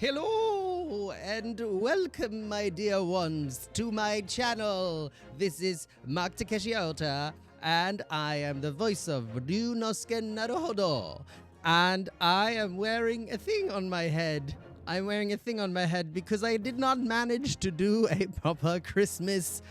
Hello and welcome, my dear ones, to my channel. This is Mark Takeshi Ota, and I am the voice of Ryunosuke Naruhodo. And I am wearing a thing on my head. I'm wearing a thing on my head because I did not manage to do a proper Christmas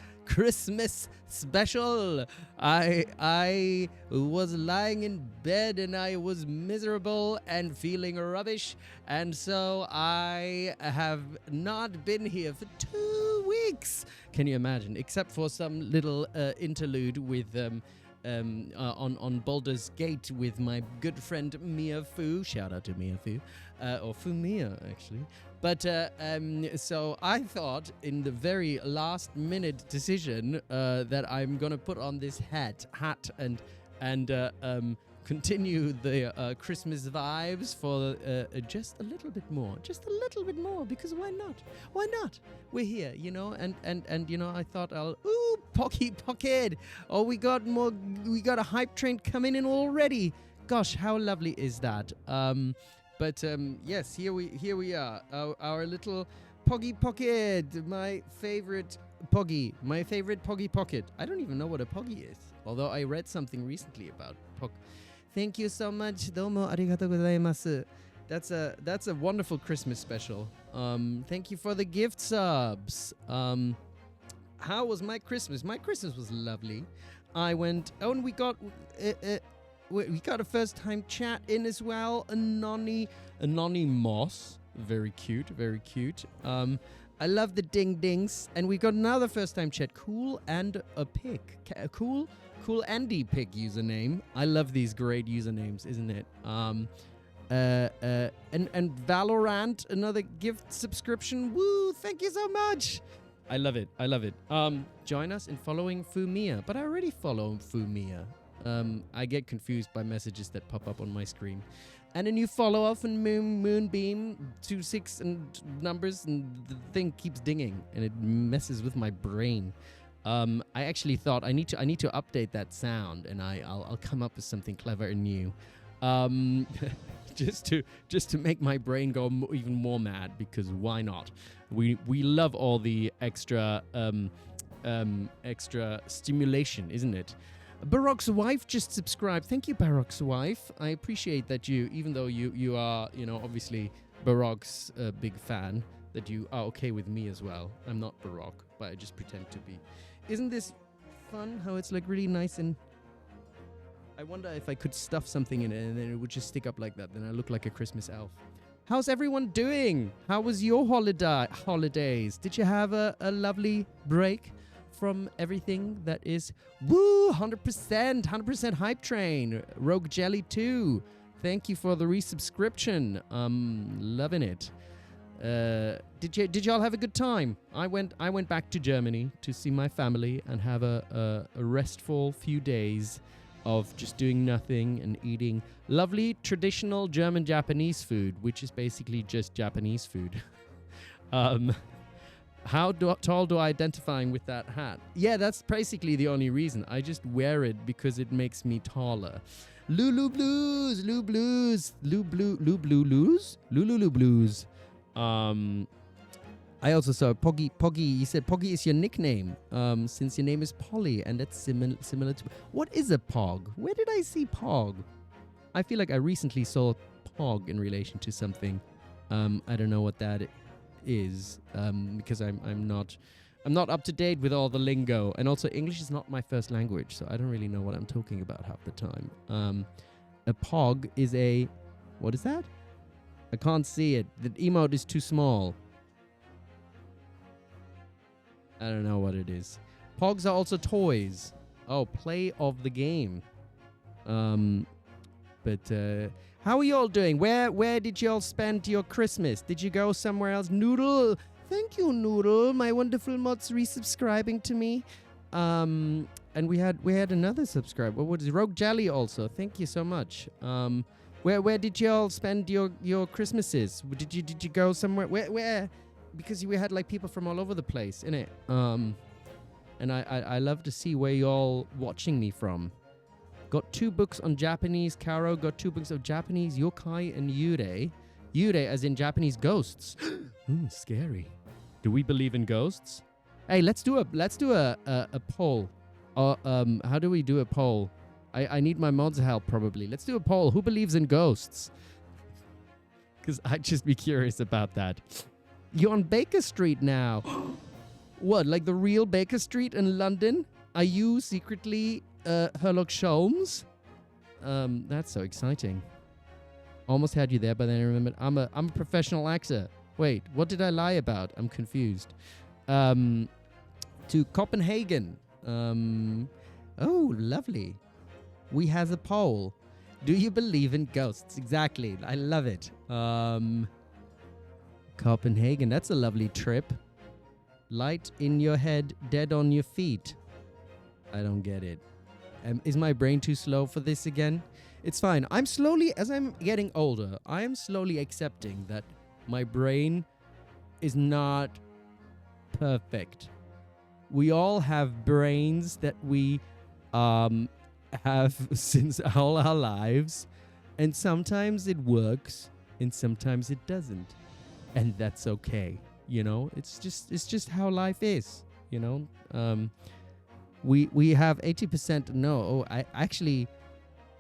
special. I was lying in bed and I was miserable and feeling rubbish, and so I have not been here for 2 weeks. Can you imagine? Except for some little interlude with on Baldur's Gate with my good friend Mia Fu. Shout out to Mia Fu, or Fumia actually. But so I thought in the very last minute decision that I'm gonna put on this hat and continue the Christmas vibes for just a little bit more, because why not? Why not? We're here, you know, and you know, I thought Pocky Pocket. Oh, we got a hype train coming in already. Gosh, how lovely is that? But yes, here we are, our little Poggy Pocket, my favorite Poggy Pocket. I don't even know what a Poggy is, although I read something recently about Pog. Thank you so much. Domo arigatou gozaimasu. That's a wonderful Christmas special. Thank you for the gift subs. How was my Christmas? My Christmas was lovely. I went, and we got a first time chat in as well. Anonymous. Very cute, very cute. I love the ding dings, and we got another first time chat. Cool and a pig. Cool Andy pig username. I love these great usernames, isn't it? And Valorant, another gift subscription. Woo! Thank you so much. I love it. Join us in following Fumia, but I already follow Fumia. I get confused by messages that pop up on my screen. And a new follow-up from Moonbeam 26 and numbers, and the thing keeps dinging, and it messes with my brain. I actually thought I need to update that sound, and I'll come up with something clever and new, just to make my brain go even more mad, because why not? We love all the extra stimulation, isn't it? Baroque's wife just subscribed. Thank you, Baroque's wife. I appreciate that you, even though you are, you know, obviously Baroque's a big fan, that you are okay with me as well. I'm not Baroque, but I just pretend to be. Isn't this fun? How it's like really nice, and I wonder if I could stuff something in it and then it would just stick up like that. Then I look like a Christmas elf. How's everyone doing? How was your holidays? Did you have a lovely break from everything that is 100% hype train? Rogue Jelly 2, thank you for the resubscription. Loving it. Did y'all have a good time? I went back to Germany to see my family and have a restful few days of just doing nothing and eating lovely traditional German Japanese food, which is basically just Japanese food. How tall do I identify with that hat? Yeah, that's basically the only reason. I just wear it because it makes me taller. Lulu Blues. I also saw Poggy. You said Poggy is your nickname, since your name is Polly, and that's similar to. What is a Pog? Where did I see Pog? I feel like I recently saw Pog in relation to something. I don't know what that is, because I'm not up to date with all the lingo, and also English is not my first language, so I don't really know what I'm talking about half the time. A Pog is a, what is that? I can't see it. The emote is too small. I don't know what it is. Pogs are also toys. Oh, play of the game. But how are you all doing? Where did you all spend your Christmas? Did you go somewhere else? Noodle, thank you, Noodle. My wonderful mods resubscribing to me. And we had another subscriber. What is Rogue Jelly also? Thank you so much. Where did you all spend your Christmases? Did you go somewhere? Where? Because we had like people from all over the place, innit? And I love to see where you all watching me from. Got 2 books on Japanese. Caro got 2 books of Japanese yokai and yurei. Yurei as in Japanese ghosts. Ooh, scary. Do we believe in ghosts? Hey, let's do a poll. How do we do a poll? I need my mod's help probably. Let's do a poll. Who believes in ghosts? Because I'd just be curious about that. You're on Baker Street now. What, like the real Baker Street in London? Are you secretly Sherlock Holmes? That's so exciting. Almost had you there, but then I remembered I'm a professional actor. Wait, what did I lie about? I'm confused. To Copenhagen. Oh, lovely. We has a poll. Do you believe in ghosts? Exactly. I love it. Copenhagen. That's a lovely trip. Light in your head, dead on your feet. I don't get it. Is my brain too slow for this again? It's fine. I'm slowly, as I'm getting older, I am slowly accepting that my brain is not perfect. We all have brains that we have since all our lives, and sometimes it works and sometimes it doesn't, and that's okay. You know, it's just how life is. You know, we have 80% no. Oh,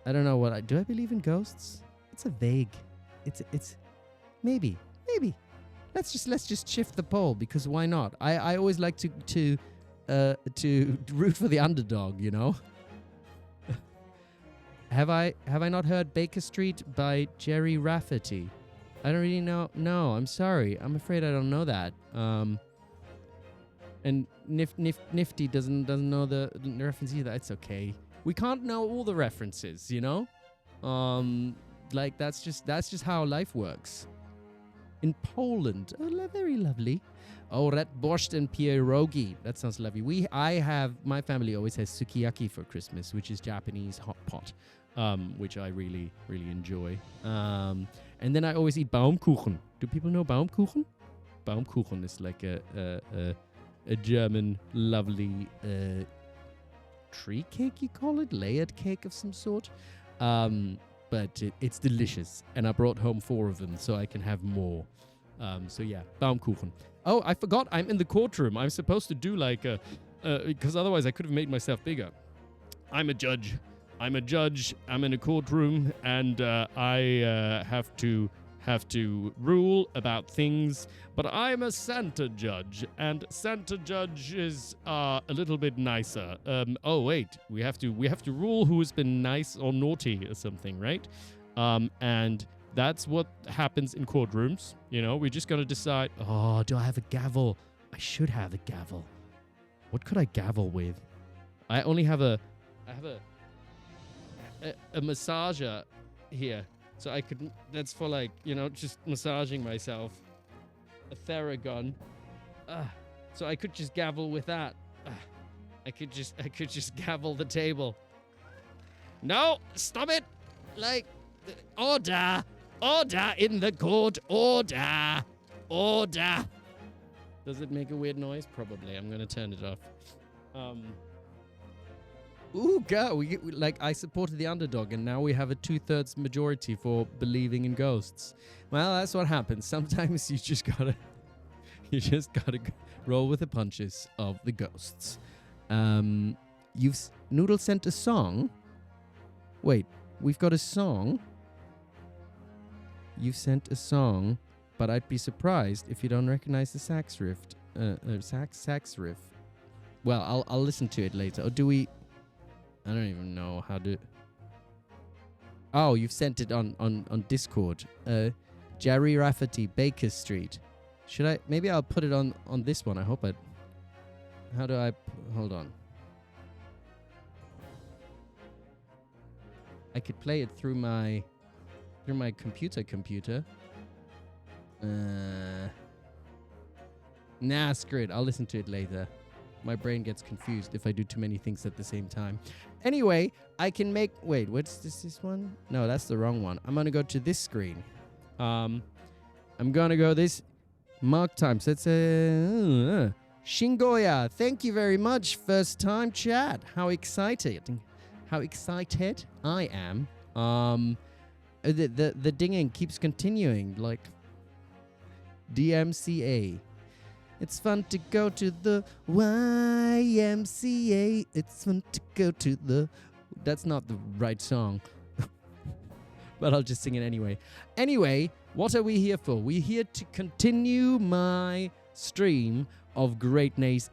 I don't know what do I believe in ghosts? It's a vague. It's maybe. Let's just shift the poll, because why not? I always like to root for the underdog, you know. Have I not heard Baker Street by Jerry Rafferty? I don't really know. No, I'm sorry. I'm afraid I don't know that. And Nifty doesn't know the reference either. It's okay. We can't know all the references, you know. Like that's just how life works. In Poland, oh, very lovely. Oh, red borscht and pierogi. That sounds lovely. My family always has sukiyaki for Christmas, which is Japanese hot pot, which I really, really enjoy. And then I always eat Baumkuchen. Do people know Baumkuchen? Baumkuchen is like a German lovely tree cake, you call it? Layered cake of some sort. But it's delicious. And I brought home 4 of them so I can have more. So yeah, Baumkuchen. Oh, I forgot. I'm in the courtroom. I'm supposed to do like because otherwise I could have made myself bigger. I'm a judge. I'm in a courtroom, and I have to rule about things. But I'm a Santa judge, and Santa judges are a little bit nicer. Oh wait, we have to rule who has been nice or naughty or something, right? And that's what happens in courtrooms. You know, we just gotta decide. Oh, do I have a gavel? I should have a gavel. What could I gavel with? I have a massager here, so I could. That's for like, you know, just massaging myself. A Theragun. So I could just gavel with that. I could just gavel the table. No, stop it! Like, order in the court, order. Does it make a weird noise? Probably. I'm gonna turn it off. Ooh, go! I supported the underdog, and now we have a 2/3 majority for believing in ghosts. Well, that's what happens. Sometimes you just gotta roll with the punches of the ghosts. Noodle sent a song. Wait, we've got a song. You've sent a song, but I'd be surprised if you don't recognize the sax riff. Sax riff. Well, I'll listen to it later. Or do we? I don't even know how to. Oh, you've sent it on Discord. Jerry Rafferty, Baker Street. Should I? Maybe I'll put it on this one. I hope it. How do I? Hold on. I could play it through my computer. Nah, screw it. I'll listen to it later. My brain gets confused if I do too many things at the same time. Anyway, I can make... Wait, what's this one? No, that's the wrong one. I'm going to go to this screen. I'm going to go this... Mark time. So it's Shingoya, thank you very much. First time chat. How excited I am. the dinging keeps continuing, like DMCA. It's fun to go to the YMCA. It's fun to go to the... That's not the right song. But I'll just sing it anyway. Anyway, what are we here for? We're here to continue my stream of Great Ace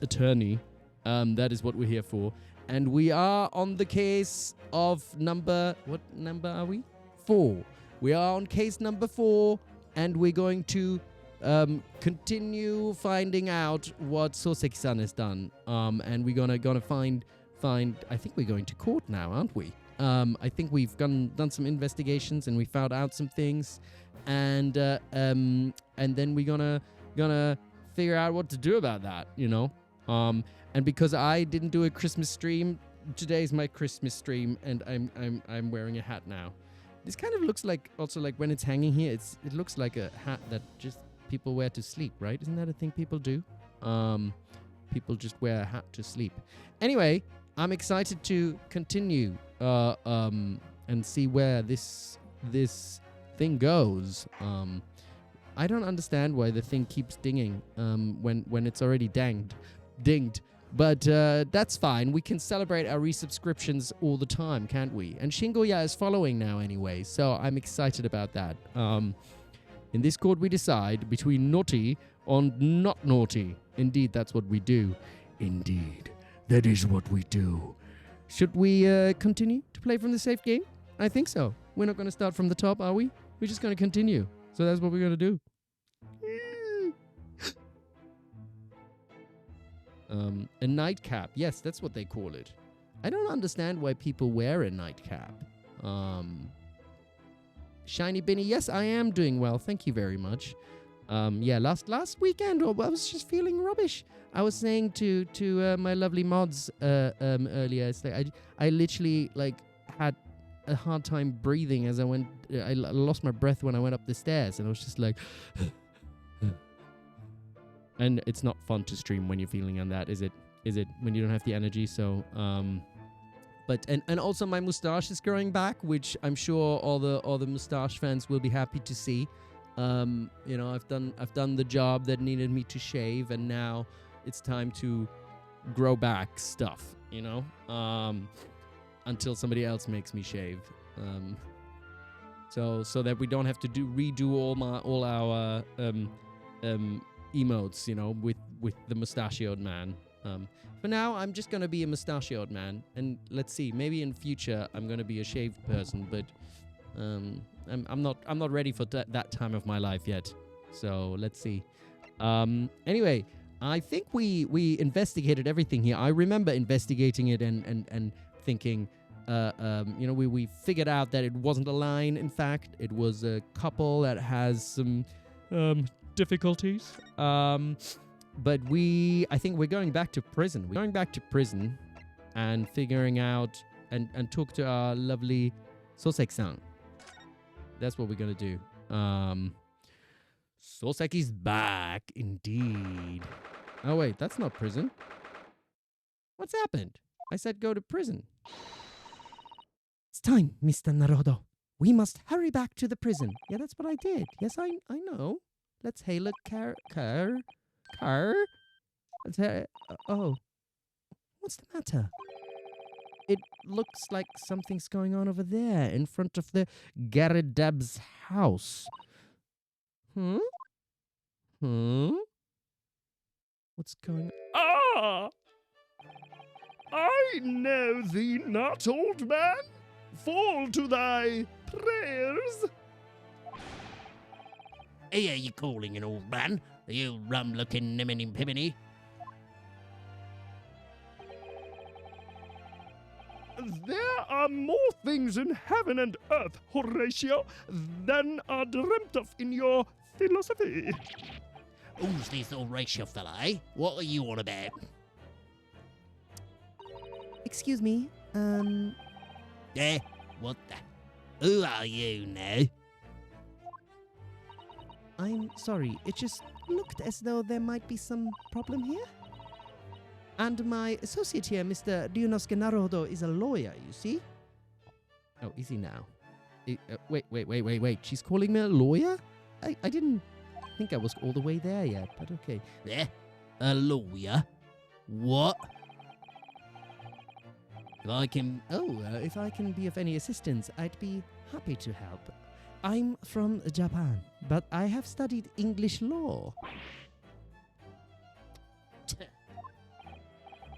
Attorney. That is what we're here for. And we are on the case of number... What number are we? 4. We are on case number 4. And we're going to continue finding out what Soseki-San has done. And we're gonna find... I think we're going to court now, aren't we? I think we've done some investigations and we found out some things, and then we're gonna figure out what to do about that, you know. And because I didn't do a Christmas stream, today's my Christmas stream, and I'm wearing a hat now. This kind of looks like, also like when it's hanging here, it looks like a hat that just people wear to sleep, right? Isn't that a thing people do? People just wear a hat to sleep. Anyway, I'm excited to continue and see where this thing goes. I don't understand why the thing keeps dinging when it's already dinged. But that's fine. We can celebrate our resubscriptions all the time, can't we? And Shingoya is following now anyway, so I'm excited about that. In this court, we decide between naughty or not naughty. Indeed, that's what we do. Indeed. That is what we do. Should we continue to play from the safe game? I think so. We're not going to start from the top, are we? We're just going to continue. So that's what we're going to do. A nightcap. Yes, that's what they call it. I don't understand why people wear a nightcap. Shiny Binny. Yes, I am doing well. Thank you very much. Yeah, last weekend, I was just feeling rubbish. I was saying to my lovely mods earlier, it's like I literally like had a hard time breathing as I went. I lost my breath when I went up the stairs, and I was just like, and it's not fun to stream when you're feeling on that, is it? Is it when you don't have the energy? So, but and also my mustache is growing back, which I'm sure all the mustache fans will be happy to see. You know, I've done the job that needed me to shave, and now it's time to grow back stuff, you know, until somebody else makes me shave. So that we don't have to redo all our emotes, you know, with the mustachioed man. For now, I'm just gonna be a mustachioed man, and let's see, maybe in future I'm gonna be a shaved person, but I'm not ready for that time of my life yet. So let's see. Anyway, I think we investigated everything here. I remember investigating it and thinking, you know, we figured out that it wasn't a line. In fact, it was a couple that has some difficulties. But I think we're going back to prison. We're going back to prison and figuring out and talk to our lovely Soseki-San. That's what we're gonna do. Soseki's back, indeed. Oh wait, that's not prison. What's happened? I said go to prison. It's time, Mr. Naruhodo. We must hurry back to the prison. Yeah, that's what I did. Yes, I know. Let's hail a car. Oh, what's the matter? It looks like something's going on over there in front of the Garadab's house. What's going on? Ah! I know thee not, old man. Fall to thy prayers. Hey, are you calling an old man? You rum-looking niminy-piminy? There are more things in heaven and earth, Horatio, than are dreamt of in your philosophy. Who's this Horatio fella, eh? What are you on about? Excuse me, Eh? What the? Who are you now? I'm sorry. It just looked as though there might be some problem here. And my associate here, Mr. Ryunosuke Naruhodo, is a lawyer, you see? Oh, is he now? Wait. She's calling me a lawyer? I didn't think I was all the way there yet, but okay. Eh? A lawyer? What? If I can... If I can be of any assistance, I'd be happy to help. I'm from Japan, but I have studied English law.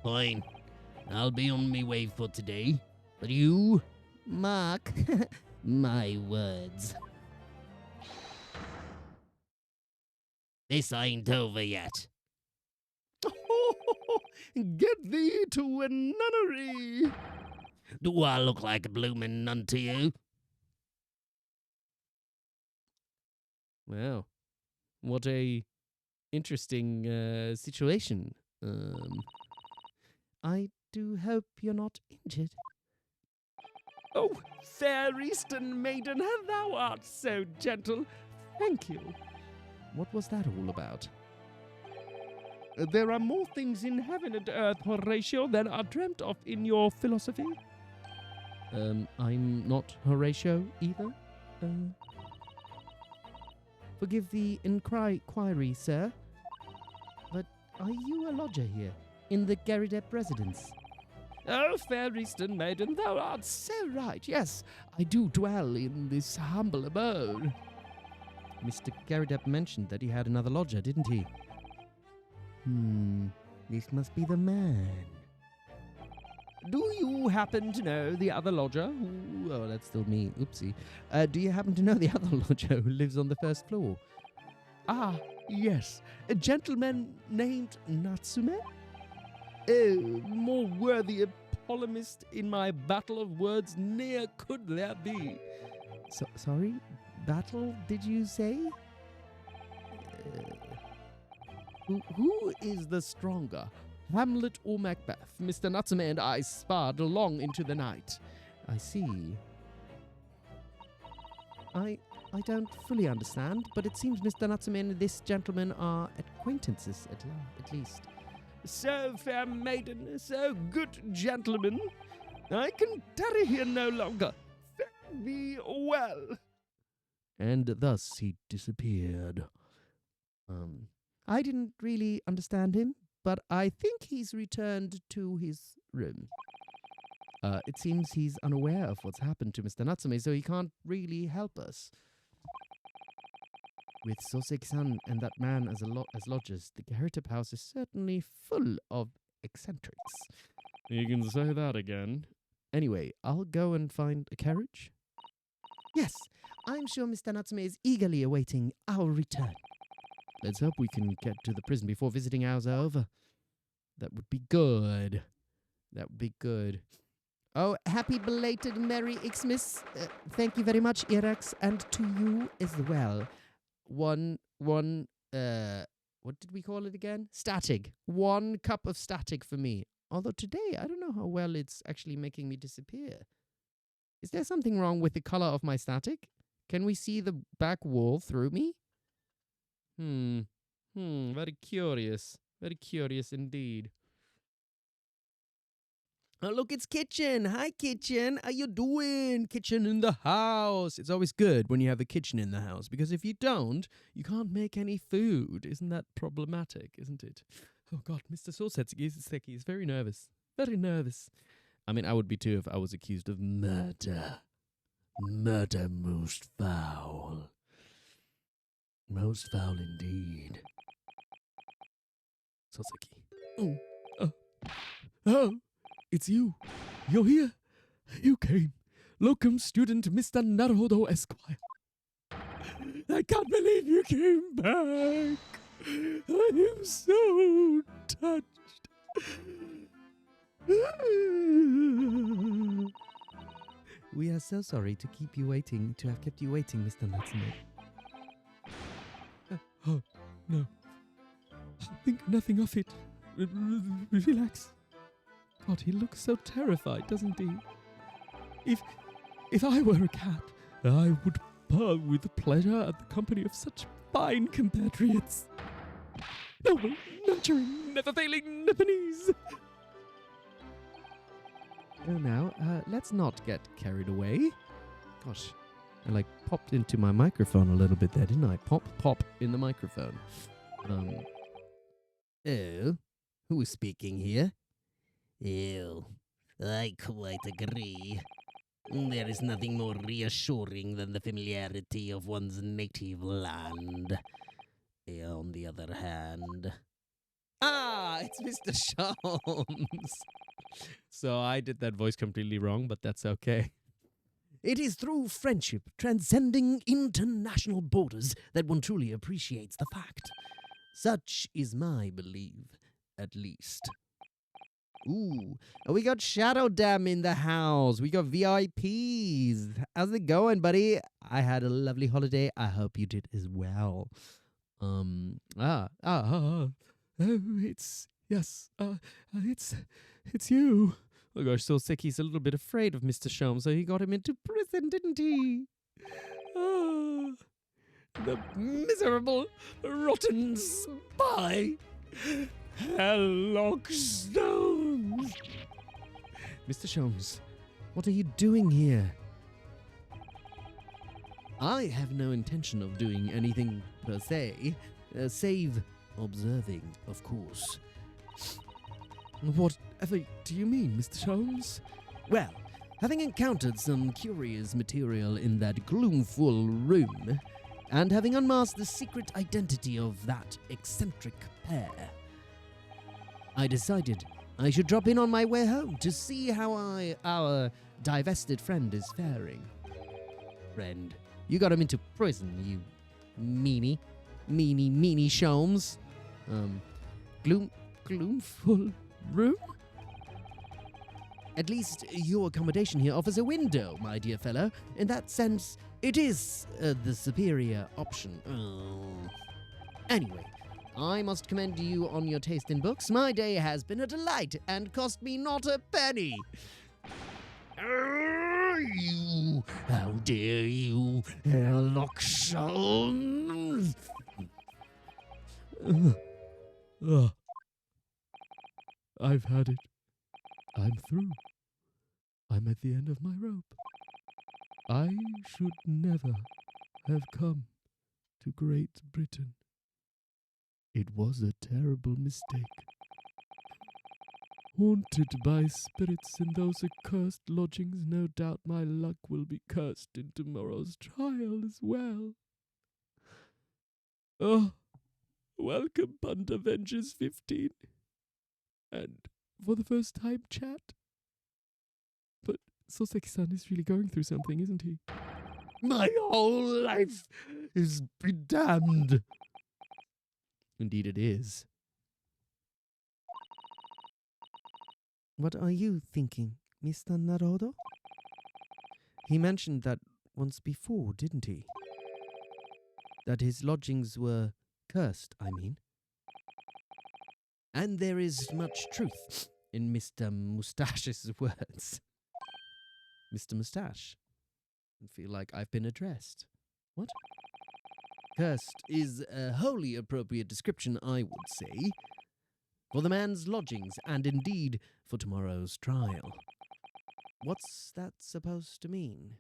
Fine. I'll be on my way for today. But you, Mark, my words. This ain't over yet. Get thee to a nunnery. Do I look like a bloomin' nun to you? Wow. What a interesting situation. I do hope you're not injured. Oh, fair Eastern maiden, thou art so gentle. Thank you. What was that all about? There are more things in heaven and earth, Horatio, than are dreamt of in your philosophy. I'm not Horatio either. Forgive the inquiry, sir. But are you a lodger here, in the Garidep residence? Oh, fair Eastern maiden, thou art so right. Yes, I do dwell in this humble abode. Mr. Garidep mentioned that he had another lodger, didn't he? This must be the man. Do you happen to know the other lodger? Ooh, oh, that's still me. Oopsie. Do you happen to know the other lodger who lives on the first floor? Ah, yes. A gentleman named Natsume? Oh, more worthy a polemist in my battle of words ne'er could there be. Sorry? Battle, did you say? Who is the stronger, Hamlet or Macbeth? Mr. Natsume and I sparred long into the night. I see. I don't fully understand, but it seems Mr. Natsume and this gentleman are acquaintances, at least. So, fair maiden, so good gentleman, I can tarry here no longer. Fare thee well. And thus he disappeared. I didn't really understand him, but I think he's returned to his room. It seems he's unaware of what's happened to Mr. Natsume, so he can't really help us. With Soseki-San and that man as lodgers, the Garidep house is certainly full of eccentrics. You can say that again. Anyway, I'll go and find a carriage. Yes, I'm sure Mr. Natsume is eagerly awaiting our return. Let's hope we can get to the prison before visiting hours are over. That would be good. That would be good. Oh, happy belated Merry Xmas. Thank you very much, Irax, and to you as well. What did we call it again? Static. 1 cup of static for me. Although today, I don't know how well it's actually making me disappear. Is there something wrong with the color of my static? Can we see the back wall through me? Very curious. Very curious indeed. Oh, look, it's Kitchen. Hi, Kitchen. How you doing? Kitchen in the house. It's always good when you have a kitchen in the house, because if you don't, you can't make any food. Isn't that problematic, isn't it? Oh, God, Mr. Soseki is very nervous. Very nervous. I mean, I would be too if I was accused of murder. Murder most foul. Most foul indeed. Soseki. Oh, it's you. You're here. You came. Locum student Mr. Naruhodo Esquire. I can't believe you came back. I am so touched. We are so sorry to have kept you waiting, Mr. Natsume. Oh, no. Think nothing of it. Relax. God, he looks so terrified, doesn't he? If I were a cat, I would purr with pleasure at the company of such fine compatriots. Noble, nurturing, never failing Nepalese. Oh, now, let's not get carried away. Gosh, I like popped into my microphone a little bit there, didn't I? Pop, pop in the microphone. Oh, who is speaking here? Oh, I quite agree. There is nothing more reassuring than the familiarity of one's native land. On the other hand... Ah, it's Mr. Sholmes. So I did that voice completely wrong, but that's okay. It is through friendship transcending international borders that one truly appreciates the fact. Such is my belief, at least. Ooh, we got Shadow Dam in the house. We got VIPs. How's it going, buddy? I had a lovely holiday. I hope you did as well. It's you. Oh gosh, Soseki's a little bit afraid of Mr. Sholmes, so he got him into prison, didn't he? Ah, the miserable, rotten spy. Helllock Stones. Mr. Sholmes, what are you doing here? I have no intention of doing anything per se, save observing, of course. Whatever do you mean, Mr. Sholmes? Well, having encountered some curious material in that gloomful room, and having unmasked the secret identity of that eccentric pair, I decided I should drop in on my way home to see how our divested friend is faring. Friend, you got him into prison, you meanie Sholmes. Gloomful room? At least your accommodation here offers a window, my dear fellow. In that sense, it is the superior option. Oh. Anyway, I must commend you on your taste in books. My day has been a delight and cost me not a penny. You! How dare you, Sherlock Holmes! I've had it. I'm through. I'm at the end of my rope. I should never have come to Great Britain. It was a terrible mistake. Haunted by spirits in those accursed lodgings, no doubt my luck will be cursed in tomorrow's trial as well. Oh, welcome, Punt Avengers 15. And for the first time, chat. But Soseki-san is really going through something, isn't he? My whole life is be damned. Indeed it is. What are you thinking, Mr. Naruhodo? He mentioned that once before, didn't he? That his lodgings were cursed, I mean. And there is much truth in Mr. Moustache's words. Mr. Moustache. I feel like I've been addressed. What? Cursed is a wholly appropriate description, I would say, for the man's lodgings, and indeed for tomorrow's trial. What's that supposed to mean?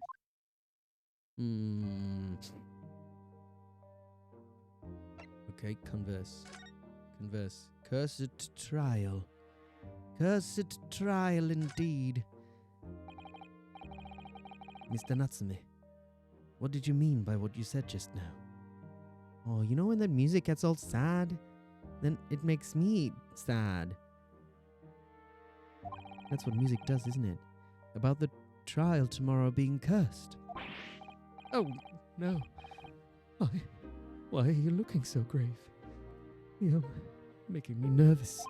Okay, converse. Cursed trial. Cursed trial indeed. Mr. Natsume, what did you mean by what you said just now? Oh, you know when the music gets all sad? Then it makes me sad. That's what music does, isn't it? About the trial tomorrow being cursed. Oh, no. Why are you looking so grave? You're making me nervous.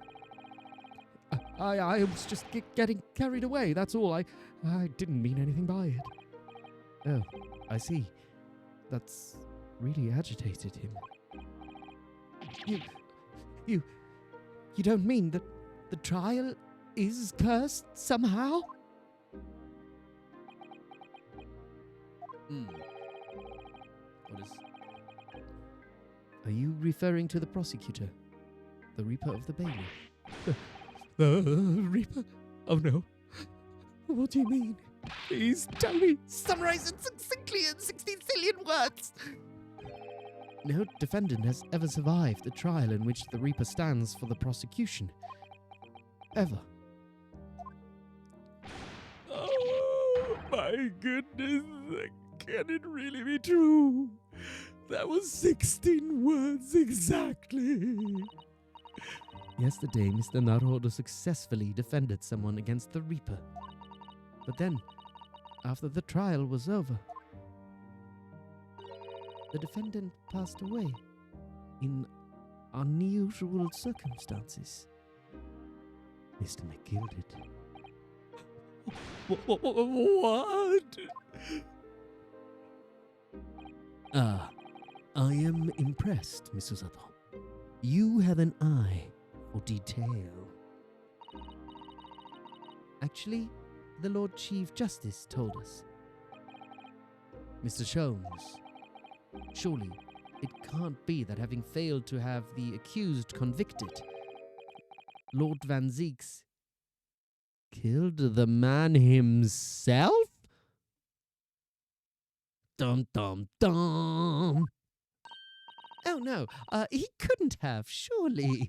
I was just getting carried away, that's all. I didn't mean anything by it. Oh, I see. That's really agitated him. You don't mean that the trial is cursed somehow? What is... Are you referring to the prosecutor? The Reaper of the Bailey? The Reaper? Oh no. What do you mean? Please tell me. Summarize it succinctly in 60 zillion words. No defendant has ever survived a trial in which the Reaper stands for the prosecution. Ever. Oh, my goodness. Can it really be true? That was 16 words exactly. Yesterday, Mr. Naruhodo successfully defended someone against the Reaper. But then, after the trial was over, the defendant passed away in unusual circumstances. Mr. McGilded. What? Ah, I am impressed, Miss Usato. You have an eye for detail. Actually, the Lord Chief Justice told us. Mr. Sholmes, surely it can't be that having failed to have the accused convicted, Lord Van Zieks killed the man himself? Dum dum dum. Oh no, he couldn't have, surely.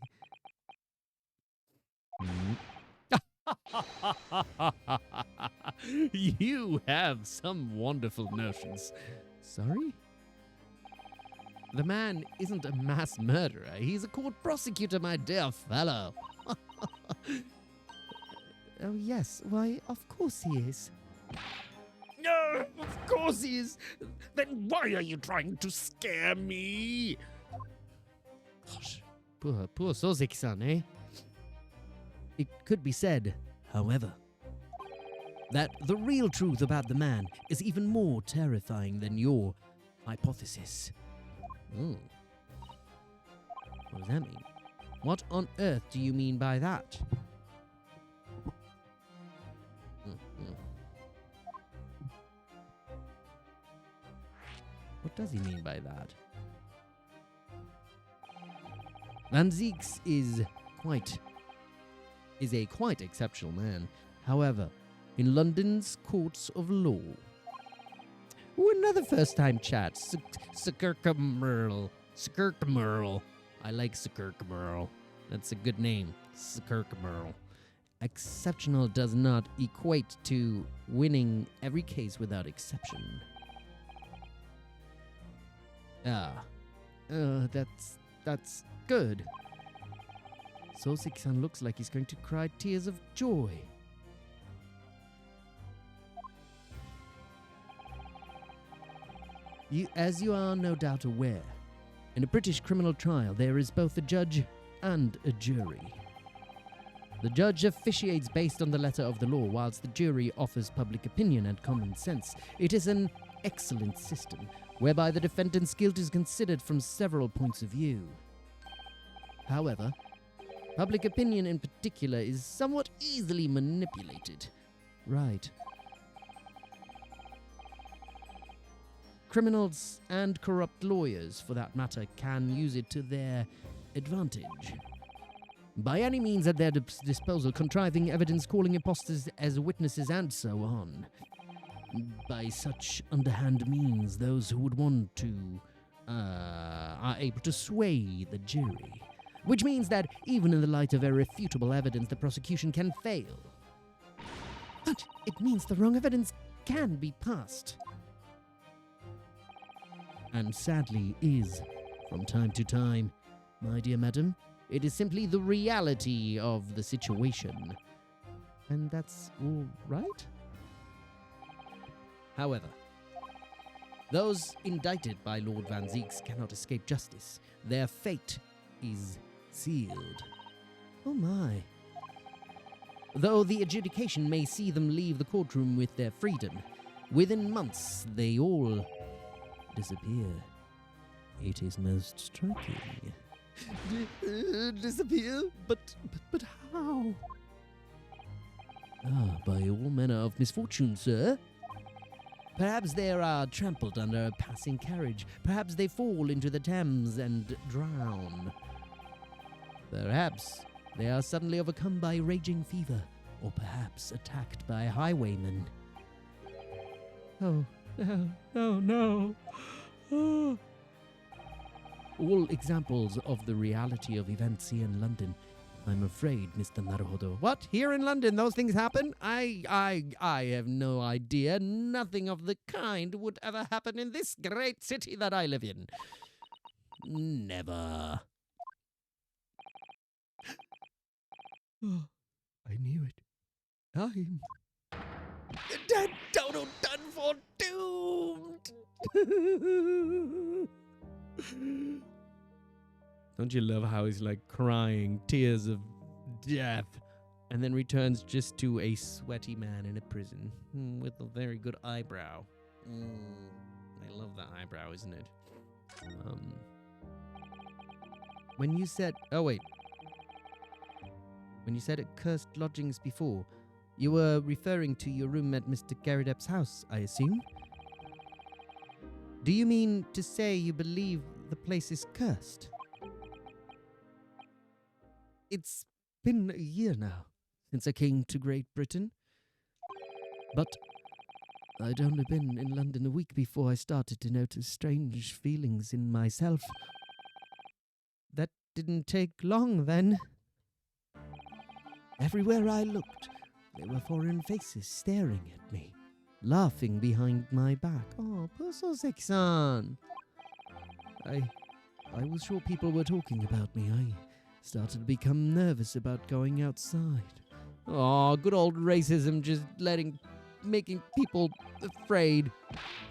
You have some wonderful notions. Sorry? The man isn't a mass murderer. He's a court prosecutor, my dear fellow. Oh, yes. Why, of course he is. No, of course he is. Then why are you trying to scare me? Gosh, poor Soseki-San, eh? It could be said, however, that the real truth about the man is even more terrifying than your hypothesis. What does that mean? What on earth do you mean by that? What does he mean by that? Van Zieks is a quite exceptional man. However, in London's courts of law. Ooh, another first-time chat. Skirkamerl. I like Skirkamerl. That's a good name. Skirkamerl. Exceptional does not equate to winning every case without exception. That's good. Soseki-san looks like he's going to cry tears of joy. As you are no doubt aware, in a British criminal trial there is both a judge and a jury. The judge officiates based on the letter of the law, whilst the jury offers public opinion and common sense. It is an excellent system, whereby the defendant's guilt is considered from several points of view. However, public opinion in particular is somewhat easily manipulated. Right. Criminals and corrupt lawyers, for that matter, can use it to their advantage. By any means at their disposal, contriving evidence, calling impostors as witnesses, and so on. By such underhand means, those who would want to are able to sway the jury. Which means that, even in the light of irrefutable evidence, the prosecution can fail. But it means the wrong evidence can be passed. And sadly is, from time to time, my dear madam, it is simply the reality of the situation. And that's all right? However, those indicted by Lord Van Zieks cannot escape justice. Their fate is sealed. Oh my. Though the adjudication may see them leave the courtroom with their freedom, within months they all disappear. It is most striking. Disappear? But how? By all manner of misfortune, sir. Perhaps they are trampled under a passing carriage. Perhaps they fall into the Thames and drown. Perhaps they are suddenly overcome by raging fever, or perhaps attacked by highwaymen. Oh, no, no, no. Oh. All examples of the reality of events here in London. I'm afraid, Mr. Naruhodo. What? Here in London, those things happen? I have no idea. Nothing of the kind would ever happen in this great city that I live in. Never. Oh, I knew it. I'm Dead, total, done for, doomed. Don't you love how he's like crying tears of death and then returns just to a sweaty man in a prison with a very good eyebrow. I love that eyebrow, isn't it? When you said, when you said accursed lodgings before, you were referring to your room at Mr. Garadep's house, I assume? Do you mean to say you believe the place is cursed? It's been a year now since I came to Great Britain. But I'd only been in London a week before I started to notice strange feelings in myself. That didn't take long then. Everywhere I looked, there were foreign faces staring at me, laughing behind my back. Oh, poor Soseki-San. I was sure people were talking about me. I started to become nervous about going outside. Oh, good old racism, just making people afraid.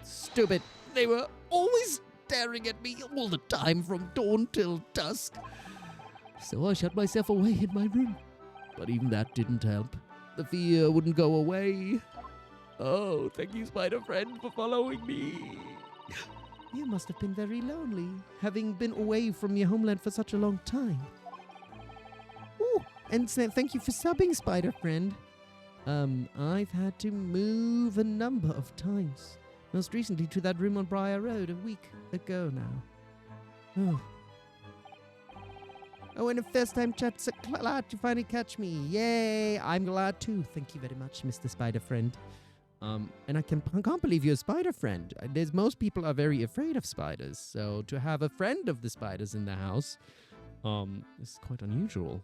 Stupid. They were always staring at me all the time from dawn till dusk. So I shut myself away in my room. But even that didn't help. The fear wouldn't go away. Oh, thank you, Spider Friend, for following me. You must have been very lonely, having been away from your homeland for such a long time. Oh, and thank you for subbing, Spider Friend. I've had to move a number of times. Most recently to that room on Briar Road a week ago now. Oh, and a first-time chat, so glad to finally catch me. Yay, I'm glad too. Thank you very much, Mr. Spider Friend. And I can't believe you're a spider friend. Most people are very afraid of spiders, so to have a friend of the spiders in the house, is quite unusual.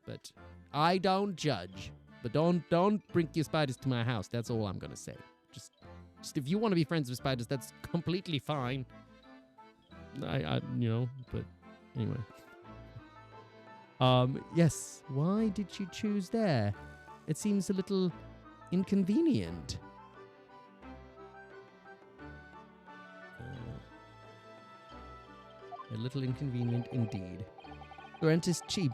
But I don't judge. But don't bring your spiders to my house. That's all I'm gonna say. Just if you want to be friends with spiders, that's completely fine. But anyway. Yes. Why did you choose there? It seems a little inconvenient. A little inconvenient indeed. The rent is cheap.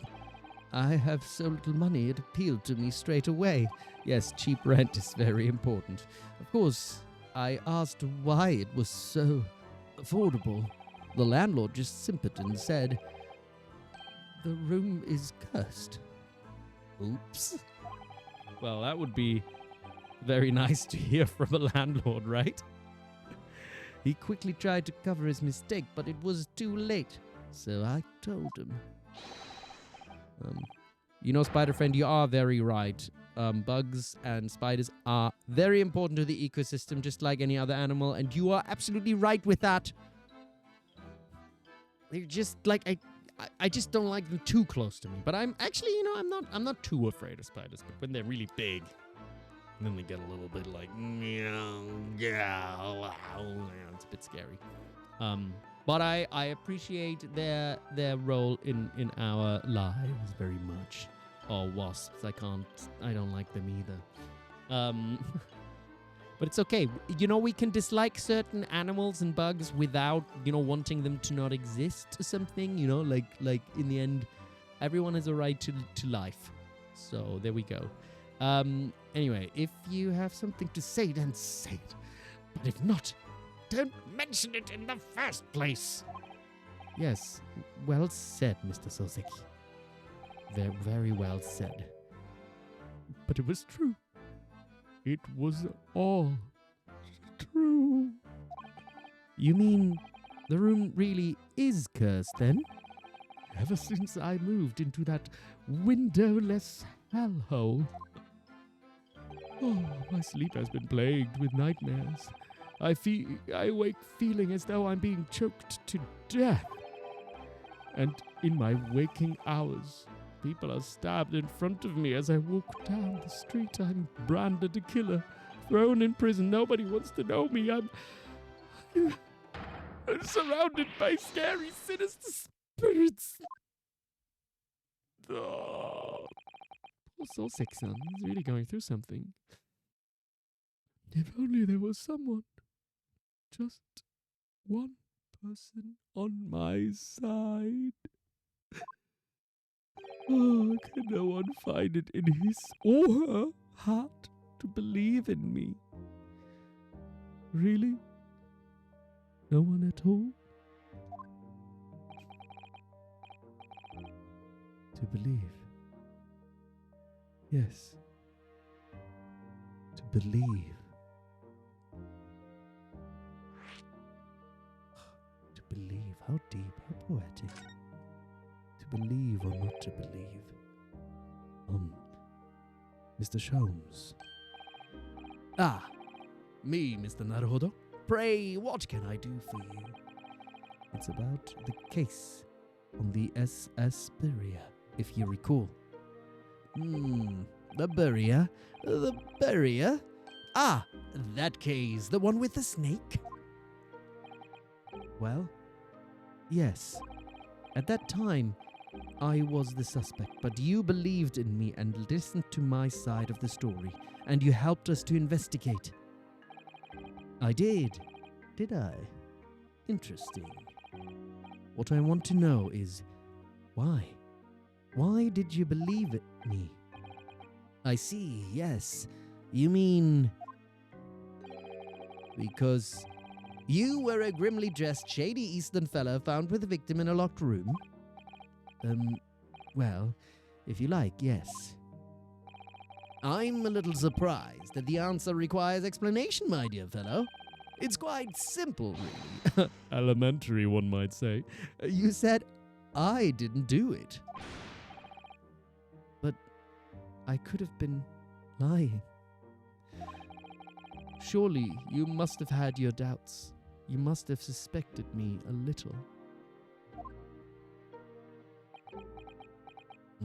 I have so little money, it appealed to me straight away. Yes, cheap rent is very important. Of course, I asked why it was so affordable. The landlord just simpered and said, "The room is cursed." Oops. Well, that would be very nice to hear from a landlord, right? He quickly tried to cover his mistake, but it was too late. So I told him. Spider Friend, you are very right. Bugs and spiders are very important to the ecosystem, just like any other animal, and you are absolutely right with that. They're just like I just don't like them too close to me. But I'm actually, I'm not too afraid of spiders. But when they're really big, then they get a little bit like, it's a bit scary. But I appreciate their role in our lives very much. Or wasps, I don't like them either. But it's okay. We can dislike certain animals and bugs without, wanting them to not exist or something, like in the end, everyone has a right to life. So there we go. Anyway, if you have something to say, then say it. But if not, don't mention it in the first place. Yes, well said, Mr. Soseki. Very, very well said. But it was true. It was all true. You mean the room really is cursed then? Ever since I moved into that windowless hellhole. Oh, my sleep has been plagued with nightmares. I wake feeling as though I'm being choked to death. And in my waking hours, people are stabbed in front of me as I walk down the street. I'm branded a killer, thrown in prison. Nobody wants to know me. I'm surrounded by scary, sinister spirits. Oh, poor Soseki-San. He's really going through something. If only there was someone, just one person on my side. Oh, can no one find it in his or her heart to believe in me? Really? No one at all? To believe. Yes. To believe. To believe. How deep, how poetic. To believe or not to believe. Mr. Sholmes. Ah, me, Mr. Naruhodo. Pray, what can I do for you? It's about the case on the SS Beria, if you recall. The Beria? The Beria? Ah, that case, the one with the snake? Well, yes. At that time, I was the suspect, but you believed in me and listened to my side of the story, and you helped us to investigate. I did I? Interesting. What I want to know is, why? Why did you believe me? I see, yes. You mean... Because you were a grimly dressed, shady Eastern fellow found with the victim in a locked room? Well, if you like, yes. I'm a little surprised that the answer requires explanation, my dear fellow. It's quite simple, really. Elementary, one might say. You said I didn't do it. But I could have been lying. Surely you must have had your doubts. You must have suspected me a little.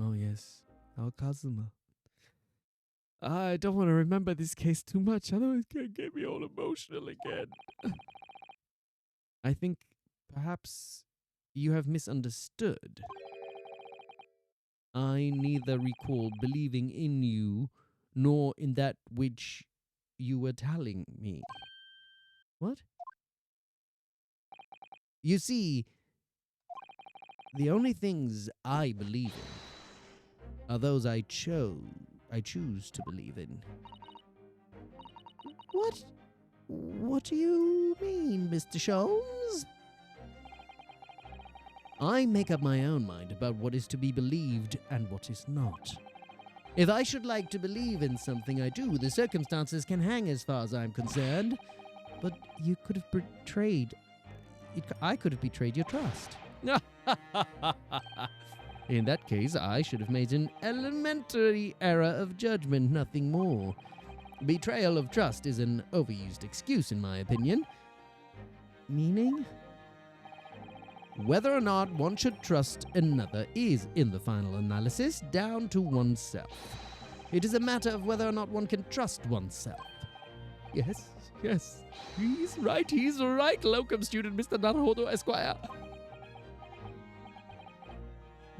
Oh yes, our Kazuma. I don't want to remember this case too much, otherwise it's going to get me all emotional again. I think perhaps you have misunderstood. I neither recall believing in you nor in that which you were telling me. What? You see, the only things I believe in are those I choose to believe in. What? What do you mean, Mr. Sholmes? I make up my own mind about what is to be believed and what is not. If I should like to believe in something, I do. The circumstances can hang as far as I'm concerned. But you could have betrayed... I could have betrayed your trust. In that case, I should have made an elementary error of judgment, nothing more. Betrayal of trust is an overused excuse, in my opinion. Meaning? Whether or not one should trust another is, in the final analysis, down to oneself. It is a matter of whether or not one can trust oneself. Yes. He's right, locum student Mr. Naruhodo Esquire.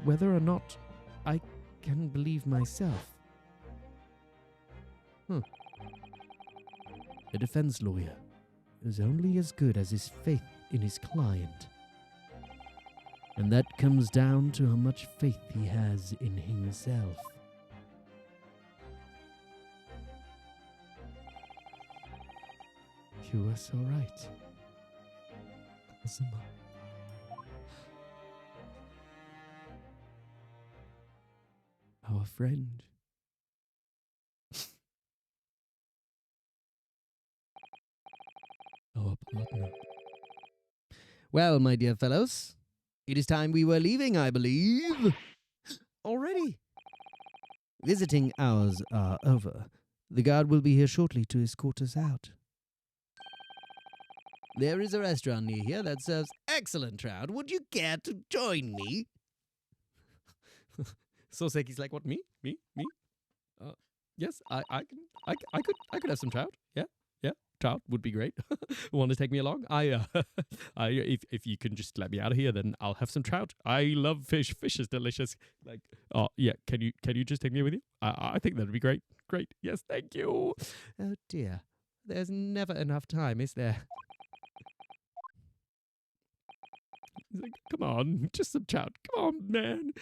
Whether or not I can believe myself. A defense lawyer is only as good as his faith in his client. And that comes down to how much faith he has in himself. You were so right, Kazuma. Our friend. Our partner. Well, my dear fellows, it is time we were leaving, I believe. Already? Visiting hours are over. The guard will be here shortly to escort us out. There is a restaurant near here that serves excellent trout. Would you care to join me? Soseki's like, what, me? Me? Yes, I could have some trout. Yeah, trout would be great. Want to take me along? If you can just let me out of here, then I'll have some trout. I love fish. Fish is delicious. Like, oh yeah, can you just take me with you? I think that'd be great. Great. Yes, thank you. Oh dear, there's never enough time, is there? He's like, come on, just some trout. Come on, man.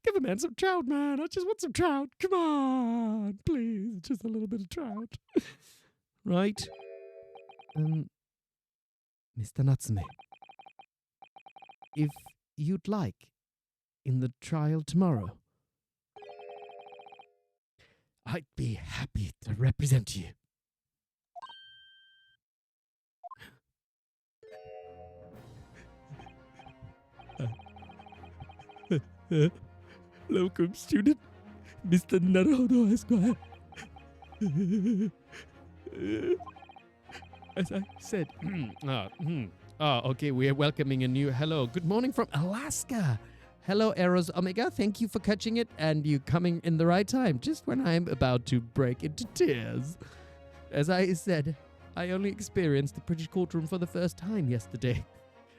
Give a man some trout, man. I just want some trout. Come on, please. Just a little bit of trout. Right. Mr. Natsume, if you'd like, in the trial tomorrow, I'd be happy to represent you. Welcome, student. Mr. Naruhodo Esquire. As I said, okay, we are welcoming a new hello. Good morning from Alaska. Hello, Eros Omega. Thank you for catching it, and you coming in the right time, just when I'm about to break into tears. As I said, I only experienced the British courtroom for the first time yesterday.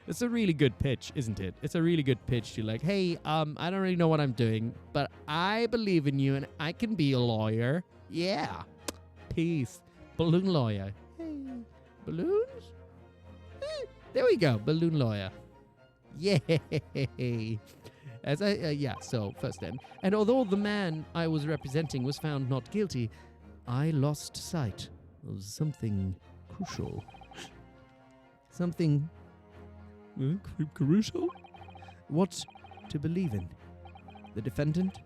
It's a really good pitch, isn't it? It's a really good pitch to like, hey, I don't really know what I'm doing, but I believe in you and I can be a lawyer. Yeah. Peace. Balloon lawyer. Hey, balloons? There we go. Balloon lawyer. Yay. So first then. And although the man I was representing was found not guilty, I lost sight of something crucial. Something crucial? What to believe in? The defendant,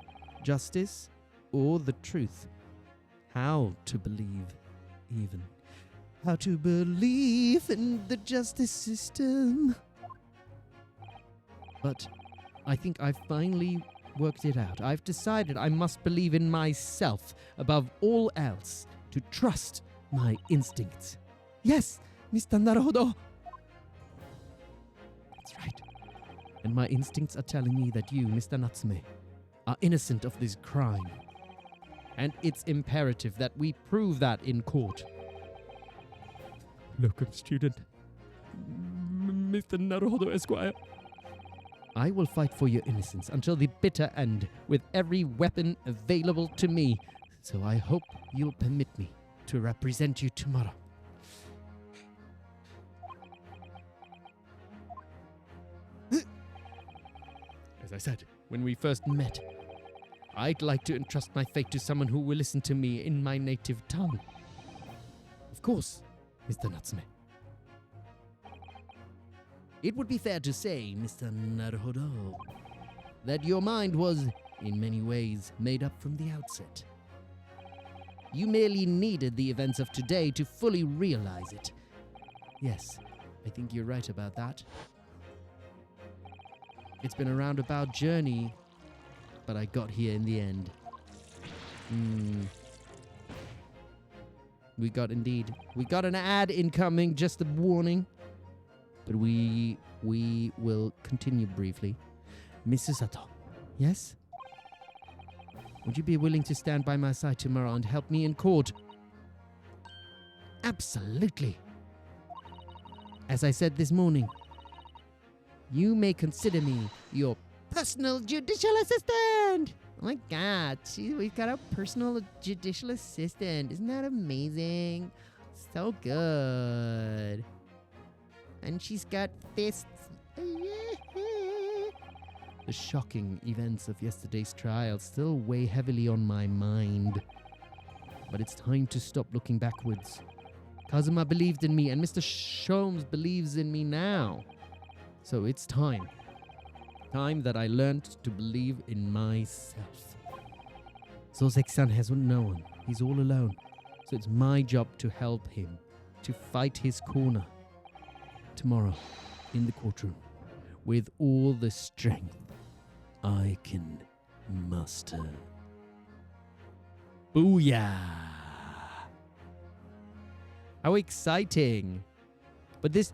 justice, or the truth? How to believe, even. How to believe in the justice system. But I think I've finally worked it out. I've decided I must believe in myself above all else, to trust my instincts. Yes, Mr. Naruhodo. That's right. And my instincts are telling me that you, Mr. Natsume, are innocent of this crime. And it's imperative that we prove that in court. Locum student, Mr. Naruhodo Esquire. I will fight for your innocence until the bitter end with every weapon available to me. So I hope you'll permit me to represent you tomorrow. As I said, when we first met, I'd like to entrust my fate to someone who will listen to me in my native tongue. Of course, Mr. Natsume. It would be fair to say, Mr. Naruhodo, that your mind was, in many ways, made up from the outset. You merely needed the events of today to fully realize it. Yes, I think you're right about that. It's been a roundabout journey, but I got here in the end. We got an ad incoming, just a warning. But we will continue briefly. Mrs. Sato, yes? Would you be willing to stand by my side tomorrow and help me in court? Absolutely. As I said this morning, you may consider me your personal judicial assistant. Oh my God, we've got a personal judicial assistant. Isn't that amazing? So good. And she's got fists. The shocking events of yesterday's trial still weigh heavily on my mind. But it's time to stop looking backwards. Kazuma believed in me, and Mr. Sholmes believes in me now. So it's time. Time that I learned to believe in myself. Soseki-San has no one. He's all alone. So it's my job to help him, to fight his corner. Tomorrow, in the courtroom, with all the strength I can muster. Booyah! How exciting! But this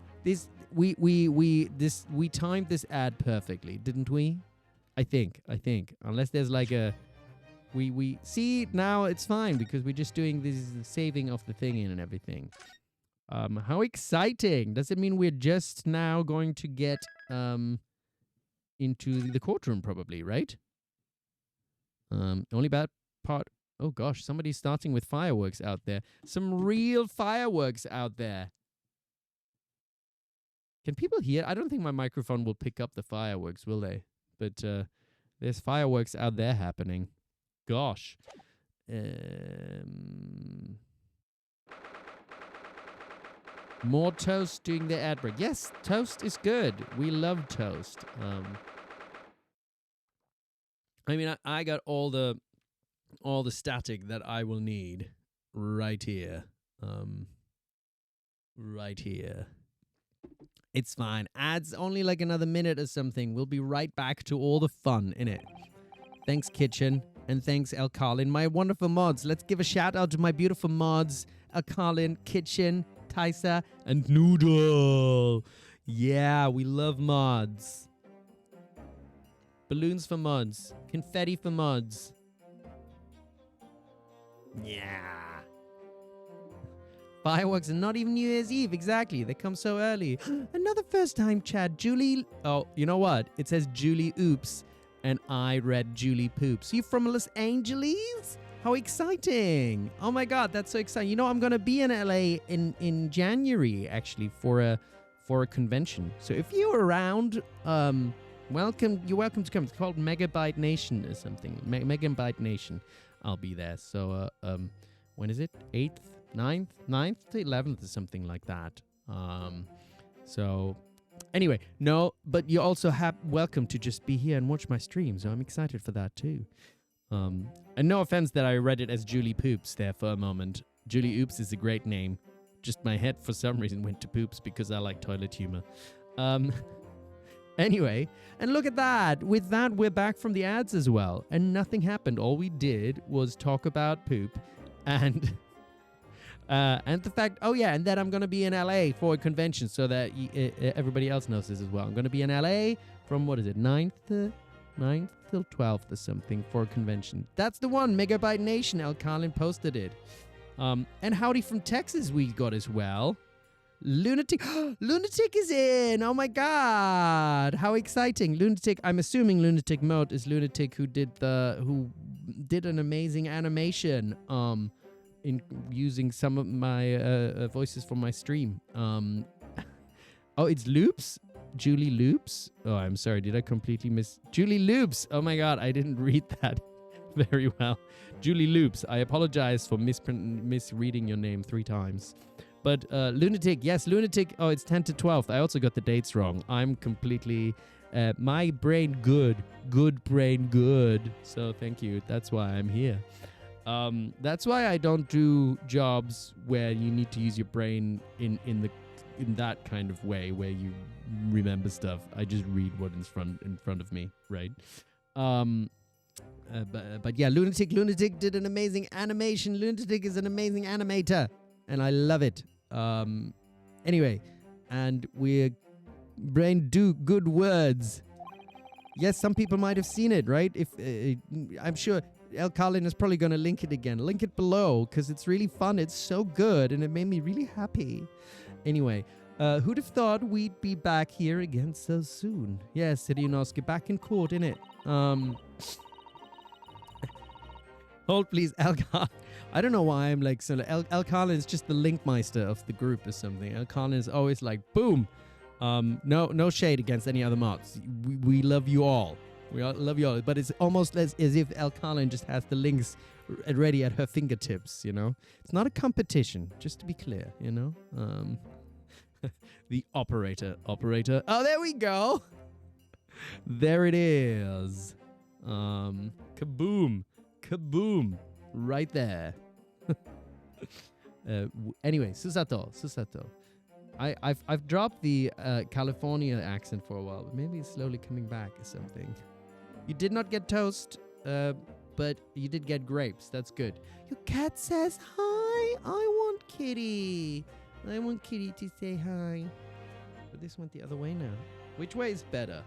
we timed this ad perfectly, didn't we? I think. Unless there's like a we see now it's fine because we're just doing this saving of the thing in and everything. How exciting! Does it mean we're just now going to get into the courtroom probably, right? Only bad part. Oh gosh, somebody's starting with fireworks out there. Some real fireworks out there. Can people hear? I don't think my microphone will pick up the fireworks, will they? But there's fireworks out there happening. Gosh. More toast doing the ad break. Yes, toast is good. We love toast. I mean, I got all the static that I will need right here. Right here. It's fine. Ads only like another minute or something. We'll be right back to all the fun in it. Thanks, Kitchen. And thanks, El Carlin. My wonderful mods. Let's give a shout out to my beautiful mods. El Carlin, Kitchen, Tysa, and Noodle. Yeah, we love mods. Balloons for mods. Confetti for mods. Yeah. Fireworks and not even New Year's Eve. Exactly. They come so early. Another first time chat. Julie. Oh, you know what? It says Julie Oops. And I read Julie Poops. You from Los Angeles? How exciting. Oh my God. That's so exciting. You know, I'm going to be in LA in January, actually, for a convention. So if you're around, welcome. You're welcome to come. It's called Megabyte Nation or something. Megabyte Nation. I'll be there. So, when is it? 8th? 9th to 11th or something like that. So anyway, no, but you also have welcome to just be here and watch my stream. So I'm excited for that too. And no offense that I read it as Julie Poops there for a moment. Julie Oops is a great name. Just my head for some reason went to poops because I like toilet humor. Anyway, and look at that. With that, we're back from the ads as well. And nothing happened. All we did was talk about poop and the fact, oh yeah, and then I'm going to be in LA for a convention so that everybody else knows this as well. I'm going to be in LA from, 9th till 12th or something for a convention. That's the one, Megabyte Nation. El Carlin posted it. And howdy from Texas we got as well. Lunatic. Lunatic is in. Oh my God. How exciting. Lunatic. I'm assuming Lunatic Mode is Lunatic who did an amazing animation. In using some of my voices from my stream. Oh, it's Loops? Julie Loops? Oh, I'm sorry. Did I completely miss? Julie Loops! Oh my God, I didn't read that very well. Julie Loops, I apologize for misreading your name 3 times. But Lunatic, yes, Lunatic. Oh, it's 10 to 12th. I also got the dates wrong. I'm completely... my brain good. Good brain good. So thank you. That's why I'm here. That's why I don't do jobs where you need to use your brain in that kind of way where you remember stuff. I just read what is in front of me, right? But yeah, Lunatic did an amazing animation. Lunatic is an amazing animator, and I love it. Anyway, and we're brain do good words. Yes, some people might have seen it, right? If I'm sure. El Carlin is probably going to link it again. Link it below because it's really fun. It's so good and it made me really happy. Anyway, who'd have thought we'd be back here again so soon? Yes, Ryunosuke, back in court, innit? Hold please, El Carlin. I don't know why I'm like so. El Carlin is just the Linkmeister of the group or something. El Carlin is always like, boom. No shade against any other mods. We love you all. We all love you all, but it's almost as if El Carlin just has the links ready at her fingertips, you know? It's not a competition, just to be clear, you know? The operator. Oh, there we go! There it is. Kaboom. Right there. Anyway, Susato. I've dropped the California accent for a while, but maybe it's slowly coming back or something. You did not get toast, but you did get grapes. That's good. Your cat says hi. I want Kitty to say hi. But this went the other way now. Which way is better?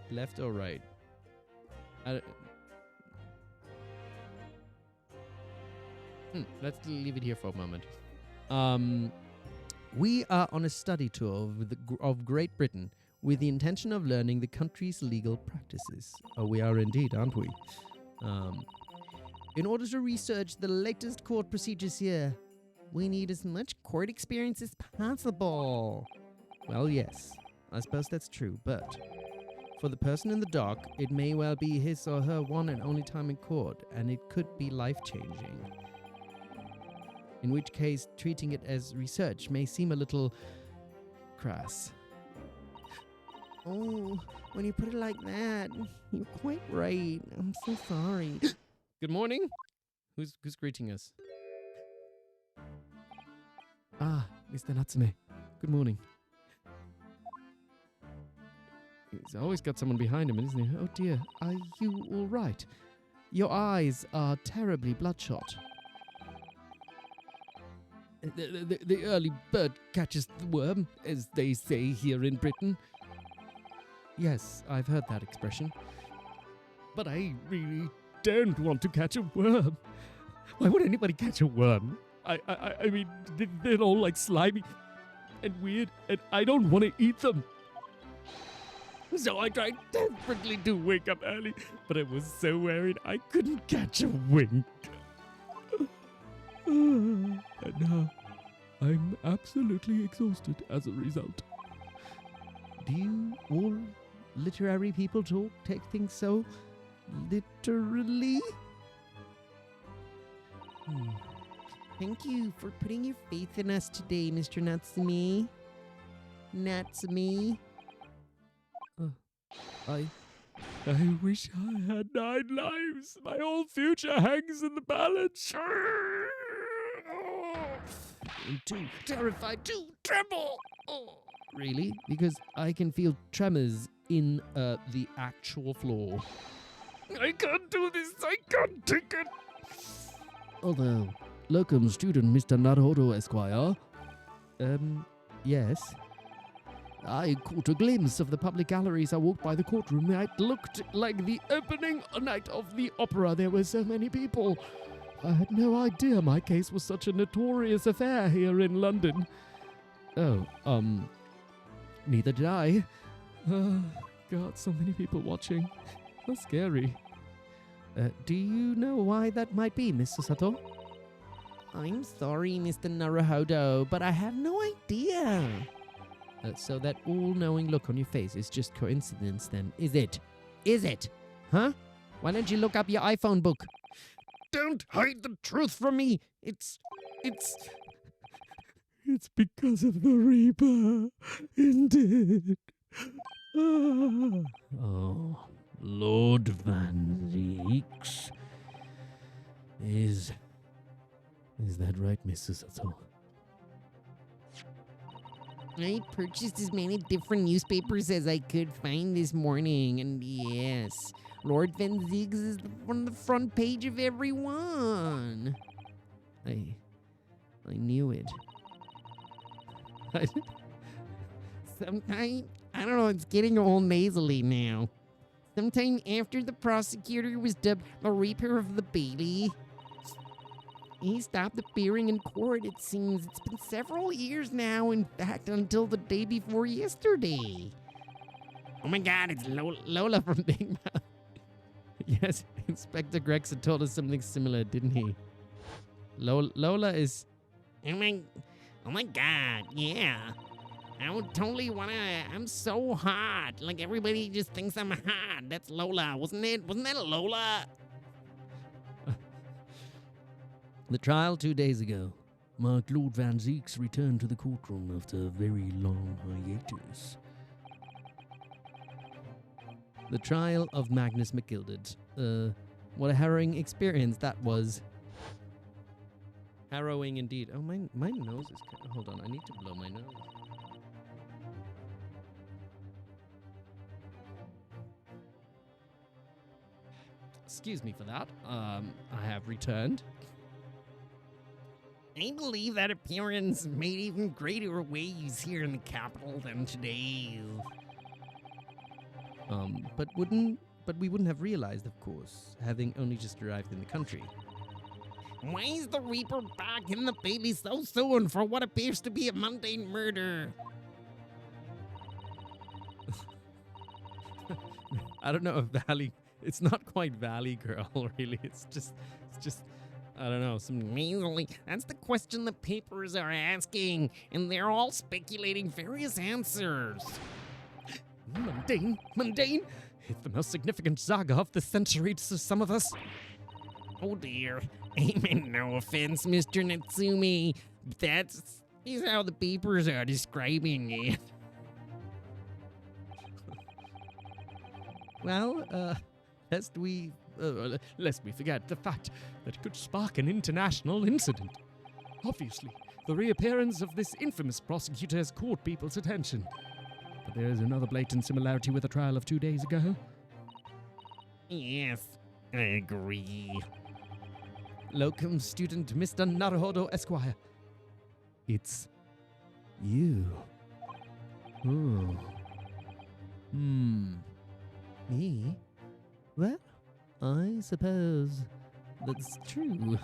Left or right? Let's leave it here for a moment. We are on a study tour of Great Britain with the intention of learning the country's legal practices. Oh, we are indeed, aren't we? In order to research the latest court procedures here, we need as much court experience as possible. Well, yes, I suppose that's true, but for the person in the dock, it may well be his or her one and only time in court, and it could be life-changing. In which case, treating it as research may seem a little crass. Oh, when you put it like that, you're quite right. I'm so sorry. Good morning. Who's greeting us? Ah, Mr. Natsume. Good morning. He's always got someone behind him, isn't he? Oh dear, are you all right? Your eyes are terribly bloodshot. The early bird catches the worm, as they say here in Britain. Yes, I've heard that expression. But I really don't want to catch a worm. Why would anybody catch a worm? I mean, they're all like slimy and weird, and I don't want to eat them. So I tried desperately to wake up early, but I was so worried I couldn't catch a wink. And now I'm absolutely exhausted as a result. Do you all literary people take things so literally? Thank you for putting your faith in us today, Mr. Natsume. Natsume. I wish I had 9 lives. My whole future hangs in the balance. I'm too terrified to tremble. Oh, really? Because I can feel tremors in the actual floor. I can't do this. I can't take it. Although, locum student Mr. Naruhodo, Esquire. Yes. I caught a glimpse of the public galleries. I walked by the courtroom. It looked like the opening night of the opera. There were so many people. I had no idea my case was such a notorious affair here in London. Oh, neither did I. God, so many people watching. How scary. Do you know why that might be, Mr. Sato? I'm sorry, Mr. Naruhodo, but I have no idea. So that all-knowing look on your face is just coincidence then, is it? Is it? Huh? Why don't you look up your iPhone book? Don't hide the truth from me! It's because of the Reaper, indeed. Oh, Lord Van Zieks. Is that right, Mrs. Sato? I purchased as many different newspapers as I could find this morning, and yes, Lord Van Zieks is on the front page of every one. I knew it. Sometime, I don't know, it's getting all nasally now. Sometime after the prosecutor was dubbed the Reaper of the Bailey, he stopped appearing in court, it seems. It's been several years now, in fact, until the day before yesterday. Oh my god, it's Lola from Big Mouth. Yes, Inspector Gregson told us something similar, didn't he? Lola is... Oh my god, yeah. I would totally I'm so hot. Like, everybody just thinks I'm hot. That's Lola, wasn't it? Wasn't that Lola? The trial 2 days ago marked Lord Van Zieks' return to the courtroom after a very long hiatus. The trial of Magnus McGilded. What a harrowing experience that was. Harrowing indeed. Oh, my nose is... Hold on, I need to blow my nose. Excuse me for that. I have returned. I believe that appearance made even greater waves here in the capital than today. But we wouldn't have realized, of course, having only just arrived in the country. Why is the Reaper back in the baby so soon for what appears to be a mundane murder? I don't know if Valley. It's not quite Valley Girl, really. It's just. I don't know. Amazingly, that's the question the papers are asking, and they're all speculating various answers. Mundane. It's the most significant saga of the century to some of us. Oh dear. I meant no offense, Mr. Natsumi. Is how the papers are describing it. Well, lest we forget the fact that it could spark an international incident. Obviously, the reappearance of this infamous prosecutor has caught people's attention. But there is another blatant similarity with the trial of 2 days ago. Yes, I agree. Locum student Mr. Naruhodo Esquire. It's you. Oh. Me? Well, I suppose that's true.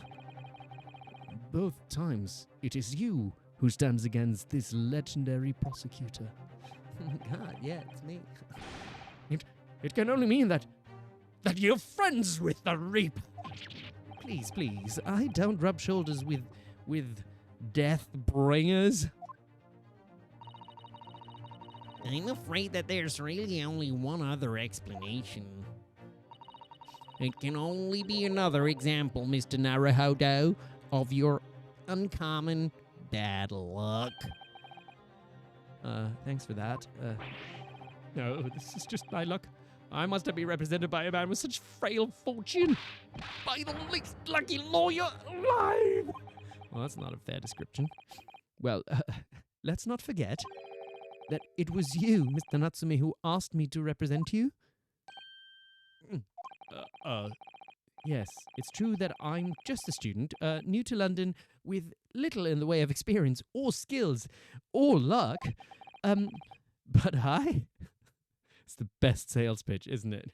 Both times, it is you who stands against this legendary prosecutor. Oh my god, yeah, it's me. It can only mean that you're friends with the Reaper. Please, I don't rub shoulders with death bringers. I'm afraid that there's really only one other explanation. It can only be another example, Mr. Naruhodo, of your uncommon bad luck. Thanks for that. No, this is just my luck. I must have been represented by a man with such frail fortune. By the least lucky lawyer alive! Well, that's not a fair description. Well, let's not forget that it was you, Mr. Natsume, who asked me to represent you. Yes, it's true that I'm just a student, new to London, with little in the way of experience or skills or luck. But it's the best sales pitch, isn't it?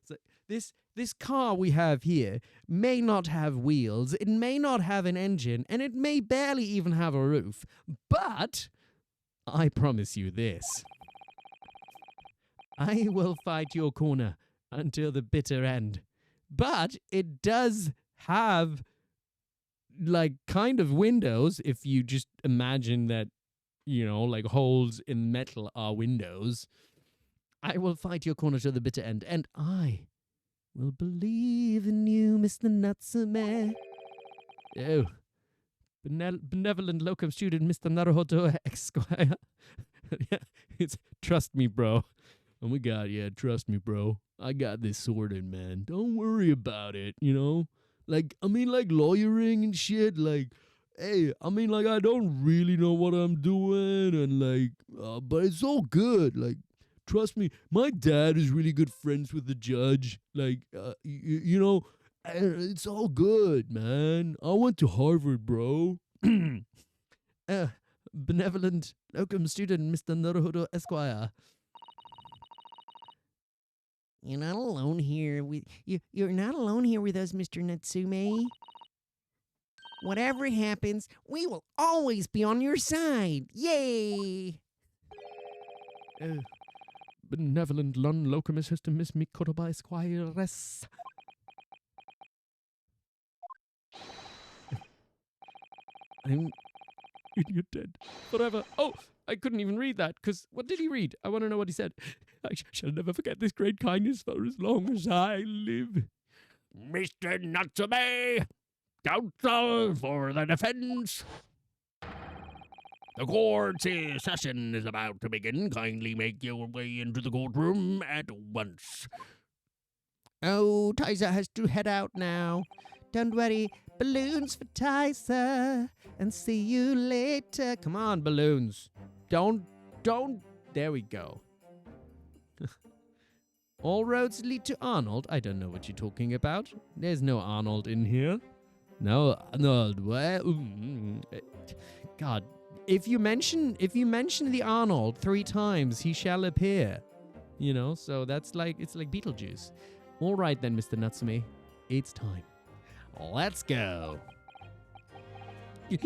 So this car we have here may not have wheels, it may not have an engine, and it may barely even have a roof. But I promise you this. I will fight your corner until the bitter end. But it does have, like, kind of windows, if you just imagine that, like holes in metal are windows. I will fight your corner to the bitter end, and I will believe in you, Mr. Natsume. Oh, benevolent locum student, Mr. Naruhodo Esquire. Yeah, it's trust me, bro. Oh my god, yeah, trust me, bro. I got this sorted, man. Don't worry about it, Like, lawyering and shit, like, hey, I don't really know what I'm doing, and, but it's all good, like, trust me, my dad is really good friends with the judge, like, it's all good, man. I went to Harvard, bro. Benevolent locum student, Mr. Naruhodo Esquire. You're not alone here with you're not alone here with us, Mr. Natsume. Whatever happens, we will always be on your side. Yay! Benevolent locum assistant, Miss Mikotoba Esquires. I'm in your dead forever. Oh, I couldn't even read that, because what did he read? I want to know what he said. I shall never forget this great kindness for as long as I live. Mr. Natsume, counsel for the defense. The court session is about to begin. Kindly make your way into the courtroom at once. Oh, Tyza has to head out now. Don't worry, balloons for Tyza, and see you later. Come on, balloons. Don't. There we go. All roads lead to Arnold. I don't know what you're talking about. There's no Arnold in here. No, what? God, if you mention the Arnold 3 times, he shall appear. You know, so it's like Beetlejuice. All right then, Mr. Natsume, it's time. Let's go. Yes.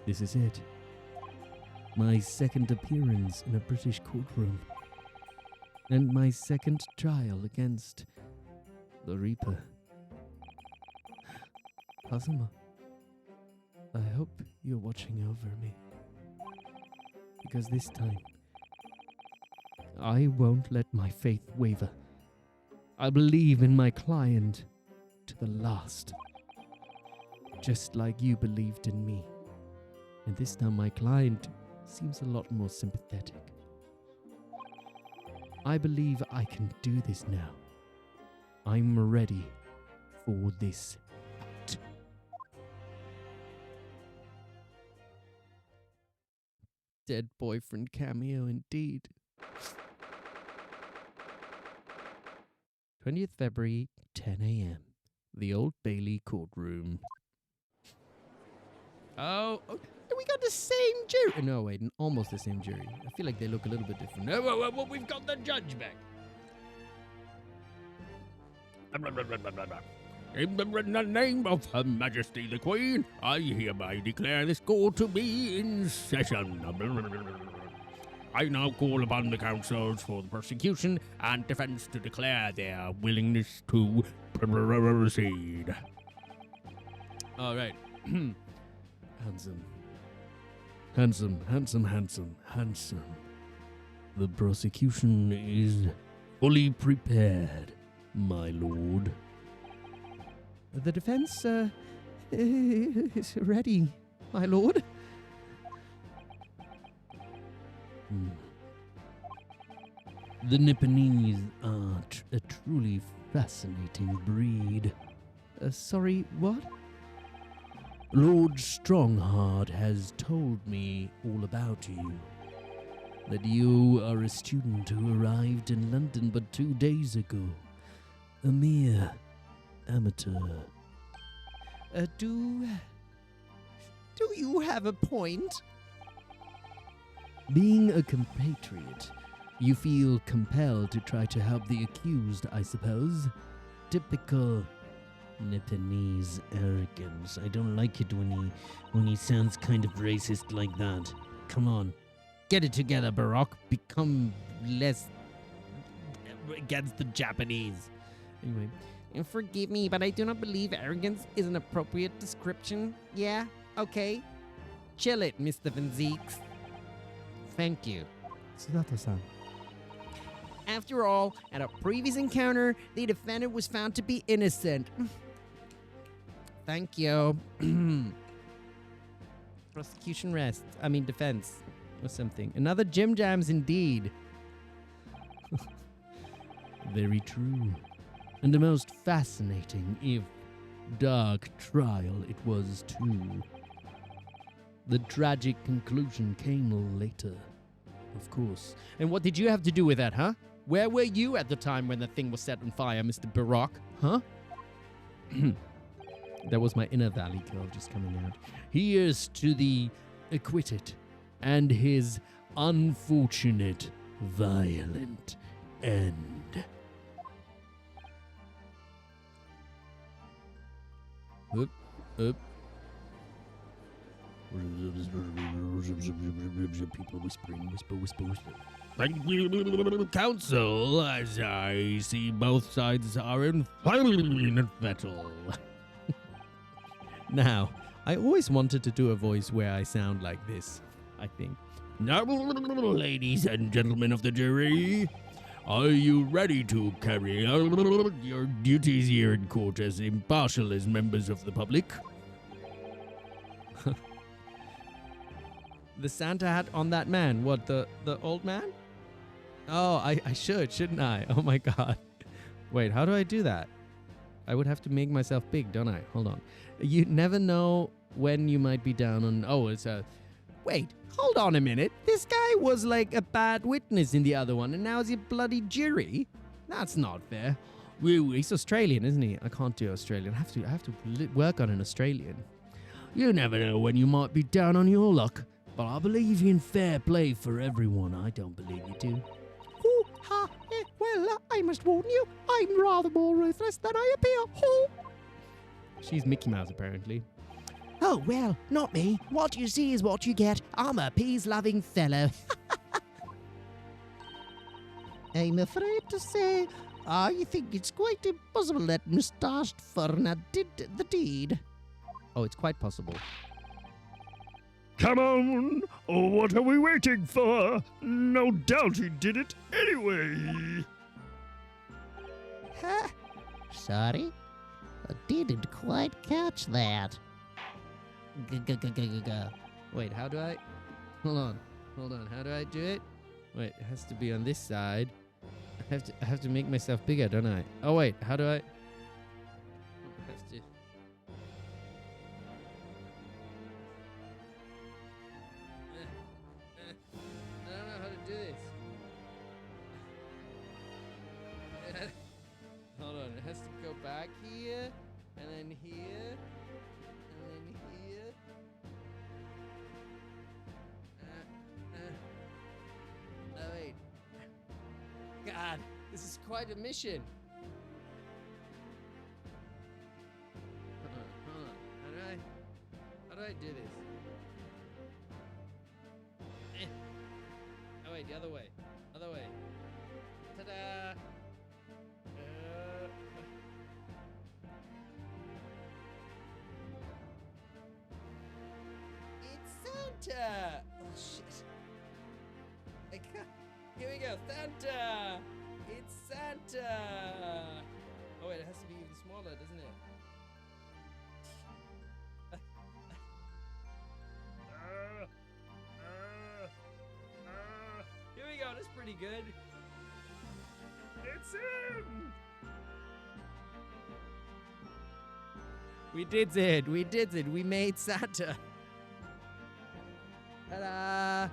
This is it. My second appearance in a British courtroom. And my second trial against the Reaper. Kazuma, I hope you're watching over me. Because this time, I won't let my faith waver. I believe in my client to the last. Just like you believed in me. And this time my client seems a lot more sympathetic. I believe I can do this now. I'm ready for this fight. Dead boyfriend cameo indeed. 20th February, 10 a.m. The Old Bailey courtroom. Oh, we got the same jury. No, wait, almost the same jury. I feel like they look a little bit different. No, we've got the judge back. In the name of Her Majesty the Queen, I hereby declare this court to be in session. I now call upon the counsels for the prosecution and defense to declare their willingness to proceed. All right. Handsome. The prosecution is fully prepared, my lord. The defense is ready, my lord. The Nipponese are a truly fascinating breed. Sorry, what? Lord Strongheart has told me all about you. That you are a student who arrived in London but 2 days ago. A mere amateur. Do you have a point? Being a compatriot, you feel compelled to try to help the accused, I suppose. Typical Nipponese arrogance. I don't like it when he sounds kind of racist like that. Come on. Get it together, Barack. Become less against the Japanese. Anyway. Forgive me, but I do not believe arrogance is an appropriate description. Yeah? Okay. Chill it, Mr. Van Zieks. Thank you. Tsudato-san. After all, at a previous encounter, the defendant was found to be innocent. Thank you. Prosecution rests. Defense. Or something. Another Jim Jams indeed. Very true. And a most fascinating, if dark trial it was too. The tragic conclusion came later, of course. And what did you have to do with that, huh? Where were you at the time when the thing was set on fire, Mr. Barack? Huh? That was my inner Valley girl just coming out. Here's to the acquitted and his unfortunate, violent end. Up. People whispering, whisper. Thank you, counsel, as I see both sides are in battle. Now, I always wanted to do a voice where I sound like this, I think. Now, ladies and gentlemen of the jury, are you ready to carry out your duties here in court as impartial as members of the public? The Santa hat on that man. What, the old man? Oh, I shouldn't I? Oh my god. Wait, how do I do that? I would have to make myself big, don't I? Hold on. You never know when you might be down on... Oh, it's a... Wait, hold on a minute. This guy was like a bad witness in the other one, and now he's a bloody jury? That's not fair. He's Australian, isn't he? I can't do Australian. I have to work on an Australian. You never know when you might be down on your luck, but I believe in fair play for everyone. I don't believe you do. Oh, ha, well, I must warn you, I'm rather more ruthless than I appear. Oh. She's Mickey Mouse, apparently. Oh, well, not me. What you see is what you get. I'm a peace-loving fellow. I'm afraid to say, I think it's quite impossible that Moustached Furna did the deed. Oh, it's quite possible. Come on! Oh, what are we waiting for? No doubt he did it anyway! Huh? Sorry? I didn't quite catch that. Wait, how do I... Hold on. How do I do it? Wait, it has to be on this side. I have to make myself bigger, don't I? Oh, wait, how do I... It has to... I don't know how to do this. Hold on, it has to go back here, and then here, and then here. Oh wait. God, this is quite a mission. Hold on. How do I do this? Oh wait, the other way. Ta-da! It's Santa! Oh shit. I can't. Here we go, Santa! It's Santa! Oh wait, it has to be even smaller, doesn't it? Here we go, that's pretty good. It's him! We did it, we made Santa. Ta-da!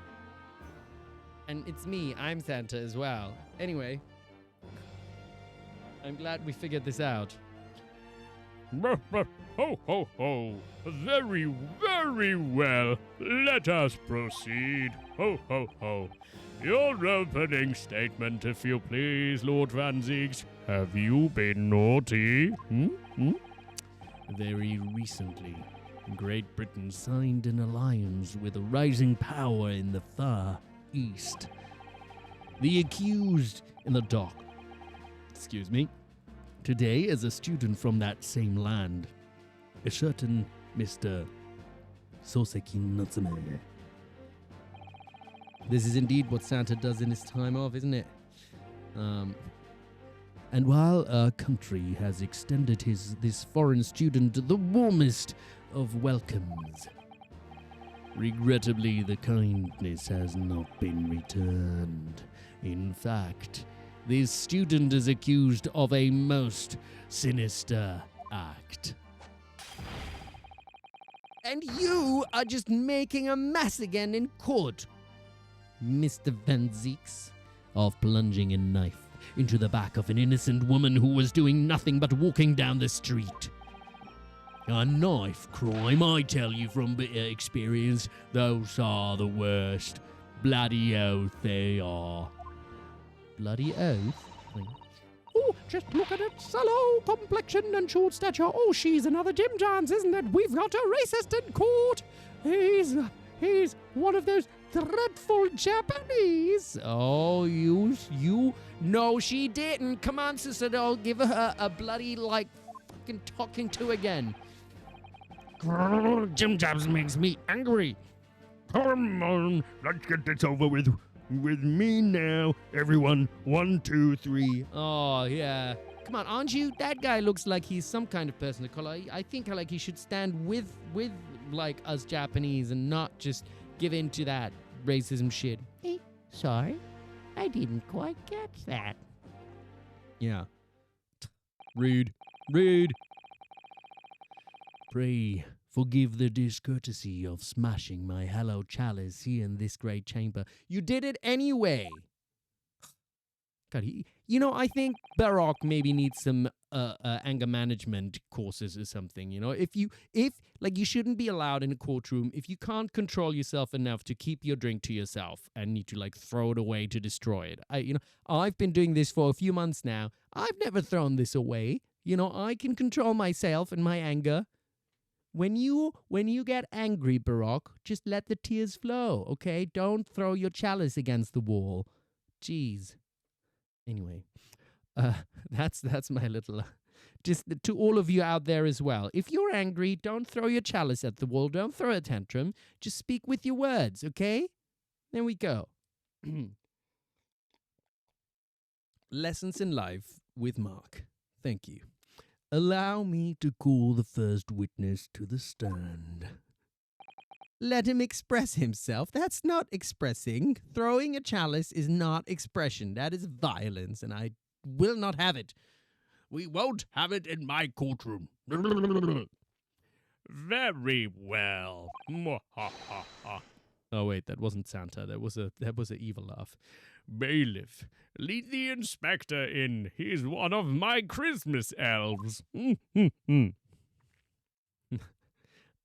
And it's me, I'm Santa as well. Anyway, I'm glad we figured this out. Ho, ho, ho. Very, very well. Let us proceed. Ho, ho, ho. Your opening statement, if you please, Lord Van Zieks. Have you been naughty? Very recently, Great Britain signed an alliance with a rising power in the Far East. The accused in the dock, today is a student from that same land, a certain Mr. Soseki-Natsume. This is indeed what Santa does in his time off, isn't it? And while our country has extended this foreign student the warmest of welcomes, regrettably the kindness has not been returned. In fact, this student is accused of a most sinister act. And you are just making a mess again in court, Mr. Van Zieks. Of plunging a knife into the back of an innocent woman who was doing nothing but walking down the street. A knife crime, I tell you from bitter experience, those are the worst. Bloody oath they are. Bloody oath? Oh, just look at it. Sallow complexion and short stature. Oh, she's another Jim Johns, isn't it? We've got a racist in court. He's one of those dreadful Japanese. Oh, you. No, she didn't. Come on, sister, don't give her a bloody, fucking talking to again. Jim Jobs makes me angry. Come on, let's get this over with. With me now, everyone. 1, 2, 3. Oh, yeah. Come on, aren't you? That guy looks like he's some kind of person of color. I think he should stand with us Japanese and not just give in to that racism shit. Hey, sorry, I didn't quite catch that. Yeah. Rude. Pray Forgive the discourtesy of smashing my hallowed chalice here in this great chamber. You did it anyway. God, I think Baroque maybe needs some anger management courses or something. If you shouldn't be allowed in a courtroom if you can't control yourself enough to keep your drink to yourself and need to throw it away to destroy it. I've been doing this for a few months now. I've never thrown this away. I can control myself and my anger. When you get angry, Baroque, just let the tears flow, okay? Don't throw your chalice against the wall. Jeez. Anyway, that's my little... just to all of you out there as well. If you're angry, don't throw your chalice at the wall. Don't throw a tantrum. Just speak with your words, okay? There we go. Lessons in life with Mark. Thank you. Allow me to call the first witness to the stand. Let him express himself. That's not expressing. Throwing a chalice is not expression. That is violence, and I will not have it. We won't have it in my courtroom. Very well. Oh wait, that wasn't Santa. That was an evil laugh. Bailiff, lead the inspector in. He's one of my Christmas elves.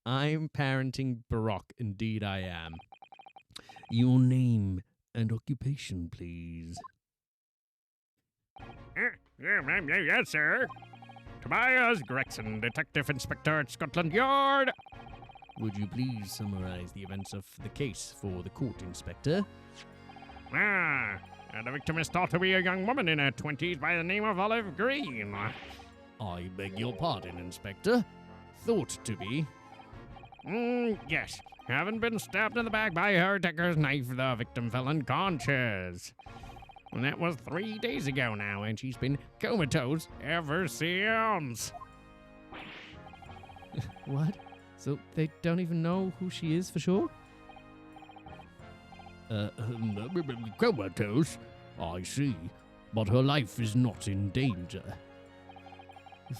I'm parenting Baroque. Indeed I am. Your name and occupation, please. Yes, sir. Tobias Gregson, Detective Inspector at Scotland Yard. Would you please summarize the events of the case for the court, Inspector? The victim is thought to be a young woman in her 20s by the name of Olive Green. I beg your pardon, Inspector. Thought to be. Yes. Having been stabbed in the back by her attacker's knife, the victim fell unconscious. And that was 3 days ago now, and she's been comatose ever since. What? So they don't even know who she is for sure? Comatose? I see. But her life is not in danger.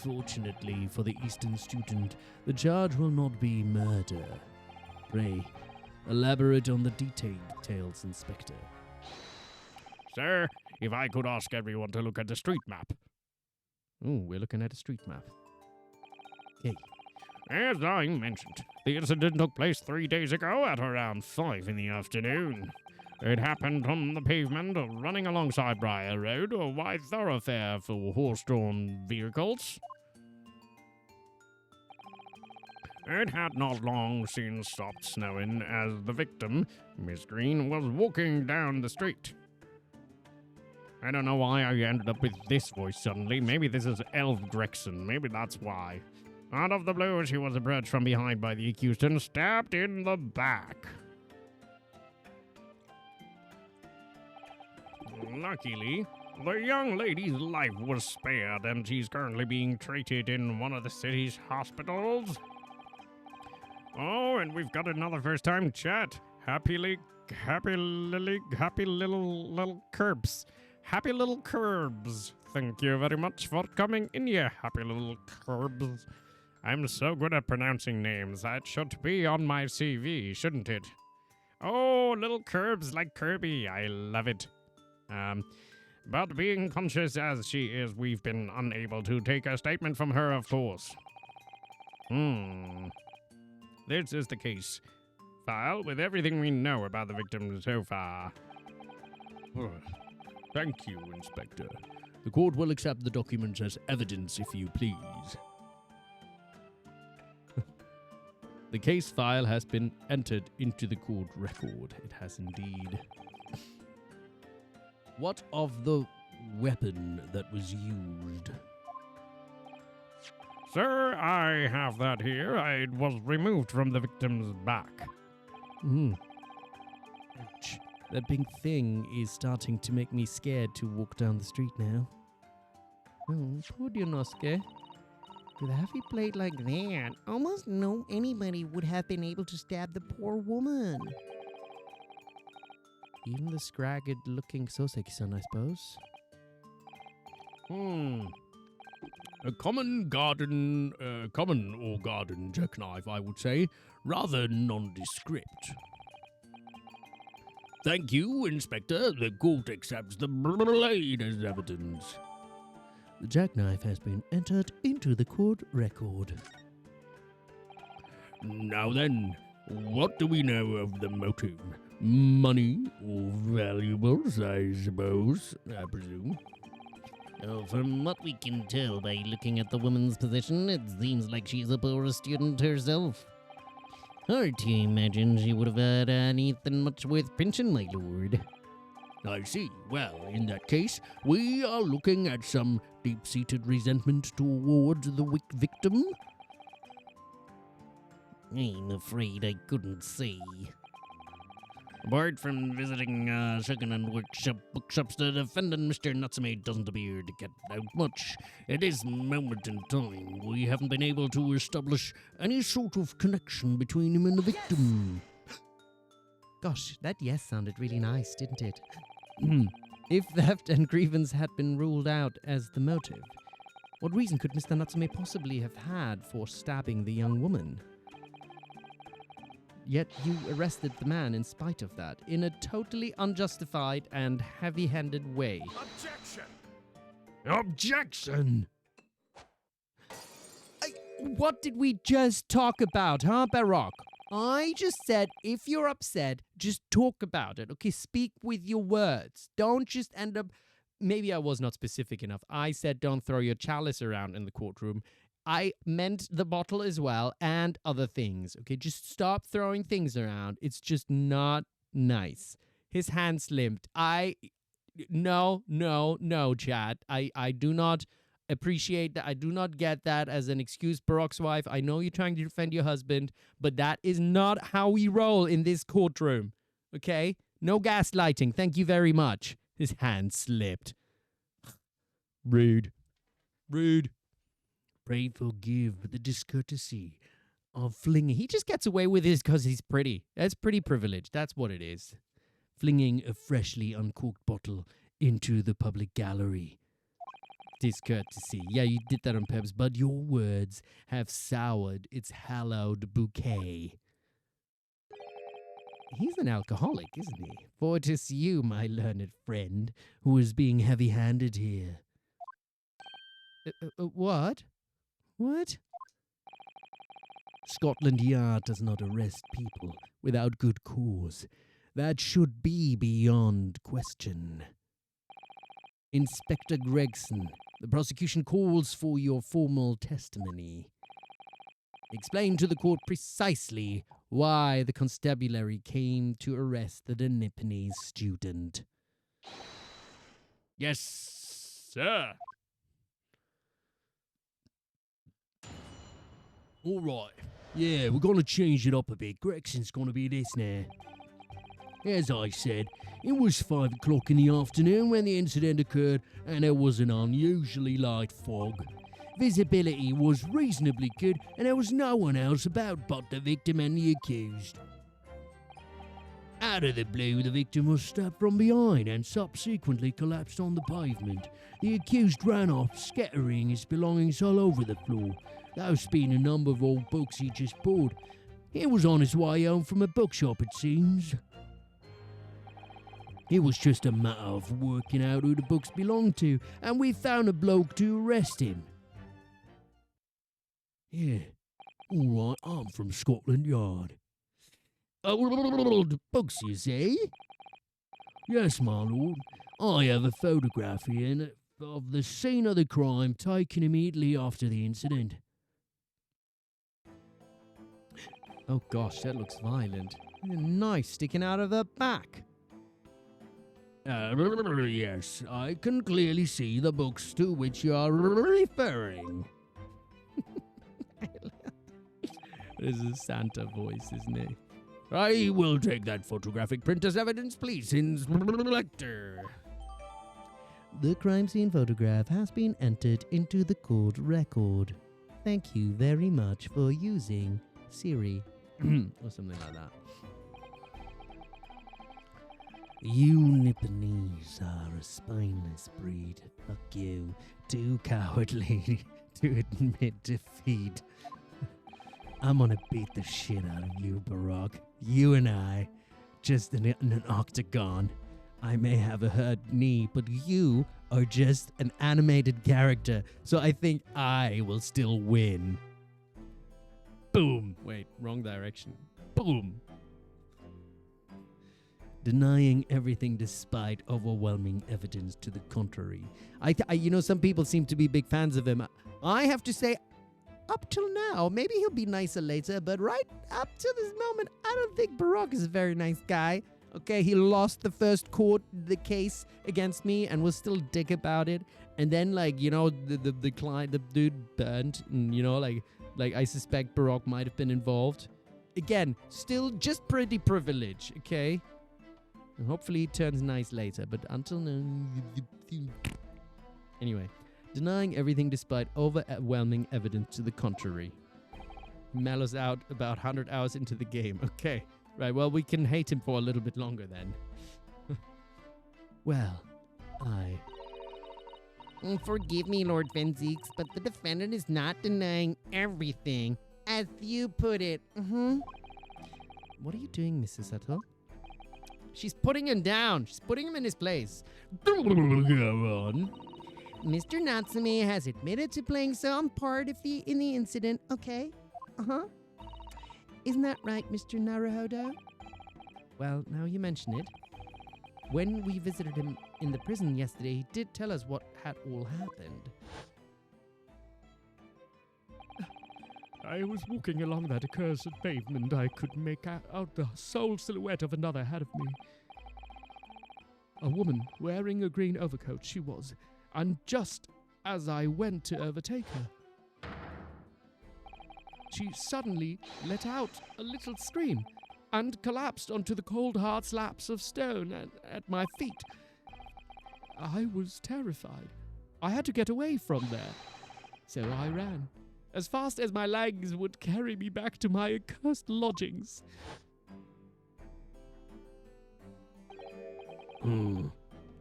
Fortunately for the Eastern student, the charge will not be murder. Pray, elaborate on the details, Inspector. Sir, if I could ask everyone to look at the street map. Oh, we're looking at a street map. Okay. As I mentioned, the incident took place 3 days ago at around 5 in the afternoon. It happened on the pavement running alongside Briar Road, a wide thoroughfare for horse-drawn vehicles. It had not long since stopped snowing as the victim, Miss Green, was walking down the street. I don't know why I ended up with this voice suddenly. Maybe this is Elf Gregson. Maybe that's why. Out of the blue, she was approached from behind by the accused and stabbed in the back. Luckily, the young lady's life was spared, and she's currently being treated in one of the city's hospitals. Oh, and we've got another first-time chat. Happy little curbs. Happy little curbs. Thank you very much for coming in here, happy little curbs. I'm so good at pronouncing names. That should be on my CV, shouldn't it? Oh, little curbs like Kirby. I love it. But being conscious as she is, we've been unable to take a statement from her, of course. This is the case file with everything we know about the victim so far. Thank you, Inspector. The court will accept the documents as evidence, if you please. The case file has been entered into the court record. It has indeed. What of the weapon that was used? Sir, I have that here. It was removed from the victim's back. Ouch. That big thing is starting to make me scared to walk down the street now. Oh, poor Ryunosuke. With a heavy blade like that, almost no anybody would have been able to stab the poor woman. Even the scragged-looking Soseki-San, I suppose. A common or garden jackknife, I would say, rather nondescript. Thank you, Inspector. The court accepts the blade as evidence. The jackknife has been entered into the court record. Now then, what do we know of the motive? Money or valuables, I suppose, I presume. Oh, from what we can tell by looking at the woman's position, it seems like she's a poor student herself. Hard to imagine she would have had anything much worth pinching, my lord. I see. Well, in that case, we are looking at some deep-seated resentment towards the victim. I'm afraid I couldn't say. Apart from visiting second-hand bookshops, the defendant, Mr. Natsume, doesn't appear to get out much. At this moment in time, we haven't been able to establish any sort of connection between him and the victim. Gosh, that yes sounded really nice, didn't it? If theft and grievance had been ruled out as the motive, what reason could Mr. Natsume possibly have had for stabbing the young woman? Yet you arrested the man in spite of that, in a totally unjustified and heavy-handed way. Objection! What did we just talk about, huh, Baroque? I just said, if you're upset, just talk about it, okay? Speak with your words. Don't just end up... Maybe I was not specific enough. I said don't throw your chalice around in the courtroom. I meant the bottle as well and other things, okay? Just stop throwing things around. It's just not nice. His hand slipped. No, Chad. I do not appreciate that. I do not get that as an excuse, Baroque's wife. I know you're trying to defend your husband, but that is not how we roll in this courtroom, okay? No gaslighting. Thank you very much. His hand slipped. Rude. Pray forgive the discourtesy of flinging. He just gets away with this because he's pretty. That's pretty privileged. That's what it is. Flinging a freshly uncorked bottle into the public gallery. Discourtesy. Yeah, you did that on purpose, but your words have soured its hallowed bouquet. He's an alcoholic, isn't he? For it is you, my learned friend, who is being heavy-handed here. What? What? Scotland Yard does not arrest people without good cause. That should be beyond question. Inspector Gregson, the prosecution calls for your formal testimony. Explain to the court precisely why the constabulary came to arrest the Nipponese student. Yes, sir. All right. Yeah, we're going to change it up a bit. Gregson's going to be this now. As I said, it was 5 o'clock in the afternoon when the incident occurred, and there was an unusually light fog. Visibility was reasonably good, and there was no one else about but the victim and the accused. Out of the blue, the victim was stabbed from behind and subsequently collapsed on the pavement. The accused ran off, scattering his belongings all over the floor, those being a number of old books he just bought. He was on his way home from a bookshop, it seems. It was just a matter of working out who the books belonged to, and we found a bloke to arrest him. Yeah, all right, I'm from Scotland Yard. Books, you say? Yes, my lord. I have a photograph here of the scene of the crime taken immediately after the incident. Oh gosh, that looks violent. A knife sticking out of her back. Yes, I can clearly see the books to which you are referring. This is Santa voice, isn't it? I will take that photographic print as evidence, please, Inspector. The crime scene photograph has been entered into the court record. Thank you very much for using Siri. Or something like that. You Nipponese Boys are a spineless breed. Fuck you. Too cowardly to admit defeat. I'm gonna beat the shit out of you, Barack. You and I, just in an octagon. I may have a hurt knee, but you are just an animated character, so I think I will still win. Boom. Wait, wrong direction. Boom. Denying everything despite overwhelming evidence to the contrary. Some people seem to be big fans of him. I have to say, up till now, maybe he'll be nicer later, but right up to this moment, I don't think Barack is a very nice guy. Okay, he lost the first the case against me and was still a dick about it. And then, the client, the dude burned, and, I suspect Barack might have been involved. Again, still just pretty privileged, okay? And hopefully he turns nice later, but until now... Anyway, denying everything despite overwhelming evidence to the contrary. Mellows out about 100 hours into the game. Okay, right, well, we can hate him for a little bit longer then. Well, Forgive me, Lord Zieks, but the defendant is not denying everything, as you put it. What are you doing, Mrs. Sato? She's putting him down. She's putting him in his place. Go on. Mr. Natsume has admitted to playing some part in the incident, okay? Isn't that right, Mr. Naruhodo? Well, now you mention it. When we visited him in the prison yesterday, he did tell us what had all happened. I was walking along that accursed pavement. I could make out the sole silhouette of another ahead of me. A woman wearing a green overcoat she was, and just as I went to overtake her, she suddenly let out a little scream and collapsed onto the cold hard slabs of stone at my feet. I was terrified. I had to get away from there, so I ran as fast as my legs would carry me back to my accursed lodgings.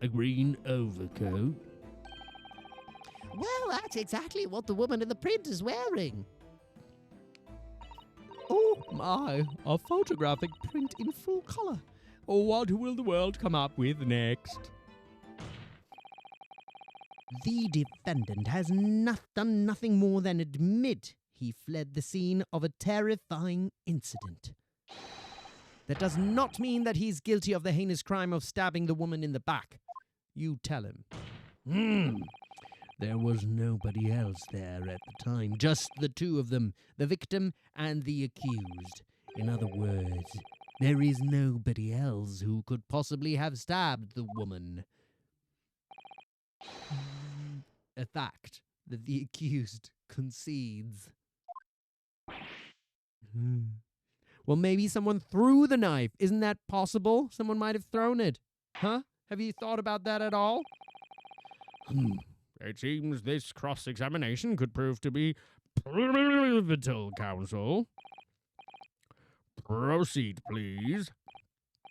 A green overcoat? Well, that's exactly what the woman in the print is wearing. Oh my, a photographic print in full color. Oh, what will the world come up with next? The defendant has done nothing more than admit he fled the scene of a terrifying incident. That does not mean that he's guilty of the heinous crime of stabbing the woman in the back. You tell him. There was nobody else there at the time, just the two of them, the victim and the accused. In other words, there is nobody else who could possibly have stabbed the woman. A fact that the accused concedes. Well, maybe someone threw the knife. Isn't that possible? Someone might have thrown it. Huh? Have you thought about that at all? It seems this cross-examination could prove to be pivotal, counsel. Proceed, please.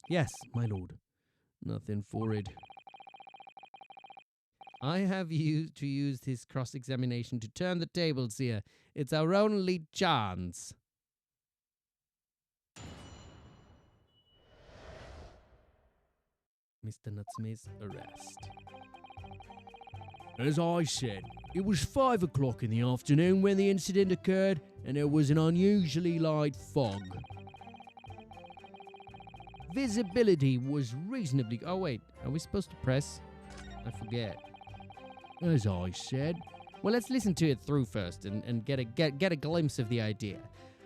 Yes, my lord. Nothing for it. I have to use his cross-examination to turn the tables here. It's our only chance. Mr. Natsume's arrest. As I said, it was 5 o'clock in the afternoon when the incident occurred, and there was an unusually light fog. Visibility was reasonably... Oh, wait. Are we supposed to press? I forget. As I said... Well, let's listen to it through first and get a glimpse of the idea.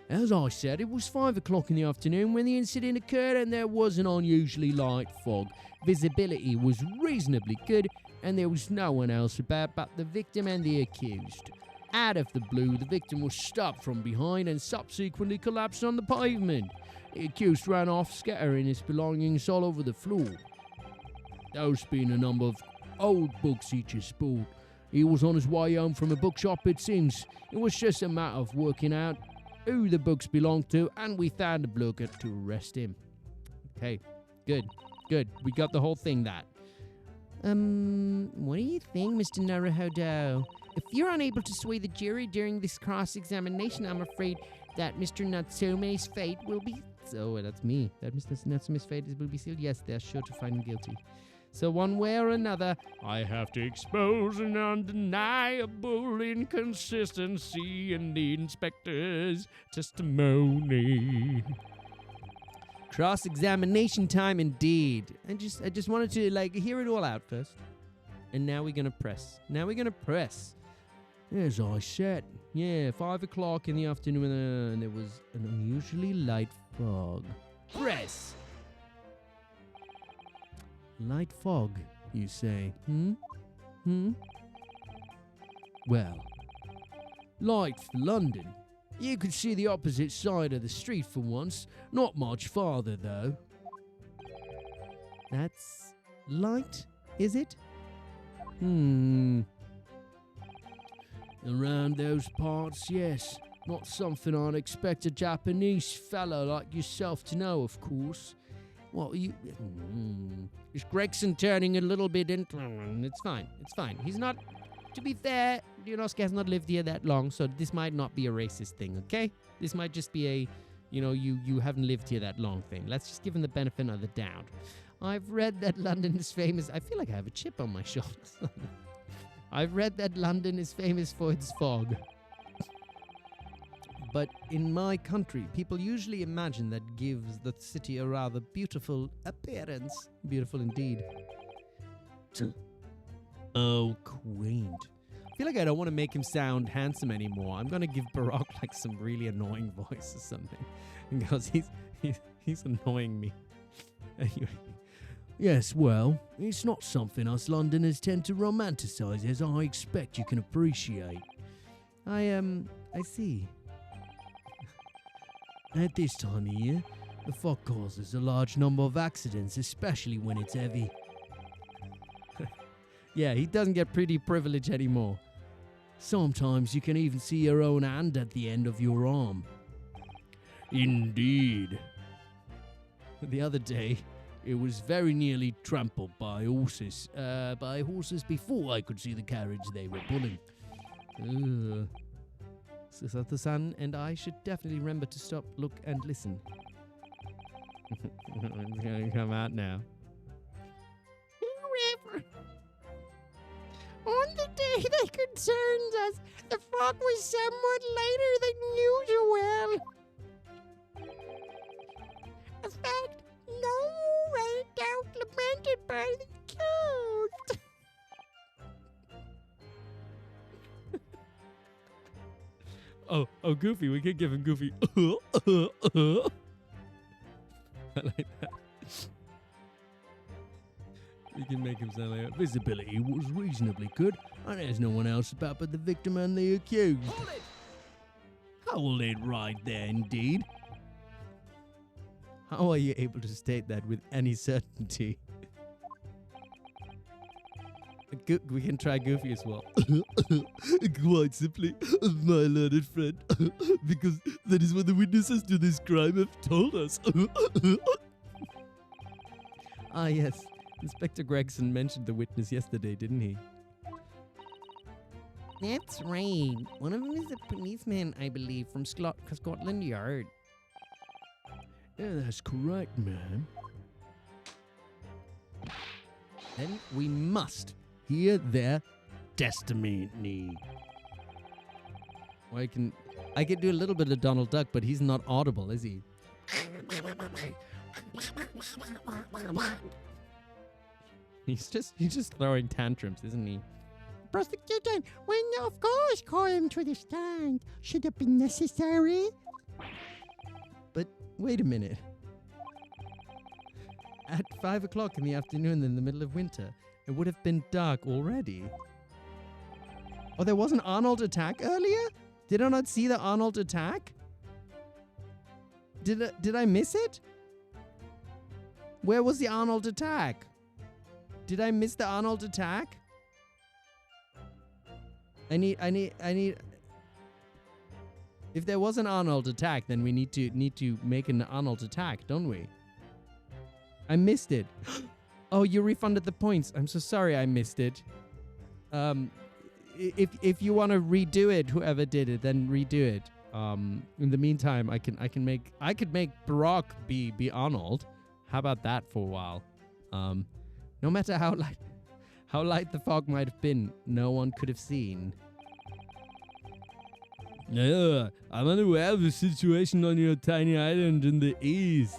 As I said, it was 5 o'clock in the afternoon when the incident occurred, and there was an unusually light fog. Visibility was reasonably good, and there was no one else about but the victim and the accused. Out of the blue, the victim was stopped from behind and subsequently collapsed on the pavement. The accused ran off, scattering his belongings all over the floor. Those being a number of old books he just bought. He was on his way home from a bookshop, it seems. It was just a matter of working out who the books belonged to, and we found a bloke to arrest him. Okay, good. We got the whole thing, that. What do you think, Mr. Naruhodo? If you're unable to sway the jury during this cross-examination, I'm afraid that Mr. Natsume's fate will be... Oh, that's me. That Mr. Natsume's fate will be sealed? Yes, they're sure to find him guilty. So one way or another, I have to expose an undeniable inconsistency in the inspector's testimony. Cross-examination time indeed. I just wanted to hear it all out first. And now we're gonna press. As I said, 5 o'clock in the afternoon, and there was an unusually light fog. Press! Light fog, you say? Well, light for London. You could see the opposite side of the street for once. Not much farther, though. That's light, is it? Around those parts, yes. Not something I'd expect a Japanese fellow like yourself to know, of course. Well, is Gregson turning a little bit into... It's fine. He's not... To be fair, Ryunosuke has not lived here that long, so this might not be a racist thing, okay? This might just be a, you haven't lived here that long thing. Let's just give him the benefit of the doubt. I've read that London is famous... I feel like I have a chip on my shoulders. I've read that London is famous for its fog. But in my country, people usually imagine that gives the city a rather beautiful appearance. Beautiful indeed. Oh, quaint. I feel like I don't want to make him sound handsome anymore. I'm going to give Barack some really annoying voice or something. Because he's annoying me. Anyway. Yes, well, it's not something us Londoners tend to romanticize, as I expect you can appreciate. I see. At this time of year, the fog causes a large number of accidents, especially when it's heavy. Yeah, he doesn't get pretty privilege anymore. Sometimes you can even see your own hand at the end of your arm. Indeed. The other day, it was very nearly trampled by horses. Before I could see the carriage they were pulling. Soseki-San and I should definitely remember to stop, look, and listen. It's going to come out now. However, on the day that concerns us, the fog was somewhat lighter than usual. A fact no doubt lamented by the accused. Oh, Goofy. We could give him Goofy. I like that. We can make him sound like visibility was reasonably good, and there's no one else about but the victim and the accused. Hold it! Hold it right there, indeed. How are you able to state that with any certainty? We can try Goofy as well. Quite simply, my learned friend, because that is what the witnesses to this crime have told us. Ah, yes. Inspector Gregson mentioned the witness yesterday, didn't he? That's right. One of them is a policeman, I believe, from Scotland Yard. Yeah, that's correct, ma'am. Then we must hear their testimony. Or I can do a little bit of Donald Duck, but he's not audible, is he? He's just throwing tantrums, isn't he? Prosecution, when of course call him to the stand. Should it be necessary? But wait a minute. At 5 o'clock in the afternoon in the middle of winter, it would have been dark already. Oh, there was an Arnold attack earlier? Did I not see the Arnold attack? Did I miss it? Where was the Arnold attack? Did I miss the Arnold attack? I need. If there was an Arnold attack, then we need to make an Arnold attack, don't we? I missed it. Oh, you refunded the points. I'm so sorry I missed it. If you want to redo it, whoever did it, then redo it. In the meantime, I could make Barack be Arnold. How about that for a while? No matter how light the fog might have been, no one could have seen. Yeah, I'm unaware of the situation on your tiny island in the east.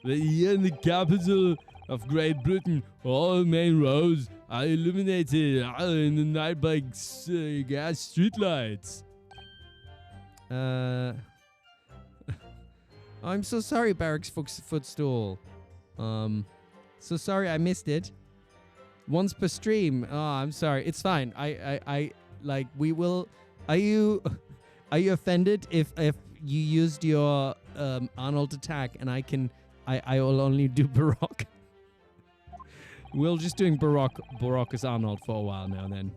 But here in the capital of Great Britain, all main roads are illuminated in the night by gas streetlights. I'm so sorry, Barrack's Footstool. So sorry I missed it. Once per stream. Oh, I'm sorry. It's fine. I like we will. Are you offended if you used your Arnold attack and I will only do Barack? We're just doing Barack as Arnold for a while now then.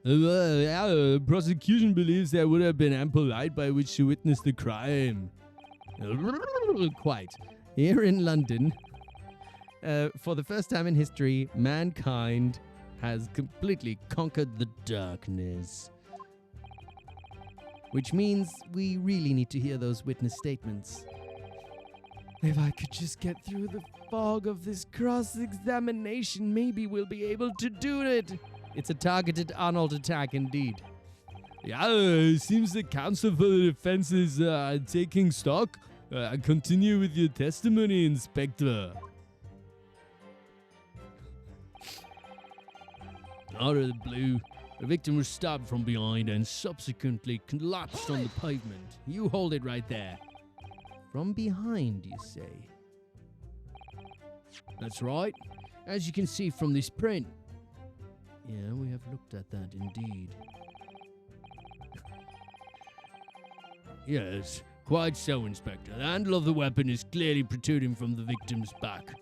The prosecution believes there would have been ample light by which to witness the crime. Quite. Here in London, for the first time in history, mankind has completely conquered the darkness. Which means we really need to hear those witness statements. If I could just get through the fog of this cross-examination, maybe we'll be able to do it. It's a targeted Arnold attack indeed. Yeah, it seems the counsel for the defense is taking stock. Continue with your testimony, Inspector. Out of the blue, the victim was stabbed from behind and subsequently collapsed on the pavement. You hold it right there. From behind, you say? That's right. As you can see from this print. Yeah, we have looked at that indeed. Yes, quite so, Inspector. The handle of the weapon is clearly protruding from the victim's back.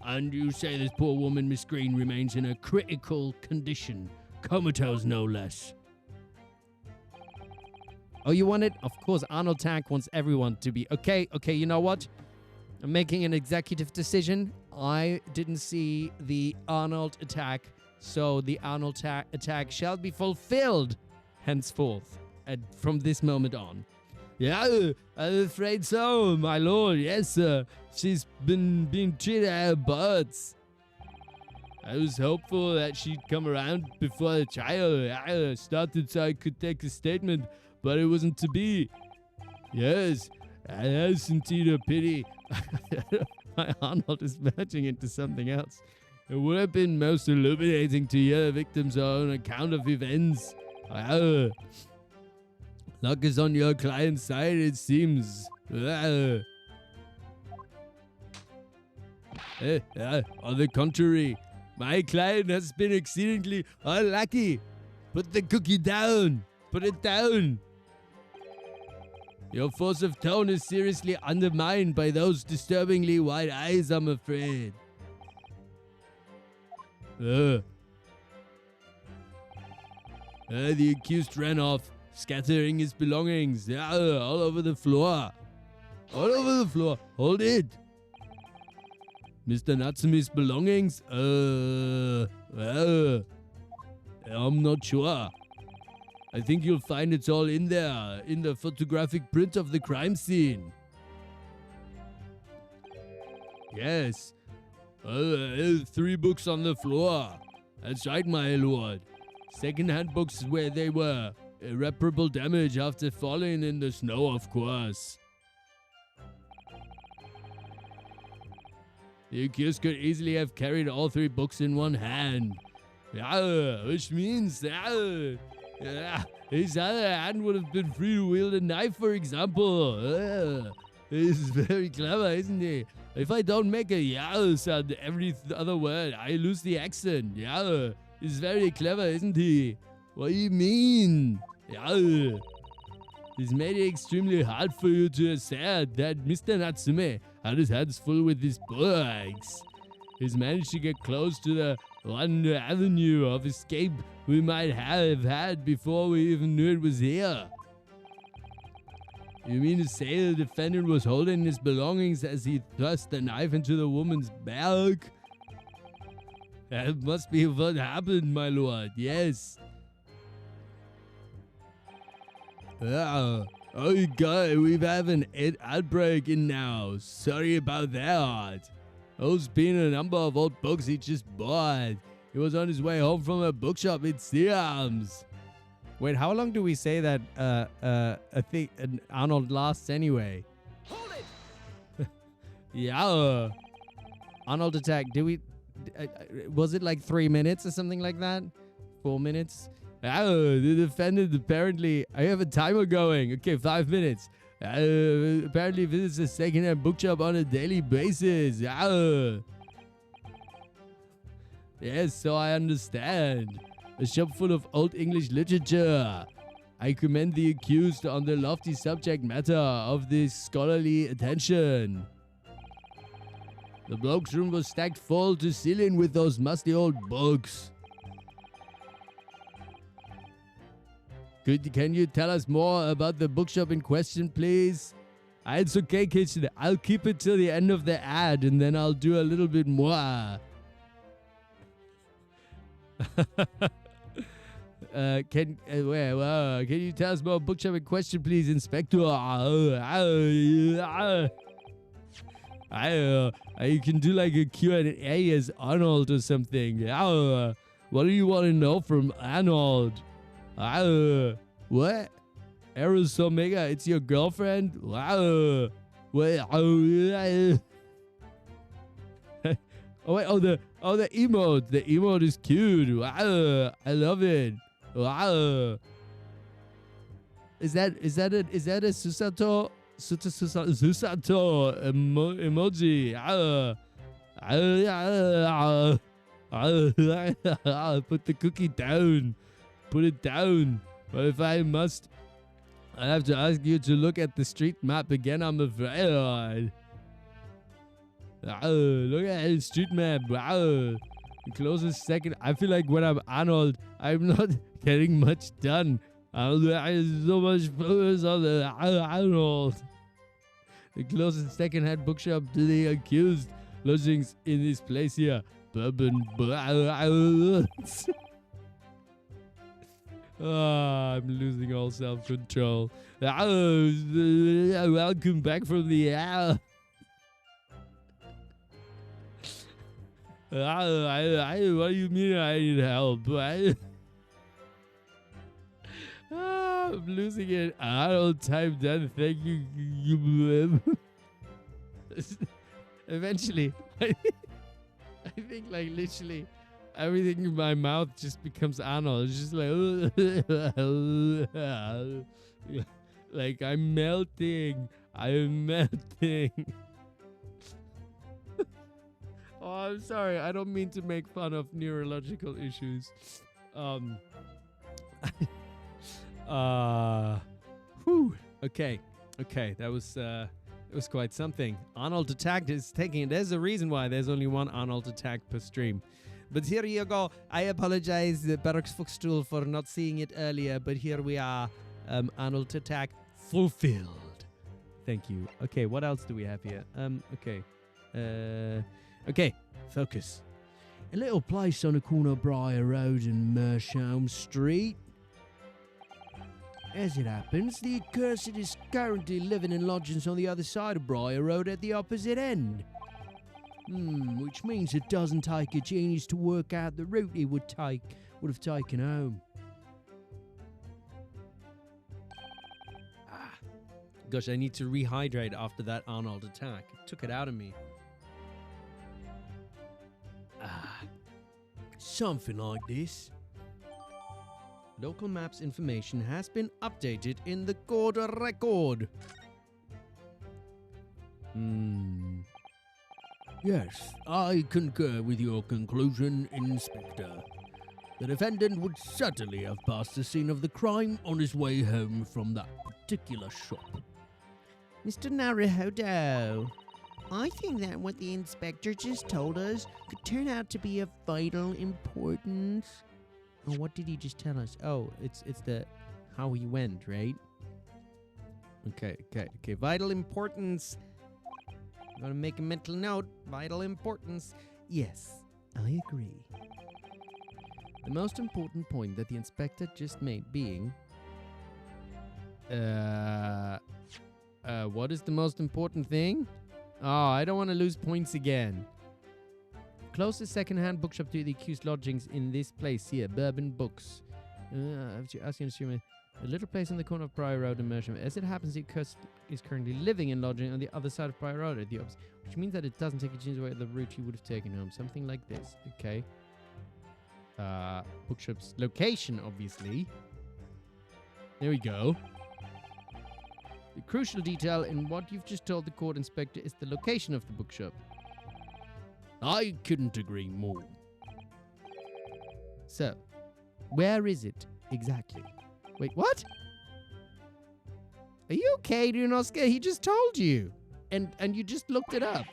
And you say this poor woman, Miss Green, remains in a critical condition. Comatose, no less. Oh, you want it? Of course, Arnold Tank wants everyone to be... Okay, you know what? I'm making an executive decision. I didn't see the Arnold attack, so the Arnold attack shall be fulfilled henceforth, and from this moment on. Yeah, I'm afraid so, my lord. Yes, sir. She's been being treated at her butts. I was hopeful that she'd come around before the trial. I started so I could take a statement, but it wasn't to be. Yes, that's indeed a pity. My Arnold is merging into something else. It would have been most illuminating to hear the victim's own account of events. Luck is on your client's side, it seems. On the contrary, my client has been exceedingly unlucky. Put the cookie down. Put it down. Your force of tone is seriously undermined by those disturbingly wide eyes, I'm afraid. The accused ran off, scattering his belongings all over the floor. All over the floor. Hold it. Mr. Natsume's belongings? I'm not sure. I think you'll find it's all in there, in the photographic print of the crime scene. Yes. 3 books on the floor. That's right, my lord. Second-hand books where they were. Irreparable damage after falling in the snow, of course. The accused could easily have carried all 3 books in one hand. Which means his other hand would have been free to wield a knife, for example. This is very clever, isn't he? If I don't make a "yeah" sound every other word, I lose the accent. Yeah, he's very clever, isn't he? What do you mean? Yeah. He's made it extremely hard for you to assert that Mr. Natsume had his hands full with his books. He's managed to get close to the one avenue of escape we might have had before we even knew it was here. You mean to say the defendant was holding his belongings as he thrust the knife into the woman's back? That must be what happened, my lord. Yes. Oh God, we've had an outbreak in now. Sorry about that. There's been a number of old books he just bought. He was on his way home from a bookshop in Siams. Wait, how long do we say that I think Arnold lasts anyway? Hold it! Yeah. Arnold attack. Did we? Was it like 3 minutes or something like that? 4 minutes? Oh, the defendant apparently... I have a timer going. Okay, 5 minutes. Apparently visits a second-hand bookshop on a daily basis. Yes, so I understand. A shop full of old English literature. I commend the accused on the lofty subject matter of this scholarly attention. The bloke's room was stacked full to ceiling with those musty old books. Can you tell us more about the bookshop in question, please? It's okay, Kitchen. I'll keep it till the end of the ad, and then I'll do a little bit more. Can you tell us more bookshop in question, please, Inspector? You can do like a Q&A as Arnold or something. What do you want to know from Arnold? What? Eros Omega, it's your girlfriend? Wow. What? Oh wait, the emote. The emote is cute. Wow. I love it. Wow. Is that a Susato emoji? Put the cookie down. Put it down. But if I must, I have to ask you to look at the street map again, I'm afraid. Look at the street map. The closest second. I feel like when I'm Arnold, I'm not getting much done. I so much focus on the Arnold. The closest second-hand bookshop to the accused. Lodgings in this place here. Bourbon. I'm losing all self-control. Welcome back from the hour. What do you mean I need help? I'm losing it. Arnold, time done. Thank you. Eventually, I think like literally everything in my mouth just becomes Arnold. It's just like I'm melting. I'm melting. Oh, I'm sorry. I don't mean to make fun of neurological issues. Whew. Okay. That was it was quite something. Arnold attacked is taking. There's a reason why there's only one Arnold attack per stream. But here you go. I apologize, Barracks Foxstool, for not seeing it earlier. But here we are. Arnold attack fulfilled. Thank you. Okay, what else do we have here? Okay, focus. A little place on the corner of Briar Road and Mersholm Street. As it happens, the accursed is currently living in lodgings on the other side of Briar Road at the opposite end. Which means it doesn't take a genius to work out the route he would have taken home. Gosh, I need to rehydrate after that Arnold attack. It took it out of me. Something like this. Local maps information has been updated in the court record. Yes, I concur with your conclusion, Inspector. The defendant would certainly have passed the scene of the crime on his way home from that particular shop. Mr. Naruhodo, I think that what the inspector just told us could turn out to be of vital importance. Oh, what did he just tell us? Oh, it's the how he went, right? Okay. Vital importance. I'm gonna make a mental note. Vital importance. Yes, I agree. The most important point that the inspector just made being... what is the most important thing? Oh, I don't want to lose points again. Closest second-hand bookshop to the accused lodgings in this place here, Bourbon Books. Asking a little place on the corner of Prior Road and Mersham. As it happens, the accused is currently living in lodging on the other side of Prior Road, at the opposite, which means that it doesn't take a chance away the route he would have taken home. Something like this. Okay. Bookshop's location, obviously. There we go. The crucial detail in what you've just told the court inspector is the location of the bookshop. I couldn't agree more. So, where is it exactly? Wait, what? Are you okay, Ryunosuke? He just told you. And you just looked it up.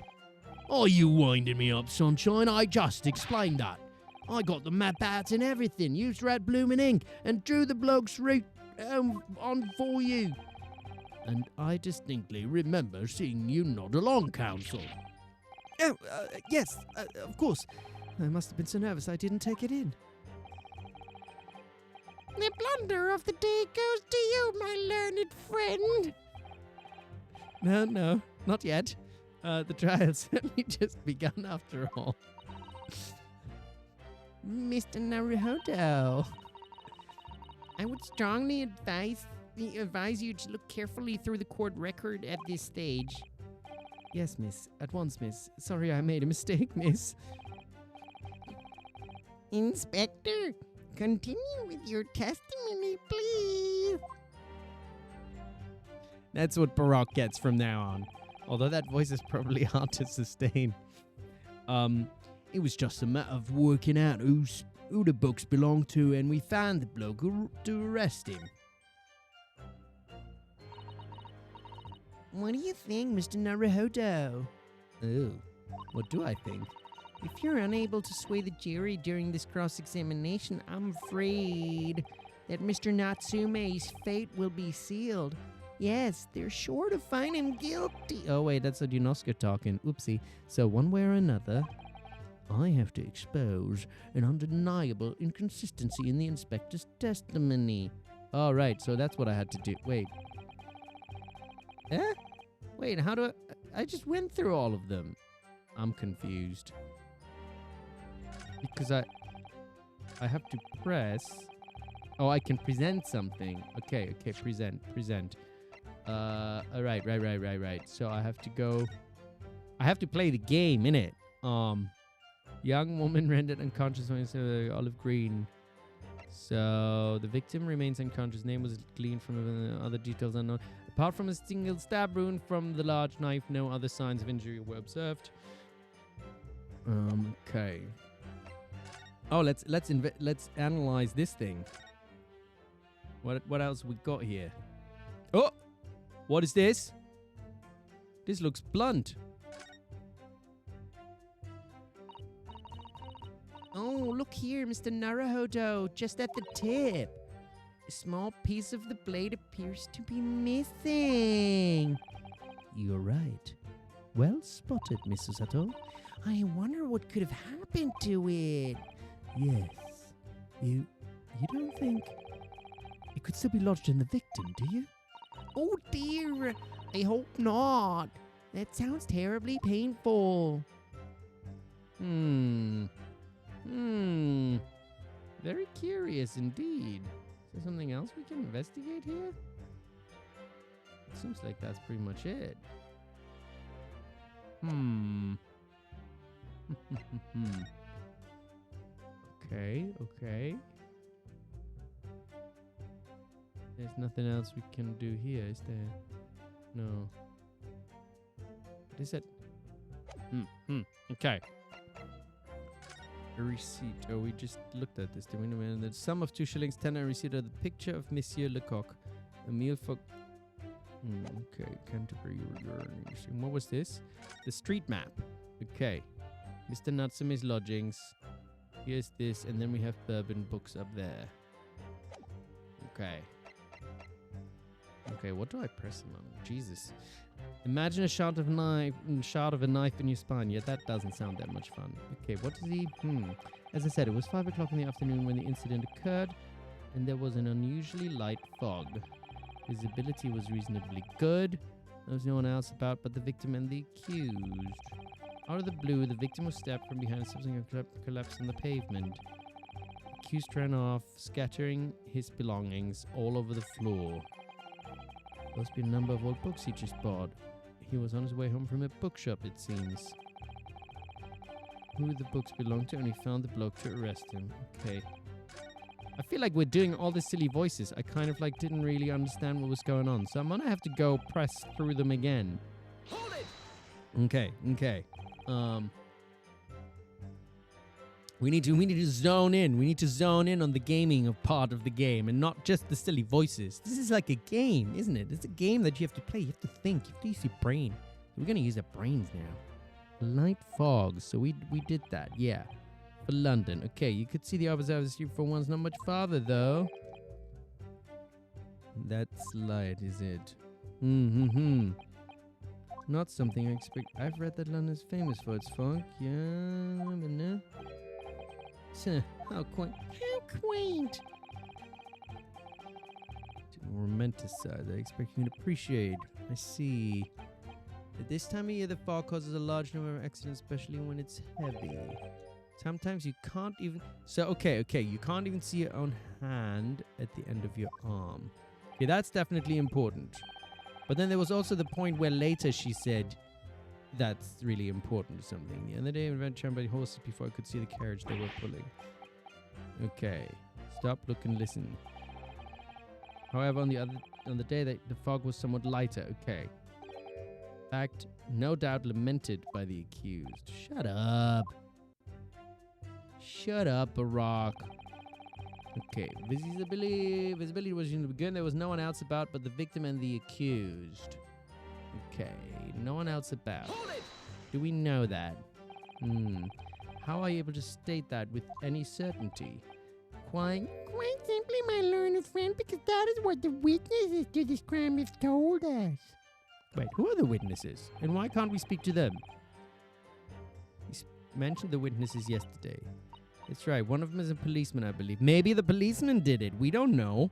Oh, you winding me up, sunshine. I just explained that. I got the map out and everything. Used red blooming ink and drew the bloke's route on for you. And I distinctly remember seeing you nod along, counsel. Oh, yes, of course. I must have been so nervous I didn't take it in. The blunder of the day goes to you, my learned friend. No, not yet. The trial's certainly just begun after all. Mr. Naruhodo, I would strongly advise you to look carefully through the court record at this stage. Yes, miss. At once, miss. Sorry I made a mistake, miss. Inspector, continue with your testimony, please. That's what Barack gets from now on. Although that voice is probably hard to sustain. It was just a matter of working out who the books belong to, and we found the bloke to arrest him. What do you think, Mr. Naruhodo? Oh, what do I think? If you're unable to sway the jury during this cross-examination, I'm afraid that Mr. Natsume's fate will be sealed. Yes, they're sure to find him guilty. Oh, wait, that's a Ryunosuke talking. Oopsie. So one way or another, I have to expose an undeniable inconsistency in the inspector's testimony. All right, so that's what I had to do. Wait. Eh? Wait, how do I just went through all of them. I'm confused. Because I have to press. Oh, I can present something. Okay, present. All right. So I have to go. I have to play the game, innit? Young woman rendered unconscious when it's olive green. So the victim remains unconscious. Name was gleaned from other details unknown. Apart from a single stab wound from the large knife, no other signs of injury were observed. Okay. Oh, let's analyze this thing. What else we got here? Oh, what is this? This looks blunt. Oh, look here, Mr. Naruhodo, just at the tip. A small piece of the blade appears to be missing. You're right. Well spotted, Mrs. Sato. I wonder what could have happened to it. Yes. You don't think it could still be lodged in the victim, do you? Oh dear, I hope not. That sounds terribly painful. Very curious indeed. Is there something else we can investigate here? It seems like that's pretty much it. Okay. There's nothing else we can do here, is there? No. What is it? Okay. A receipt. Oh, we just looked at this, didn't we? The sum of 2 shillings 10 and receipt of the picture of Monsieur Lecoq. A meal for... okay, Canterbury. And what was this? The street map. Okay. Mr. Natsume's lodgings. Here's this, and then we have Bourbon Books up there. Okay. Okay, what do I press him on? Jesus. Imagine a shot of a knife in your spine. Yeah, that doesn't sound that much fun. Okay, what does he... As I said, it was 5 o'clock in the afternoon when the incident occurred, and there was an unusually light fog. Visibility was reasonably good. There was no one else about but the victim and the accused. Out of the blue, the victim was stabbed from behind something and collapsed on the pavement. The accused ran off, scattering his belongings all over the floor. There must be a number of old books he just bought. He was on his way home from a bookshop, it seems. Who the books belonged to, and he found the bloke to arrest him. Okay. I feel like we're doing all the silly voices. I kind of like didn't really understand what was going on. So I'm gonna have to go press through them again. Hold it! Okay. We need to zone in. We need to zone in on the gaming of part of the game and not just the silly voices. This is like a game, isn't it? It's a game that you have to play. You have to think. You have to use your brain. We're gonna use our brains now. Light fog. So we did that. Yeah. For London. Okay, you could see the opposite of the street for once. Not much farther though. That's light, is it? Not something I expect. I've read that London is famous for its fog. Yeah, but no. How quaint. How quaint. To romanticize. I expect you can appreciate. I see. At this time of year, the fog causes a large number of accidents, especially when it's heavy. Sometimes you can't even... So, okay. You can't even see your own hand at the end of your arm. Okay, that's definitely important. But then there was also the point where later she said that's really important or something. The other day I went turned by horses before I could see the carriage they were pulling. Okay. Stop, look, and listen. However, on the day that the fog was somewhat lighter. Okay. Fact, no doubt lamented by the accused. Shut up. Shut up, Barack. Okay, visibility was in the beginning. There was no one else about but the victim and the accused. Okay, no one else about. Do we know that? How are you able to state that with any certainty? Quite simply, my learned friend, because that is what the witnesses to this crime have told us. Wait, who are the witnesses? And why can't we speak to them? We mentioned the witnesses yesterday. That's right, one of them is a policeman, I believe. Maybe the policeman did it. We don't know.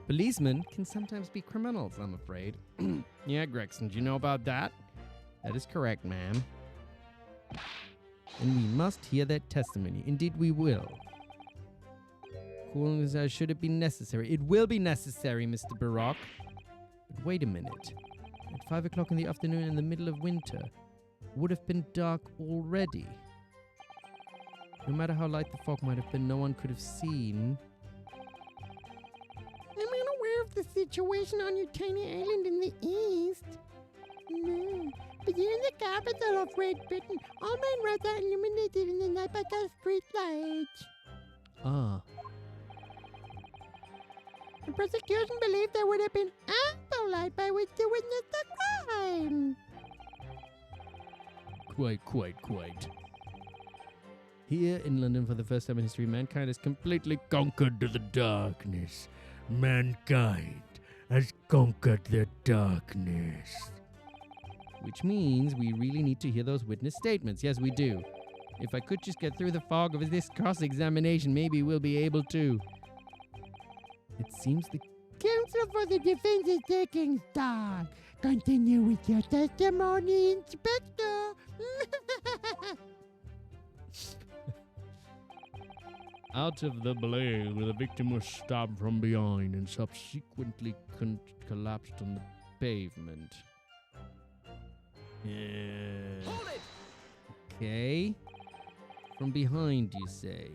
Policemen can sometimes be criminals, I'm afraid. Yeah, Gregson, do you know about that? That is correct, ma'am. And we must hear that testimony. Indeed, we will. Cool as should it be necessary? It will be necessary, Mr. Baroque. But wait a minute. At 5 o'clock in the afternoon in the middle of winter, would have been dark already. No matter how light the fog might have been, no one could have seen. I'm unaware of the situation on your tiny island in the east. No, but here in the capital of Great Britain, all main roads are illuminated in the night by gas street lights. Ah. The prosecution believed there would have been ample light by which to witness the crime. Quite. Here in London, for the first time in history, mankind has completely conquered the darkness. Mankind has conquered the darkness. Which means we really need to hear those witness statements. Yes, we do. If I could just get through the fog of this cross-examination, maybe we'll be able to. It seems the counsel for the defense is taking stock. Continue with your testimony, Inspector. Out of the blaze, the victim was stabbed from behind and subsequently collapsed on the pavement. Yeah. Okay. From behind, you say?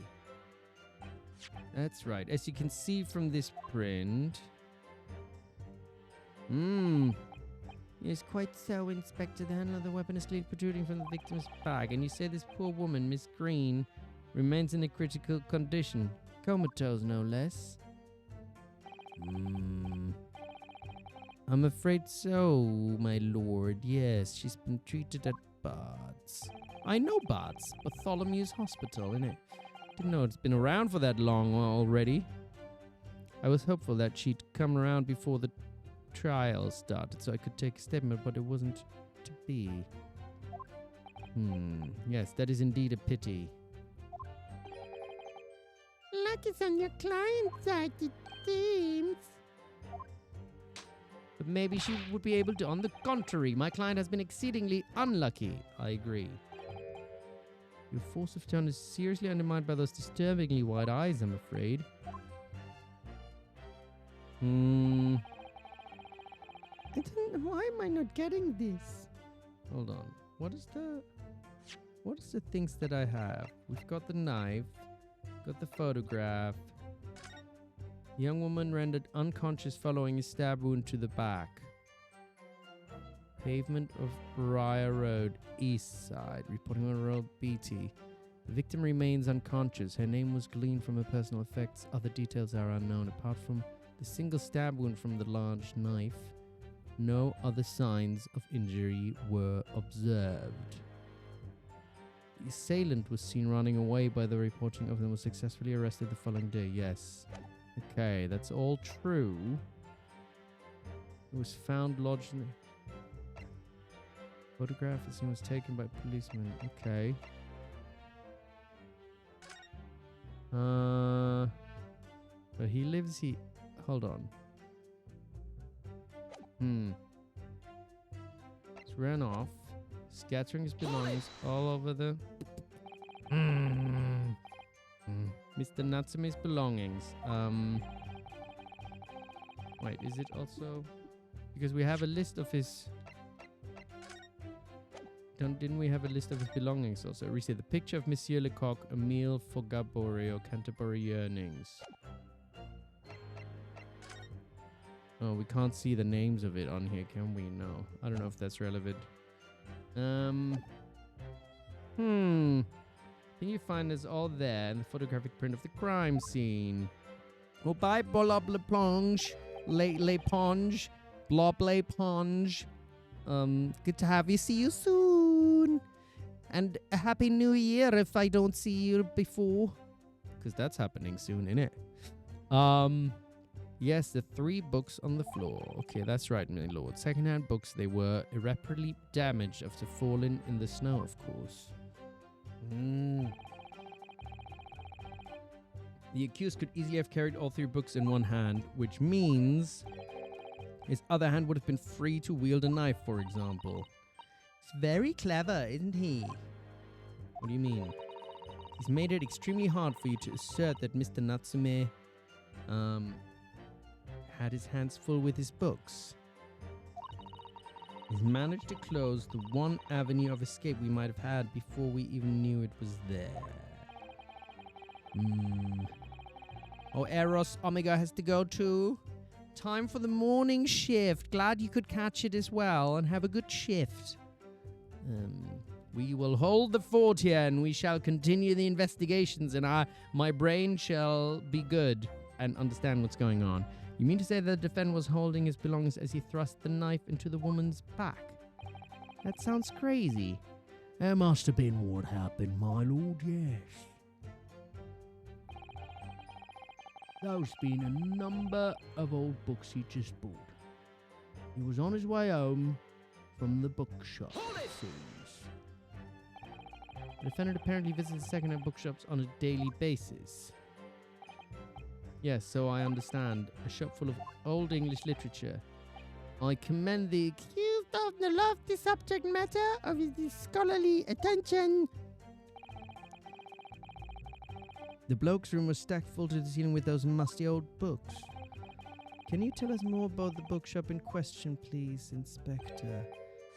That's right. As you can see from this print. Yes, quite so, Inspector. The handle of the weapon is clearly protruding from the victim's back. And you say this poor woman, Miss Green, remains in a critical condition. Comatose, no less. I'm afraid so, my lord. Yes, she's been treated at Bart's. I know Bart's. Bartholomew's Hospital, innit? Didn't know it's been around for that long already. I was hopeful that she'd come around before the trial started so I could take a statement, but it wasn't to be. Yes, that is indeed a pity. Luck is on your client's side, it seems. But maybe she would be able to. On the contrary, my client has been exceedingly unlucky. I agree. Your force of tone is seriously undermined by those disturbingly wide eyes, I'm afraid. I don't know. Why am I not getting this? Hold on. What is the things that I have? We've got the knife, got the photograph. Young woman rendered unconscious following a stab wound to the back. Pavement of Briar Road, East Side. Reporting on Royal BT. The victim remains unconscious. Her name was gleaned from her personal effects. Other details are unknown. Apart from the single stab wound from the large knife, no other signs of injury were observed. The assailant was seen running away by the reporting of them was successfully arrested the following day. Yes. Okay, that's all true. It was found lodged in the photograph as soon was taken by policemen. Okay. But he lives he hold on. He's ran off, scattering his belongings all over the Mr. Natsume's belongings. Wait, is it also because we have a list of his didn't we have a list of his belongings also? We see the picture of Monsieur Lecoq, a meal for Gabori or Canterbury Yearnings. Oh, we can't see the names of it on here, can we? No. I don't know if that's relevant. Thing you find is all there in the photographic print of the crime scene. Oh, bye, blob le plonge. Le ponge. Blob le ponge. Good to have you. See you soon. And a happy new year if I don't see you before. Because that's happening soon, innit? Yes, the 3 books on the floor. Okay, that's right, my lord. Second-hand books, they were irreparably damaged after falling in the snow, of course. The accused could easily have carried all 3 books in one hand, which means his other hand would have been free to wield a knife, for example. He's very clever, isn't he? What do you mean? He's made it extremely hard for you to assert that Mr. Natsume, had his hands full with his books. He's managed to close the one avenue of escape we might have had before we even knew it was there. Oh, Eros Omega has to go too. Time for the morning shift. Glad you could catch it as well and have a good shift. We will hold the fort here and we shall continue the investigations and my brain shall be good and understand what's going on. You mean to say that the defendant was holding his belongings as he thrust the knife into the woman's back? That sounds crazy. That must have been what happened, my lord, yes. There's been a number of old books he just bought. He was on his way home from the bookshop, it seems. The defendant apparently visits second-hand bookshops on a daily basis. Yes, so I understand. A shop full of old English literature. I commend the accused of the lofty subject matter of his scholarly attention. The bloke's room was stacked full to the ceiling with those musty old books. Can you tell us more about the bookshop in question, please, Inspector?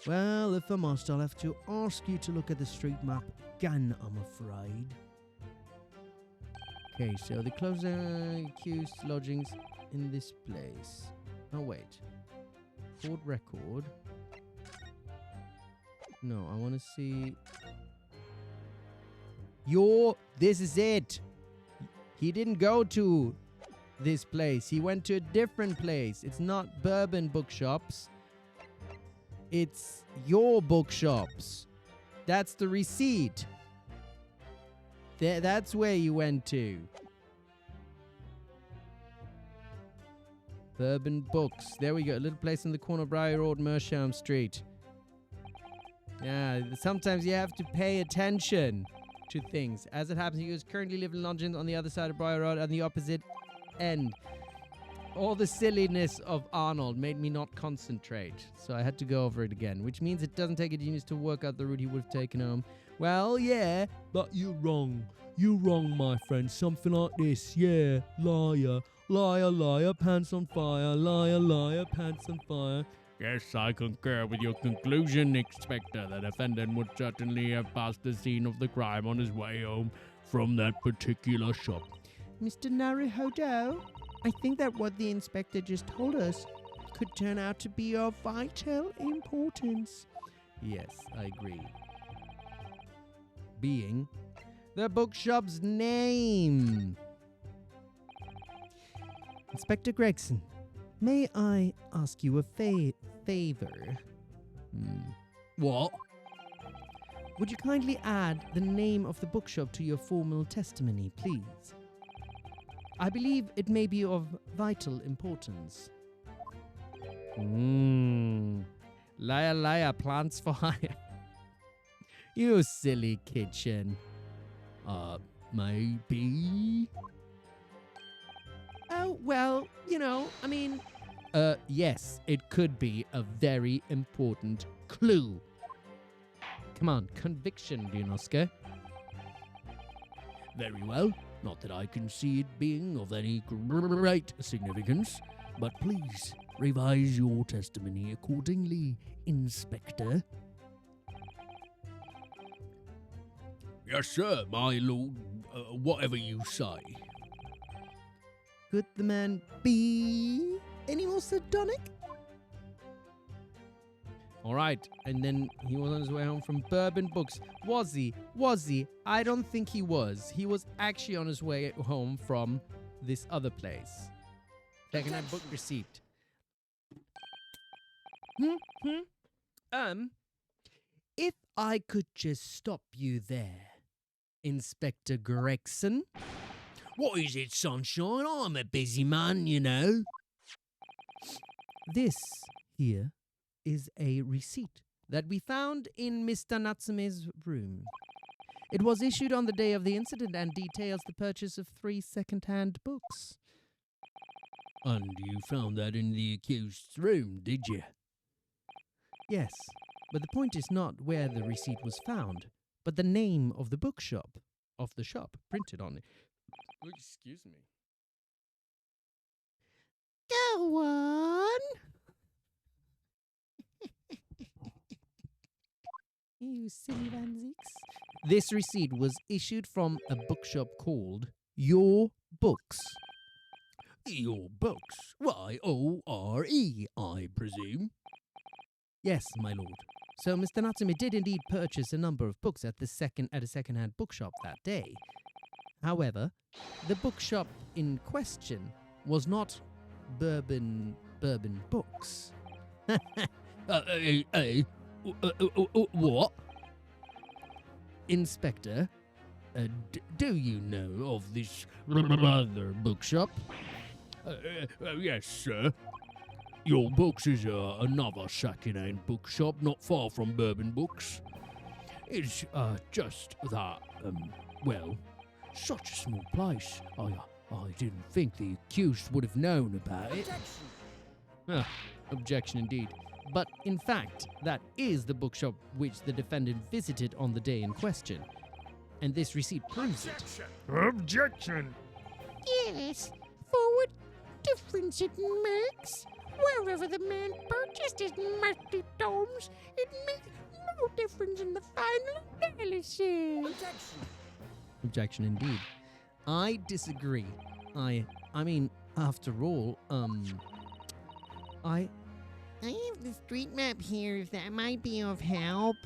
Well, if I must, I'll have to ask you to look at the street map again, I'm afraid. Okay, so the closer accused lodgings in this place. Oh, wait. Court record. No, I want to see... This is it! He didn't go to this place. He went to a different place. It's not Bourbon Bookshops. It's your bookshops. That's the receipt. That's where you went to. Bourbon Books. There we go. A little place in the corner of Briar Road, Mersholm Street. Yeah, sometimes you have to pay attention to things. As it happens, he was currently living in lodgings on the other side of Briar Road, on the opposite end. All the silliness of Arnold made me not concentrate, so I had to go over it again, which means it doesn't take a genius to work out the route he would have taken home. Well, yeah, But you're wrong. You're wrong, my friend. Something like this. Yeah. Liar. Liar, liar, pants on fire. Liar, liar, pants on fire. Yes, I concur with your conclusion, Inspector. The defendant would certainly have passed the scene of the crime on his way home from that particular shop. Mr. Naruhodo, I think that what the inspector just told us could turn out to be of vital importance. yes, I agree. Being the bookshop's name. Inspector Gregson, may I ask you a favor? What? Would you kindly add the name of the bookshop to your formal testimony, please? I believe it may be of vital importance. Liar, liar, plants for hire. You silly kitchen. Maybe. Oh, well, I mean... Yes, it could be a very important clue. Come on, conviction, Ryunosuke. Very well. Not that I can see it being of any great significance, but please revise your testimony accordingly, Inspector. Yes, sir, my lord. Whatever you say. Could the man be any more sardonic? All right, and then he was on his way home from Bourbon Books. Was he? I don't think he was. He was actually on his way home from this other place. Second-hand book receipt. If I could just stop you there, Inspector Gregson. What is it, sunshine? I'm a busy man, you know. This here is a receipt that we found in Mr. Natsume's room. It was issued on the day of the incident and details the purchase of 3 second-hand books. And you found that in the accused's room, did you? Yes, but the point is not where the receipt was found, but the name of the bookshop, of the shop, printed on it. Excuse me. Go on. You silly Van Zieks. This receipt was issued from a bookshop called Your Books. Your books? Y-O-R-E, I presume. Yes, my lord. So Mr. Natsume did indeed purchase a number of books at a second-hand bookshop that day. However, the bookshop in question was not Bourbon Books. What? Inspector, do you know of this other bookshop? Yes, sir. Your Books is another second-hand bookshop not far from Bourbon Books. It's just that, well, such a small place. I didn't think the accused would have known about it. Objection indeed. But in fact, that is the bookshop which the defendant visited on the day in question. And this receipt proves it. Objection! Yes, for what difference it makes. Wherever the man purchased his mighty tomes, it makes no difference in the final analysis. Objection indeed. I disagree. I mean, after all, I have the street map here, if that might be of help.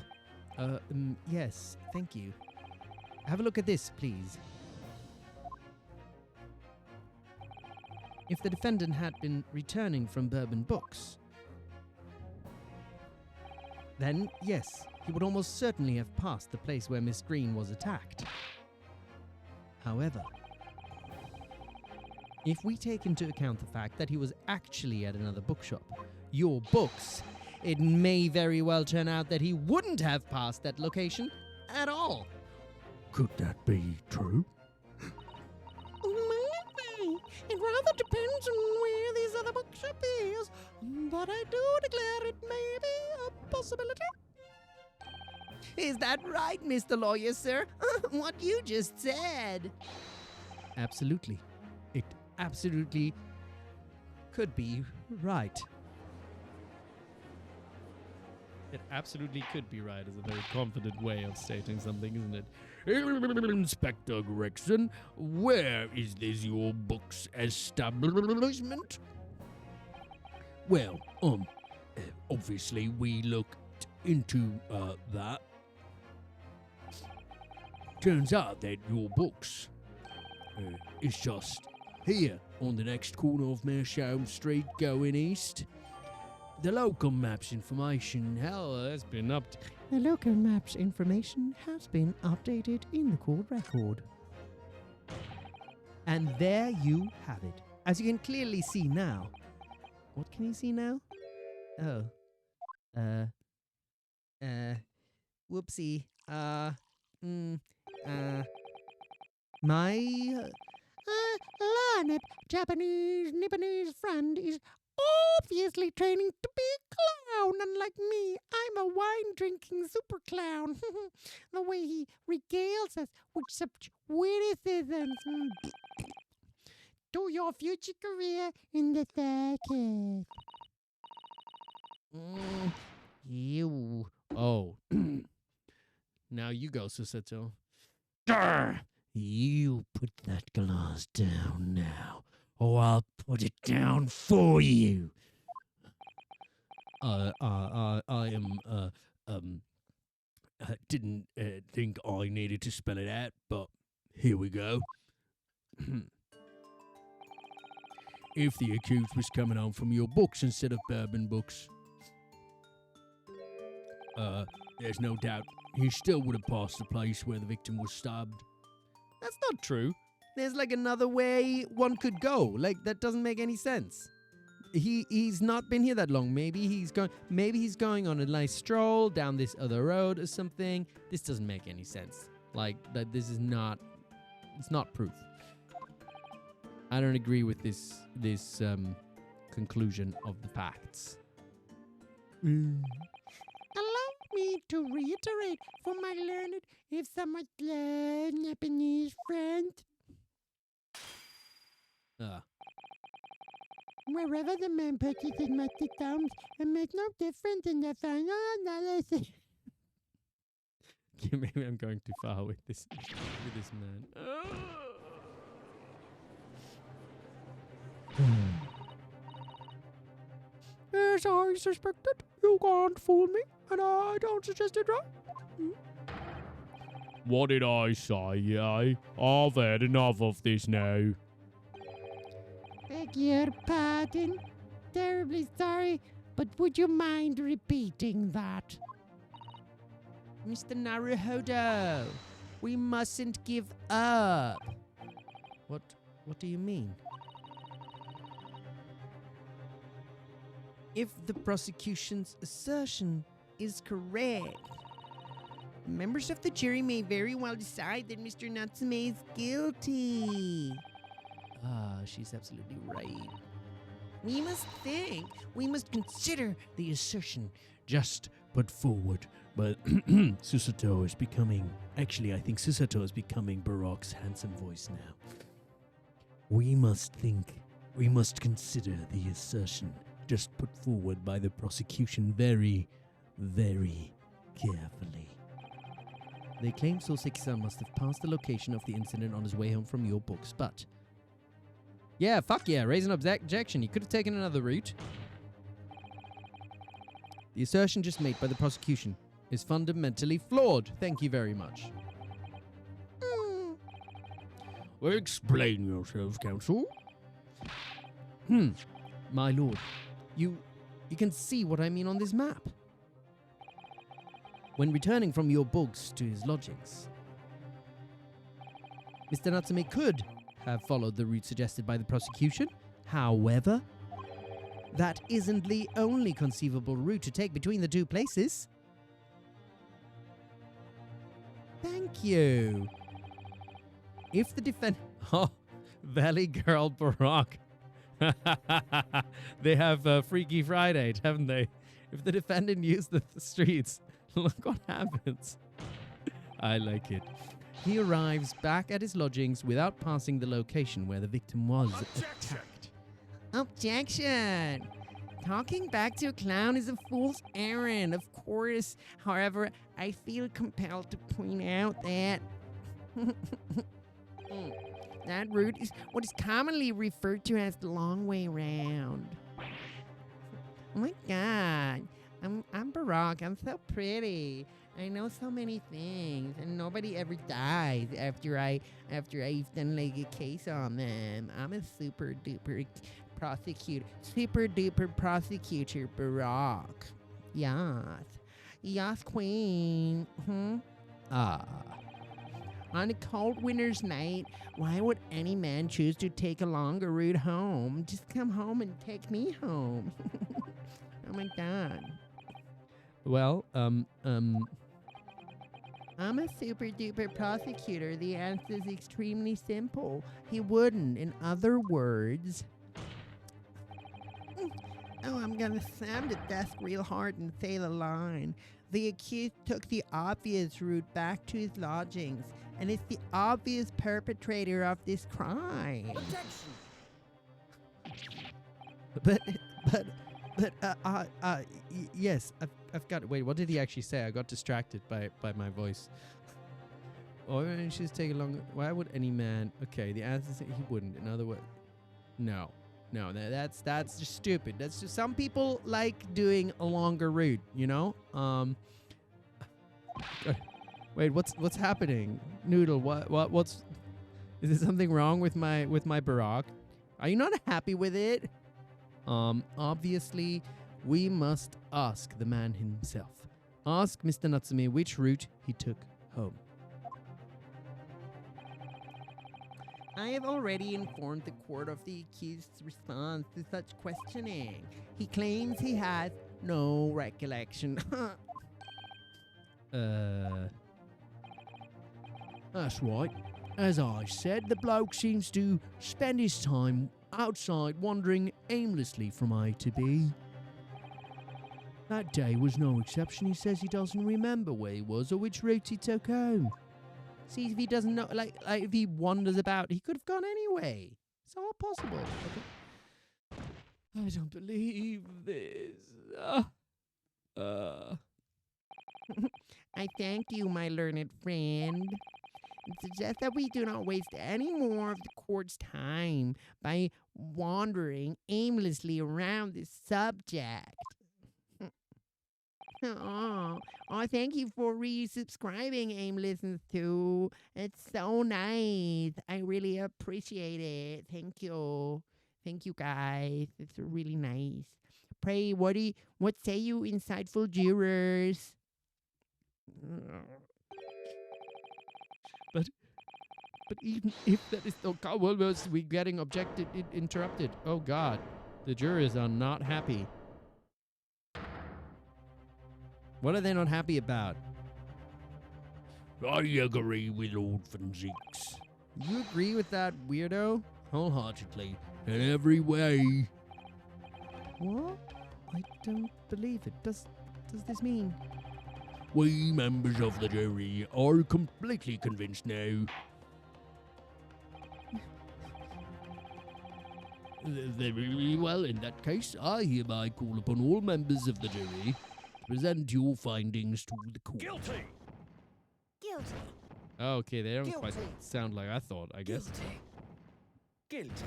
Yes, thank you. Have a look at this, please. If the defendant had been returning from Bourbon Books, then yes, he would almost certainly have passed the place where Miss Green was attacked. However, If we take into account the fact that he was actually at another bookshop, your books, it may very well turn out that he wouldn't have passed that location at all. Could that be true? Maybe. It rather depends on where this other bookshop is, but I do declare it may be a possibility. Is that right, Mr. Lawyer, sir? What you just said. Absolutely. It absolutely could be right. It absolutely could be right is a very confident way of stating something, isn't it? Inspector Gregson, where is this your book's establishment? Well, obviously we looked into that. Turns out that your books is just here on the next corner of Meerschaum Street going east. The local maps information, Has been up. The local maps information has been updated in the court record. And there you have it. As you can clearly see now. What can you see now? Oh. Whoopsie. My Learned Japanese friend is obviously training to be a clown, unlike me. I'm a wine-drinking super clown. The way he regales us with such witticisms to your future career in the circus. you. Oh. Now you go, Susato. You put that glass down now, or I'll put it down for you. Didn't think I needed to spell it out, but here we go. If the accused was coming home from your books instead of bourbon books, there's no doubt he still would have passed the place where the victim was stabbed. That's not true. There's like another way one could go. Like that doesn't make any sense. He's not been here that long. Maybe he's going on a nice stroll down this other road or something. This doesn't make any sense. Like that this is not it's not proof. I don't agree with this conclusion of the facts. Allow me to reiterate for my learned, if somewhat Japanese friend. Wherever the man purchases must thumbs, it makes no difference in the final analysis. Maybe I'm going too far with this man. As I suspected, you can't fool me, and I don't suggest it, right? What did I say, eh? I've had enough of this now. Beg your pardon. Terribly sorry, but would you mind repeating that? Mr. Naruhodo, we mustn't give up. What do you mean? If the prosecution's assertion is correct, Members of the jury may very well decide that Mr. Natsume is guilty. She's absolutely right. We must consider The assertion just put forward, but Susato is becoming... Actually, I think Susato is becoming Baroque's handsome voice now. We must consider the assertion just put forward by the prosecution very, very carefully. They claim Soseki-San must have passed the location of the incident on his way home from your books, but... Yeah, fuck yeah, raise an objection. He could have taken another route. The assertion just made by the prosecution is fundamentally flawed. Thank you very much. Well, explain yourself, counsel. My lord, you can see what I mean on this map. When returning from your books to his lodgings, Mr. Natsume could have followed the route suggested by the prosecution. However, that isn't the only conceivable route to take between the two places. Thank you. If the defendant... Oh, Valley Girl Barack. They have Freaky Friday, haven't they? If the defendant used the streets, look what happens. I like it. He arrives back at his lodgings without passing the location where the victim was attacked. Objection! Talking back to a clown is a fool's errand, of course. However, I feel compelled to point out that that route is what is commonly referred to as the long way round. Oh my God, I'm Barack. I'm so pretty. I know so many things, and nobody ever dies after I've done like a case on them. I'm a super duper prosecutor, Barack. Yes, queen. On a cold winter's night, why would any man choose to take a longer route home? Just come home and take me home. Oh my God. Well, I'm a super duper prosecutor. The answer is extremely simple. He wouldn't. In other words... Oh, I'm gonna slam the desk real hard and say the line. The accused took the obvious route back to his lodgings, and is the obvious perpetrator of this crime. Yes, I've got it. Wait, what did he actually say? I got distracted by my voice. Or she's taking longer. Why would any man? Okay, the answer is he wouldn't. In other words, no, that's just stupid. That's just some people like doing a longer route, you know. Wait, what's happening, Noodle? What's? Is there something wrong with my Barack? Are you not happy with it? Obviously, we must ask the man himself. Ask Mr. Natsume which route he took home. I have already informed the court of the accused's response to such questioning. He claims he has no recollection. That's right. As I said, the bloke seems to spend his time outside wandering aimlessly from A to B. That day was no exception. He says he doesn't remember where he was or which route he took home. See, if he doesn't know, like if he wanders about, he could have gone anyway. It's all possible. Okay. I don't believe this. I thank you, my learned friend. And suggest that we do not waste any more of the court's time by wandering aimlessly around this subject. Oh, thank you for resubscribing, Aim Listens too. It's so nice. I really appreciate it. Thank you. Thank you, guys. It's really nice. Pray, what say you insightful jurors? But even if that is the case, we're getting interrupted. Oh God, the jurors are not happy. What are they not happy about? I agree with Lord Van Zieks. You agree with that weirdo? Wholeheartedly, in every way. What? I don't believe it. Does this mean? We members of the jury are completely convinced now. Very well, in that case, I hereby call upon all members of the jury to present your findings to the court. Guilty. Oh, okay, they don't quite Guilty. sound like I thought, I guess. Guilty.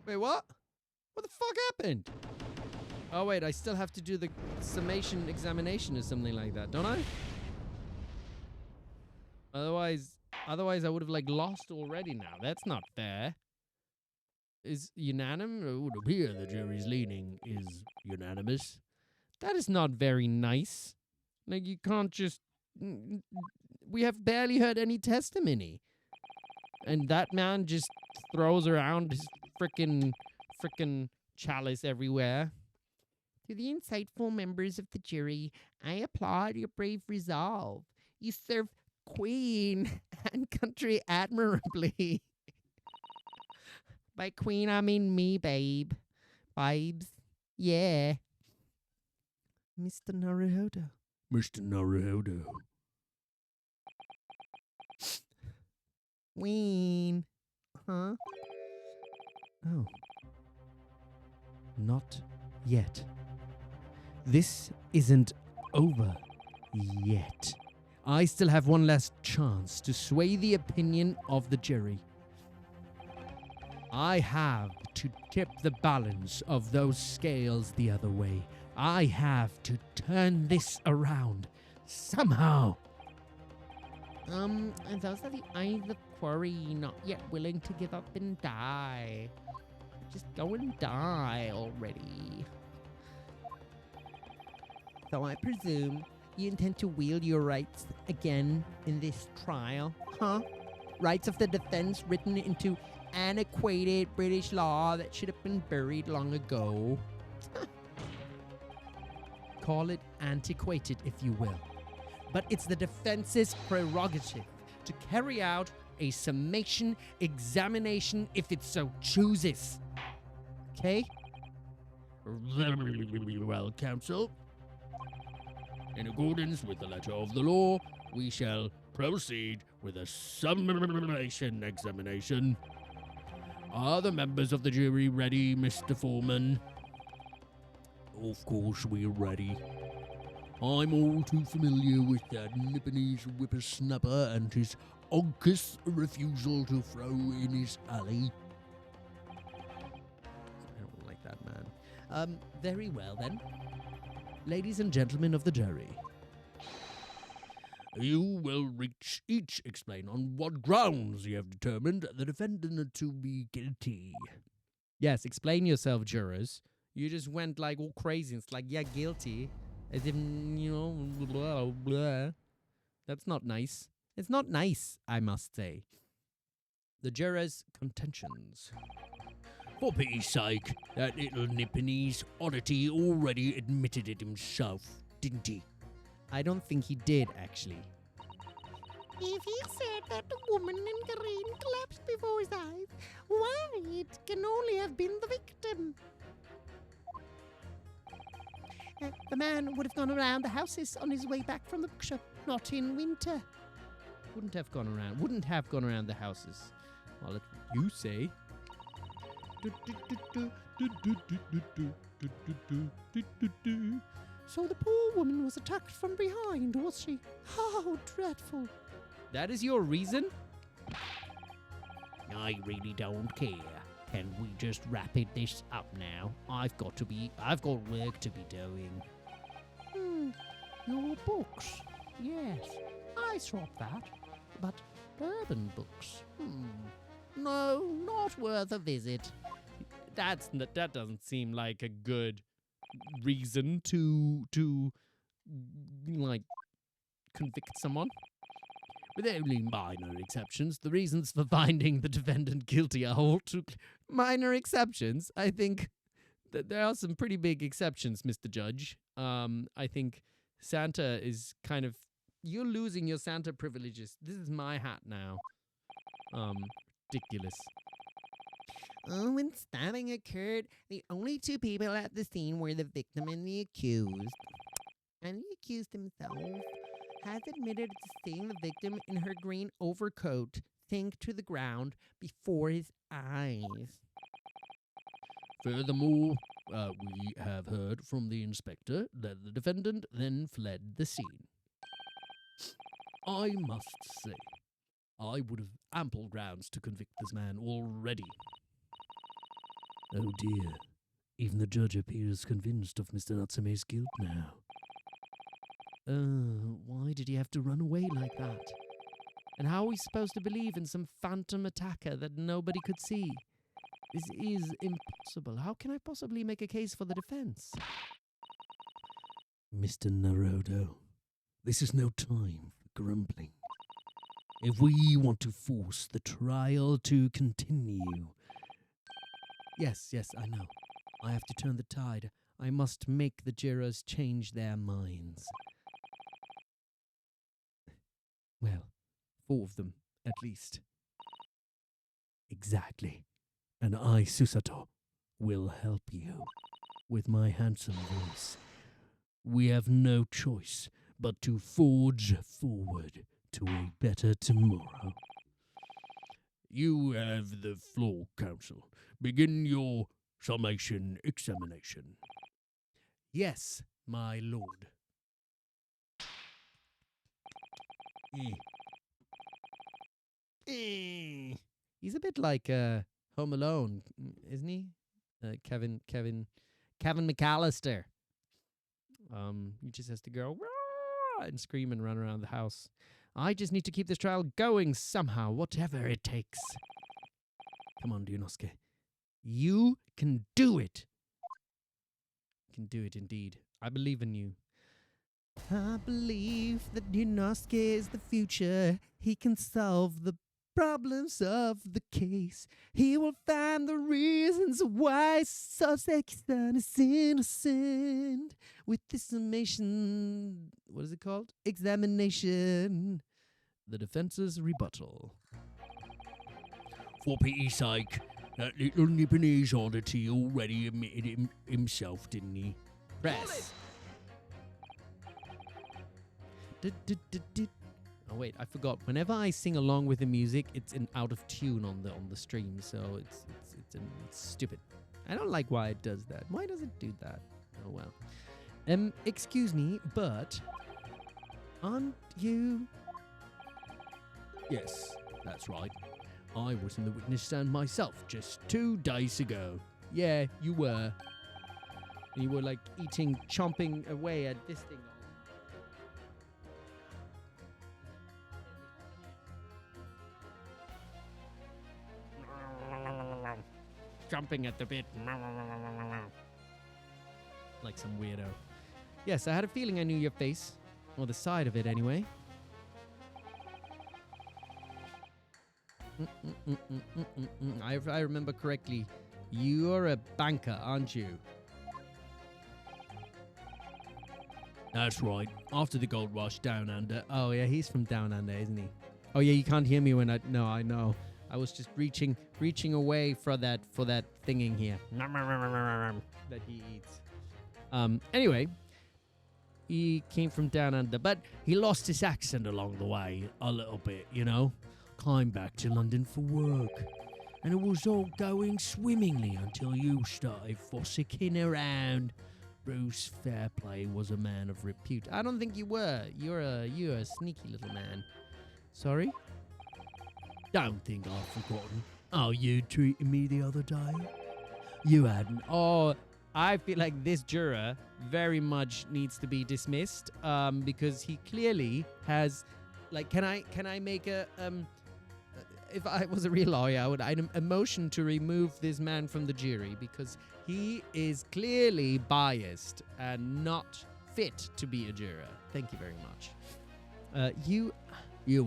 Wait, what? What the fuck happened? Oh, wait, I still have to do the summation examination or something like that, don't I? Otherwise I would have, like, lost already now. That's not fair. Is unanimous? It would appear the jury's leaning is unanimous. That is not very nice. Like, you can't just... We have barely heard any testimony. And that man just throws around his frickin' chalice everywhere. To the insightful members of the jury, I applaud your brave resolve. You serve Queen and country admirably. By Queen, I mean me, babe. Babes. Yeah. Mr. Naruhodo. Mr. Naruhodo. Queen. Huh? Oh. Not yet. This isn't over yet. I still have one last chance to sway the opinion of the jury. I have to tip the balance of those scales the other way. I have to turn this around somehow. And those are the eyes of quarry, not yet willing to give up and die. Just go and die already. So I presume you intend to wield your rights again in this trial, huh? Rights of the defense written into antiquated British law that should have been buried long ago. Call it antiquated if you will. But it's the defense's prerogative to carry out a summation examination if it so chooses. Okay? Very well, counsel. In accordance with the letter of the law, we shall proceed with a summation examination. Are the members of the jury ready, Mr. Foreman? Of course we're ready. I'm all too familiar with that Nipponese whippersnapper and his uncas refusal to throw in his alley. I don't like that man. Very well then. Ladies and gentlemen of the jury. You will each explain on what grounds you have determined the defendant to be guilty. Yes, explain yourself, jurors. You just went like all crazy. It's like, yeah, guilty. As if, you know, blah, blah. That's not nice. It's not nice, I must say. The jurors' contentions. For pity's sake, that little Nipponese oddity already admitted it himself, didn't he? I don't think he did, actually. If he said that the woman in green collapsed before his eyes, why, it can only have been the victim. The man would have gone around the houses on his way back from the bookshop, not in winter. Wouldn't have gone around the houses. Well, that's what you say. So the poor woman was attacked from behind, was she? How dreadful. That is your reason? I really don't care. Can we just wrap this up now? I've got work to be doing. Your books. Yes, I saw that. But urban books. No, not worth a visit. That doesn't seem like a good reason to like convict someone. With only minor exceptions, the reasons for finding the defendant guilty are all too minor exceptions. I think that there are some pretty big exceptions, Mr. Judge. I think Santa is kind of, you're losing your Santa privileges. This is my hat now. Ridiculous. Oh, when stabbing occurred, the only two people at the scene were the victim and the accused. And the accused himself has admitted to seeing the victim in her green overcoat sink to the ground before his eyes. Furthermore, we have heard from the inspector that the defendant then fled the scene. I must say, I would have ample grounds to convict this man already. Oh dear, even the judge appears convinced of Mr. Natsume's guilt now. Why did he have to run away like that? And how are we supposed to believe in some phantom attacker that nobody could see? This is impossible. How can I possibly make a case for the defense? Mr. Naruhodo, this is no time for grumbling. if we want to force the trial to continue. Yes, I know. I have to turn the tide. I must make the jurors change their minds. Well, 4 of them, at least. Exactly. And I, Susato, will help you with my handsome voice. We have no choice but to forge forward to a better tomorrow. You have the floor, counsel. Begin your summation examination. Yes, my lord. He's a bit like Home Alone, isn't he? Kevin McAllister. He just has to go "Rah!" and scream and run around the house. I just need to keep this trial going somehow, whatever it takes. Come on, Ryunosuke. You can do it. You can do it indeed. I believe in you. I believe that Ryunosuke is the future. He can solve the problems of the case. He will find the reasons why Soseki-San is innocent. With this summation, what is it called? Examination. The defense's rebuttal. For pity's sake, that little Nipponese oddity already admitted himself, didn't he? Press. Oh wait, I forgot. Whenever I sing along with the music, it's an out of tune on the stream, so it's stupid. I don't like why it does that. Why does it do that? Oh well. Excuse me, but aren't you? Yes, that's right. I was in the witness stand myself just 2 days ago. Yeah, you were. And you were like chomping away at this thing. Jumping at the bit. Like some weirdo. Yes, I had a feeling I knew your face. Or the side of it, anyway. I remember correctly. You're a banker, aren't you? That's right. After the gold rush down under. Oh, yeah, he's from down under, isn't he? Oh, yeah, you can't hear me when I... No, I know. I was just reaching away for that thinging here that he eats. Anyway, he came from down under, but he lost his accent along the way a little bit, you know. Came back to London for work, and it was all going swimmingly until you started fossicking around. Bruce Fairplay was a man of repute. I don't think you were. You're a sneaky little man. Sorry? Don't think I've forgotten how you treated me the other day. You hadn't. Oh, I feel like this juror very much needs to be dismissed because he clearly has, like, can I make a if I was a real lawyer, I'd a motion to remove this man from the jury because he is clearly biased and not fit to be a juror. Thank you very much. You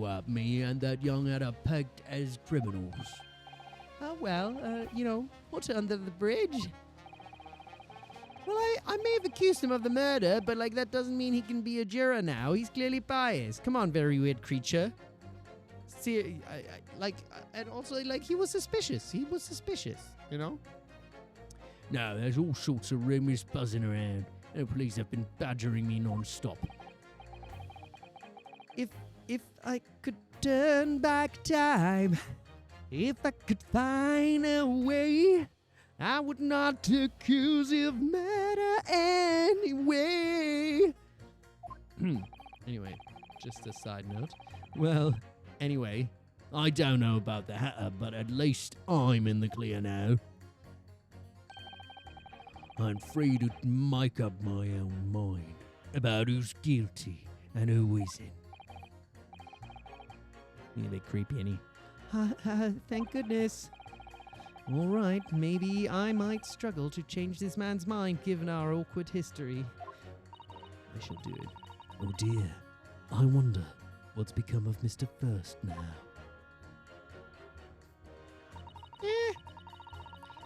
had me and that young Ada pegged as criminals. Water under the bridge. Well, I may have accused him of the murder, but, like, that doesn't mean he can be a juror now. He's clearly biased. Come on, very weird creature. See, and also, like, he was suspicious. He was suspicious, you know? No, there's all sorts of rumours buzzing around. The police have been badgering me non-stop. If I could turn back time, if I could find a way, I would not accuse you of murder anyway. Anyway, just a side note. Well, anyway, I don't know about the Hatter, but at least I'm in the clear now. I'm free to make up my own mind about who's guilty and who isn't. He's a bit creepy, isn't he? Thank goodness. All right, maybe I might struggle to change this man's mind given our awkward history. I shall do it. Oh dear, I wonder What's become of Mr. First now?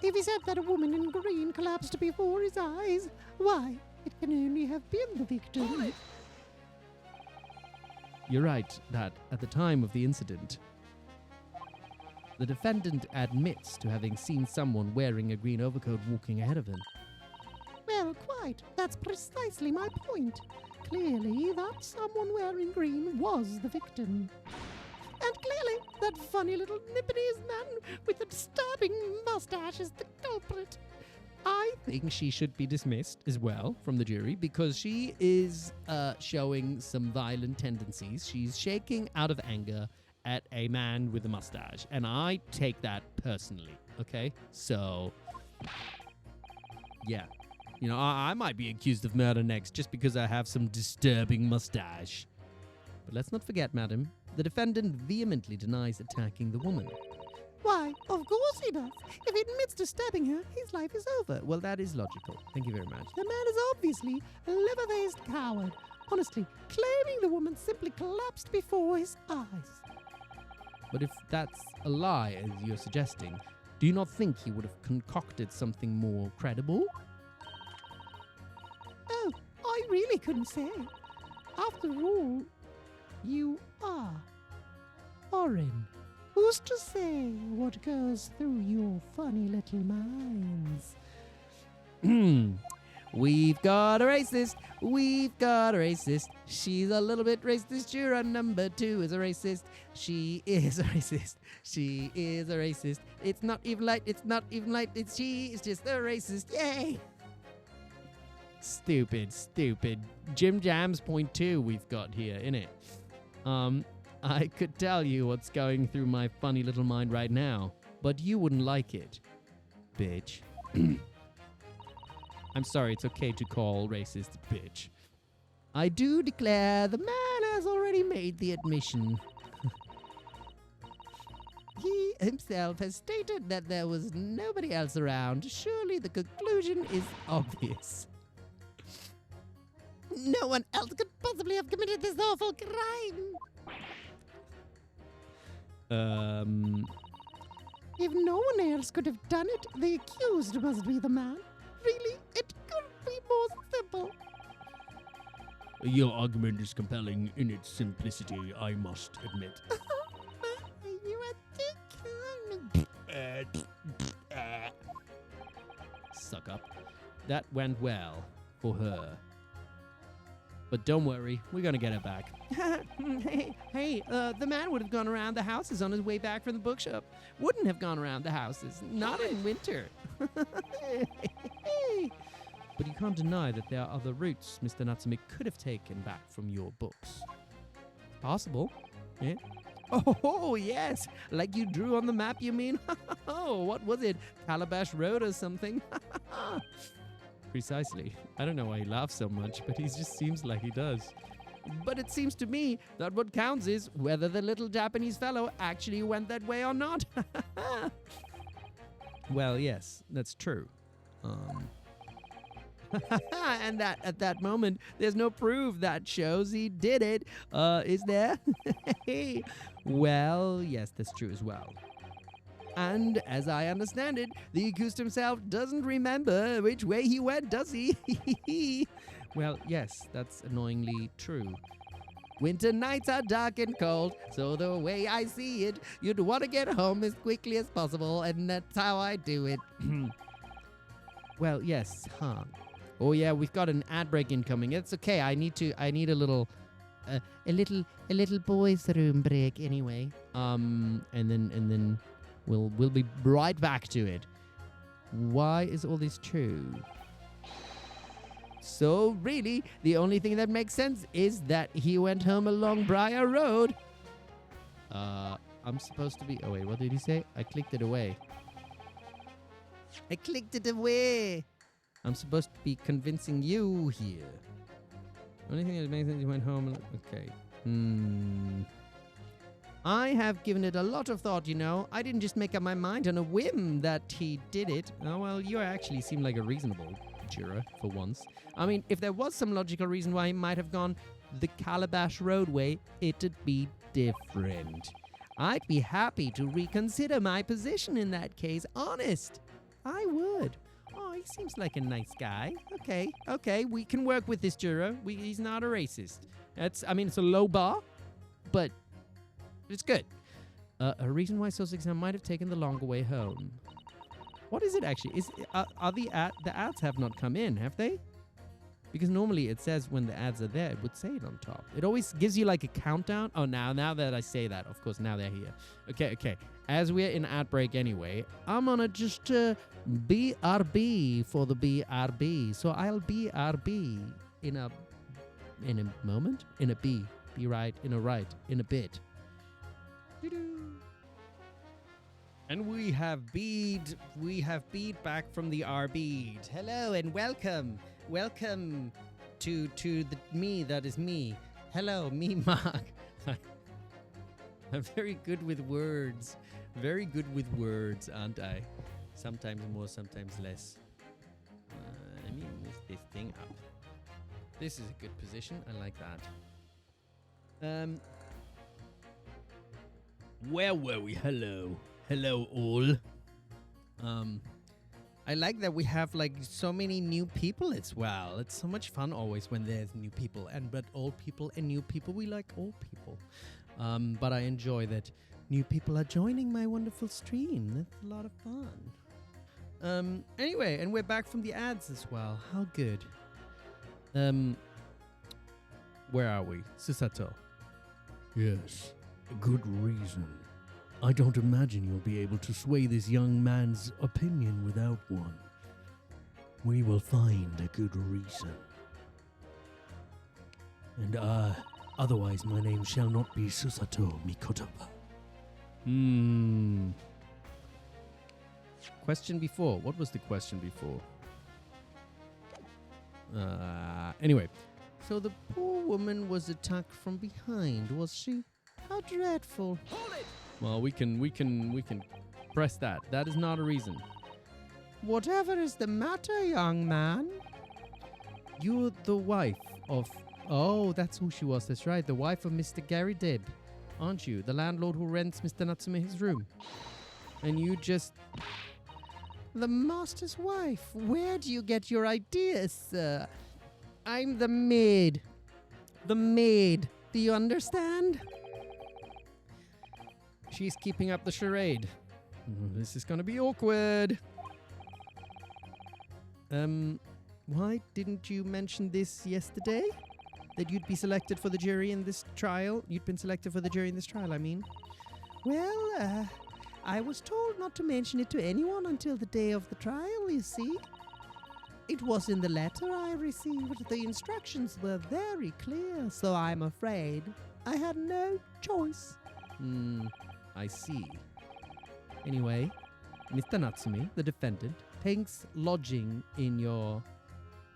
If he said that a woman in green collapsed before his eyes, why, it can only have been the victim. You're right that at the time of the incident, the defendant admits to having seen someone wearing a green overcoat walking ahead of him. Well, quite. That's precisely my point. Clearly, that someone wearing green was the victim. And clearly, that funny little Nipponese man with the disturbing mustache is the culprit. I think she should be dismissed as well from the jury because she is showing some violent tendencies. She's shaking out of anger at a man with a mustache, and I take that personally, okay? So, yeah. You know, I might be accused of murder next just because I have some disturbing mustache. But let's not forget, madam, the defendant vehemently denies attacking the woman. Why, of course he does. If he admits to stabbing her, his life is over. Well, that is logical. Thank you very much. The man is obviously a liver-faced coward. Honestly, claiming the woman simply collapsed before his eyes. But if that's a lie, as you're suggesting, do you not think he would have concocted something more credible? Oh, I really couldn't say. After all, you are foreign. Who's to say what goes through your funny little minds? We've got a racist. We've got a racist. She's a little bit racist. Juror number 2 is a racist. She is a racist. She is a racist. It's not even light. It's not even light. It's she is just a racist. Yay! Stupid. Jim Jam's point 2 we've got here, innit? I could tell you what's going through my funny little mind right now, but you wouldn't like it, bitch. I'm sorry, it's okay to call racist bitch. I do declare the man has already made the admission. He himself has stated that there was nobody else around. Surely the conclusion is obvious. No one else could possibly have committed this awful crime. If no one else could have done it, the accused must be the man. Really, it couldn't be more simple. Your argument is compelling in its simplicity, I must admit. You are too kind. Suck up. That went well for her. But don't worry, we're gonna get it back. hey, the man would have gone around the houses on his way back from the bookshop. Wouldn't have gone around the houses, not in winter. But you can't deny that there are other routes Mr. Natsume could have taken back from your books. Possible, yeah? Oh, yes, like you drew on the map, you mean? Oh, what was it? Calabash Road or something? Precisely. I don't know why he laughs so much, but he just seems like he does. But it seems to me that what counts is whether the little Japanese fellow actually went that way or not. Well, yes, that's true. And that at that moment, there's no proof that shows he did it. Is there? Well, yes, that's true as well. And as I understand it, the accused himself doesn't remember which way he went, does he? Well, yes, that's annoyingly true. Winter nights are dark and cold, so the way I see it, you'd want to get home as quickly as possible, and that's how I do it. Well, yes, huh? Oh yeah, we've got an ad break incoming. It's okay. I need a little boys' room break anyway. And then we'll be right back to it. Why is all this true? So really, the only thing that makes sense is that he went home along Briar Road. I'm supposed to be... Oh wait, what did he say? I clicked it away. I clicked it away. I'm supposed to be convincing you here. Only thing that makes sense, he went home. Okay. I have given it a lot of thought, you know. I didn't just make up my mind on a whim that he did it. Oh, well, you actually seem like a reasonable juror for once. I mean, if there was some logical reason why he might have gone the Calabash Roadway, it'd be different. I'd be happy to reconsider my position in that case. Honest, I would. Oh, he seems like a nice guy. Okay, we can work with this juror. He's not a racist. It's a low bar, but it's good. A reason why Soseki-San might have taken the longer way home. What is it actually? Are the ads have not come in, have they? Because normally it says when the ads are there, it would say it on top. It always gives you like a countdown. Oh, now that I say that, of course, now they're here. Okay. As we're in ad break anyway, I'm gonna just BRB for the BRB. So I'll BRB in a moment, in a B. Be right, in a bit. And we have bead back from the RB. Hello and welcome to the me that is me. Hello, me Mark. I'm very good with words. Very good with words, aren't I? Sometimes more, sometimes less. Let me move this thing up. This is a good position. I like that. Where were we? Hello all. I like that we have like so many new people as well. It's so much fun always when there's new people, but old people and new people, we like old people. But I enjoy that new people are joining my wonderful stream. That's a lot of fun. Anyway, and we're back from the ads as well. How good. Where are we? Susato. Yes, a good reason. I don't imagine you'll be able to sway this young man's opinion without one. We will find a good reason. And otherwise my name shall not be Susato Mikotaba. Question before. What was the question before? Anyway. So the poor woman was attacked from behind, was she? How dreadful. Hold it! Well, we can press that. That is not a reason. Whatever is the matter, young man? You're the wife of... Oh, that's who she was. That's right. The wife of Mr. Gary Dibb, aren't you? The landlord who rents Mr. Natsume his room. And you just... The master's wife. Where do you get your ideas, sir? I'm the maid. The maid. Do you understand? She's keeping up the charade. This is going to be awkward. Why didn't you mention this yesterday? That you'd be selected for the jury in this trial? You'd been selected for the jury in this trial, I mean. Well, I was told not to mention it to anyone until the day of the trial, you see. It was in the letter I received. The instructions were very clear, so I'm afraid I had no choice. I see. Anyway, Mr. Natsume, the defendant, takes lodging in your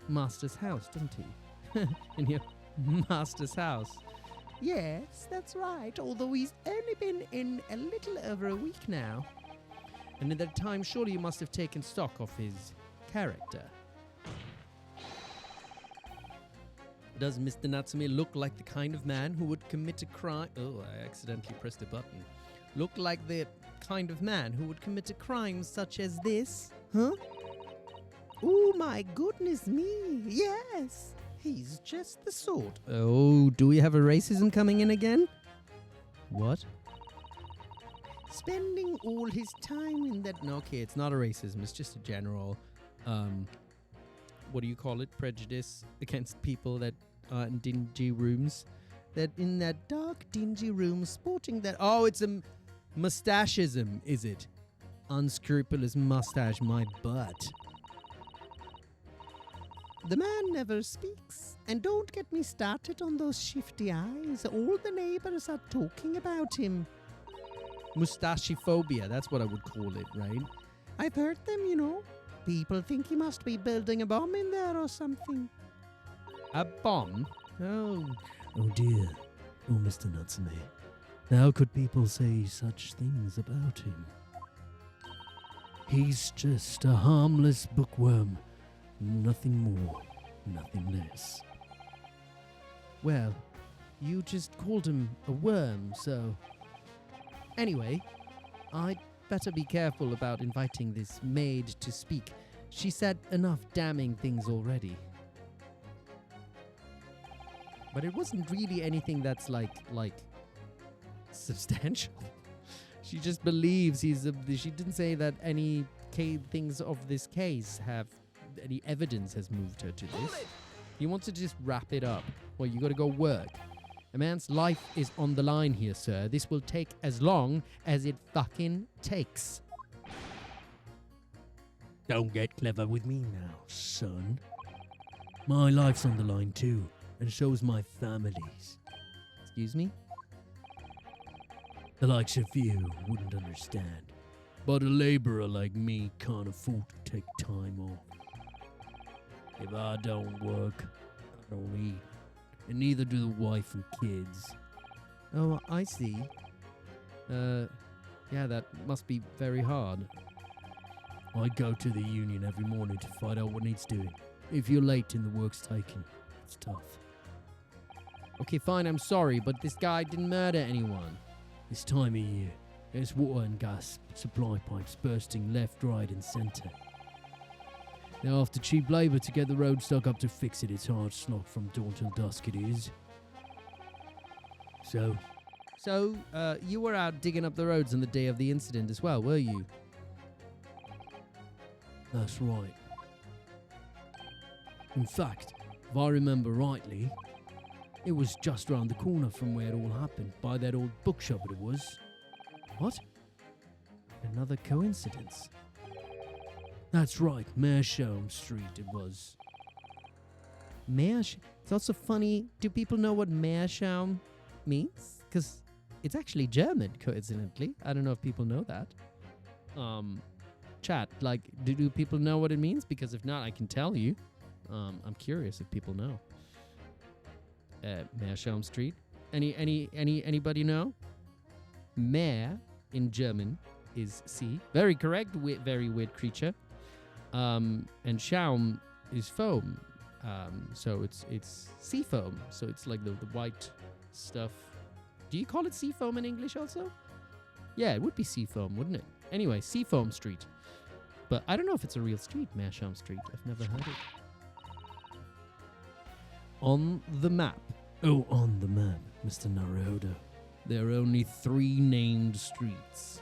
master's house, doesn't he? In your master's house. Yes, that's right, although he's only been in a little over a week now. And in that time, surely you must have taken stock of his character. Does Mr. Natsume look like the kind of man who would commit a crime? Oh, I accidentally pressed a button. Look like the kind of man who would commit a crime such as this? Huh? Oh, my goodness me. Yes, he's just the sort. Oh, do we have a racism coming in again? What? Spending all his time in that... No, okay, it's not a racism. It's just a general... what do you call it? Prejudice against people that are in dingy rooms. That in that dark, dingy room sporting that... Oh, it's a mustachism, is it? Unscrupulous mustache, my butt. The man never speaks. And don't get me started on those shifty eyes. All the neighbors are talking about him. Mustachiphobia, that's what I would call it, right? I've heard them, you know. People think he must be building a bomb in there or something. A bomb? Oh. Oh dear. Oh, Mr. Natsume. How could people say such things about him? He's just a harmless bookworm. Nothing more, nothing less. Well, You just called him a worm, so... Anyway, I'd better be careful about inviting this maid to speak. She said enough damning things already. But it wasn't really anything that's like substantial. She just believes she didn't say that any things of this case have any evidence has moved her to this. You want to just wrap it up. Well, you got to go work. A man's life is on the line here, sir. This will take as long as it fucking takes. Don't get clever with me now, son. My life's on the line too, and so's my family's. Excuse me? The likes of you wouldn't understand, but a labourer like me can't afford to take time off. If I don't work, I don't eat, and neither do the wife and kids. Oh, I see. Yeah, that must be very hard. I go to the union every morning to find out what needs doing. If you're late and the work's taken, it's tough. Okay, fine, I'm sorry, but this guy didn't murder anyone. This time of year, there's water and gas supply pipes bursting left, right and centre. Now after cheap labour to get the road stuck up to fix it, it's hard slog from dawn till dusk it is. So, you were out digging up the roads on the day of the incident as well, were you? that's right. In fact, if I remember rightly, it was just round the corner from where it all happened, by that old bookshop it was. What? Another coincidence. That's right, Meerschaum Street it was. It's also funny, do people know what Meerschaum means? Because it's actually German, coincidentally. I don't know if people know that. Chat, like, do people know what it means? Because if not, I can tell you. I'm curious if people know. Meerschaum Street. Anybody know? Meer in German is sea. Very correct. Very weird creature. And Schaum is foam. So it's sea foam. So it's like the white stuff. Do you call it sea foam in English also? Yeah, it would be sea foam, wouldn't it? Anyway, Seafoam Street. But I don't know if it's a real street, Meerschaum Street. I've never heard it. On the map. Oh, on the map, Mr. Naruhodo. There are only 3 named streets.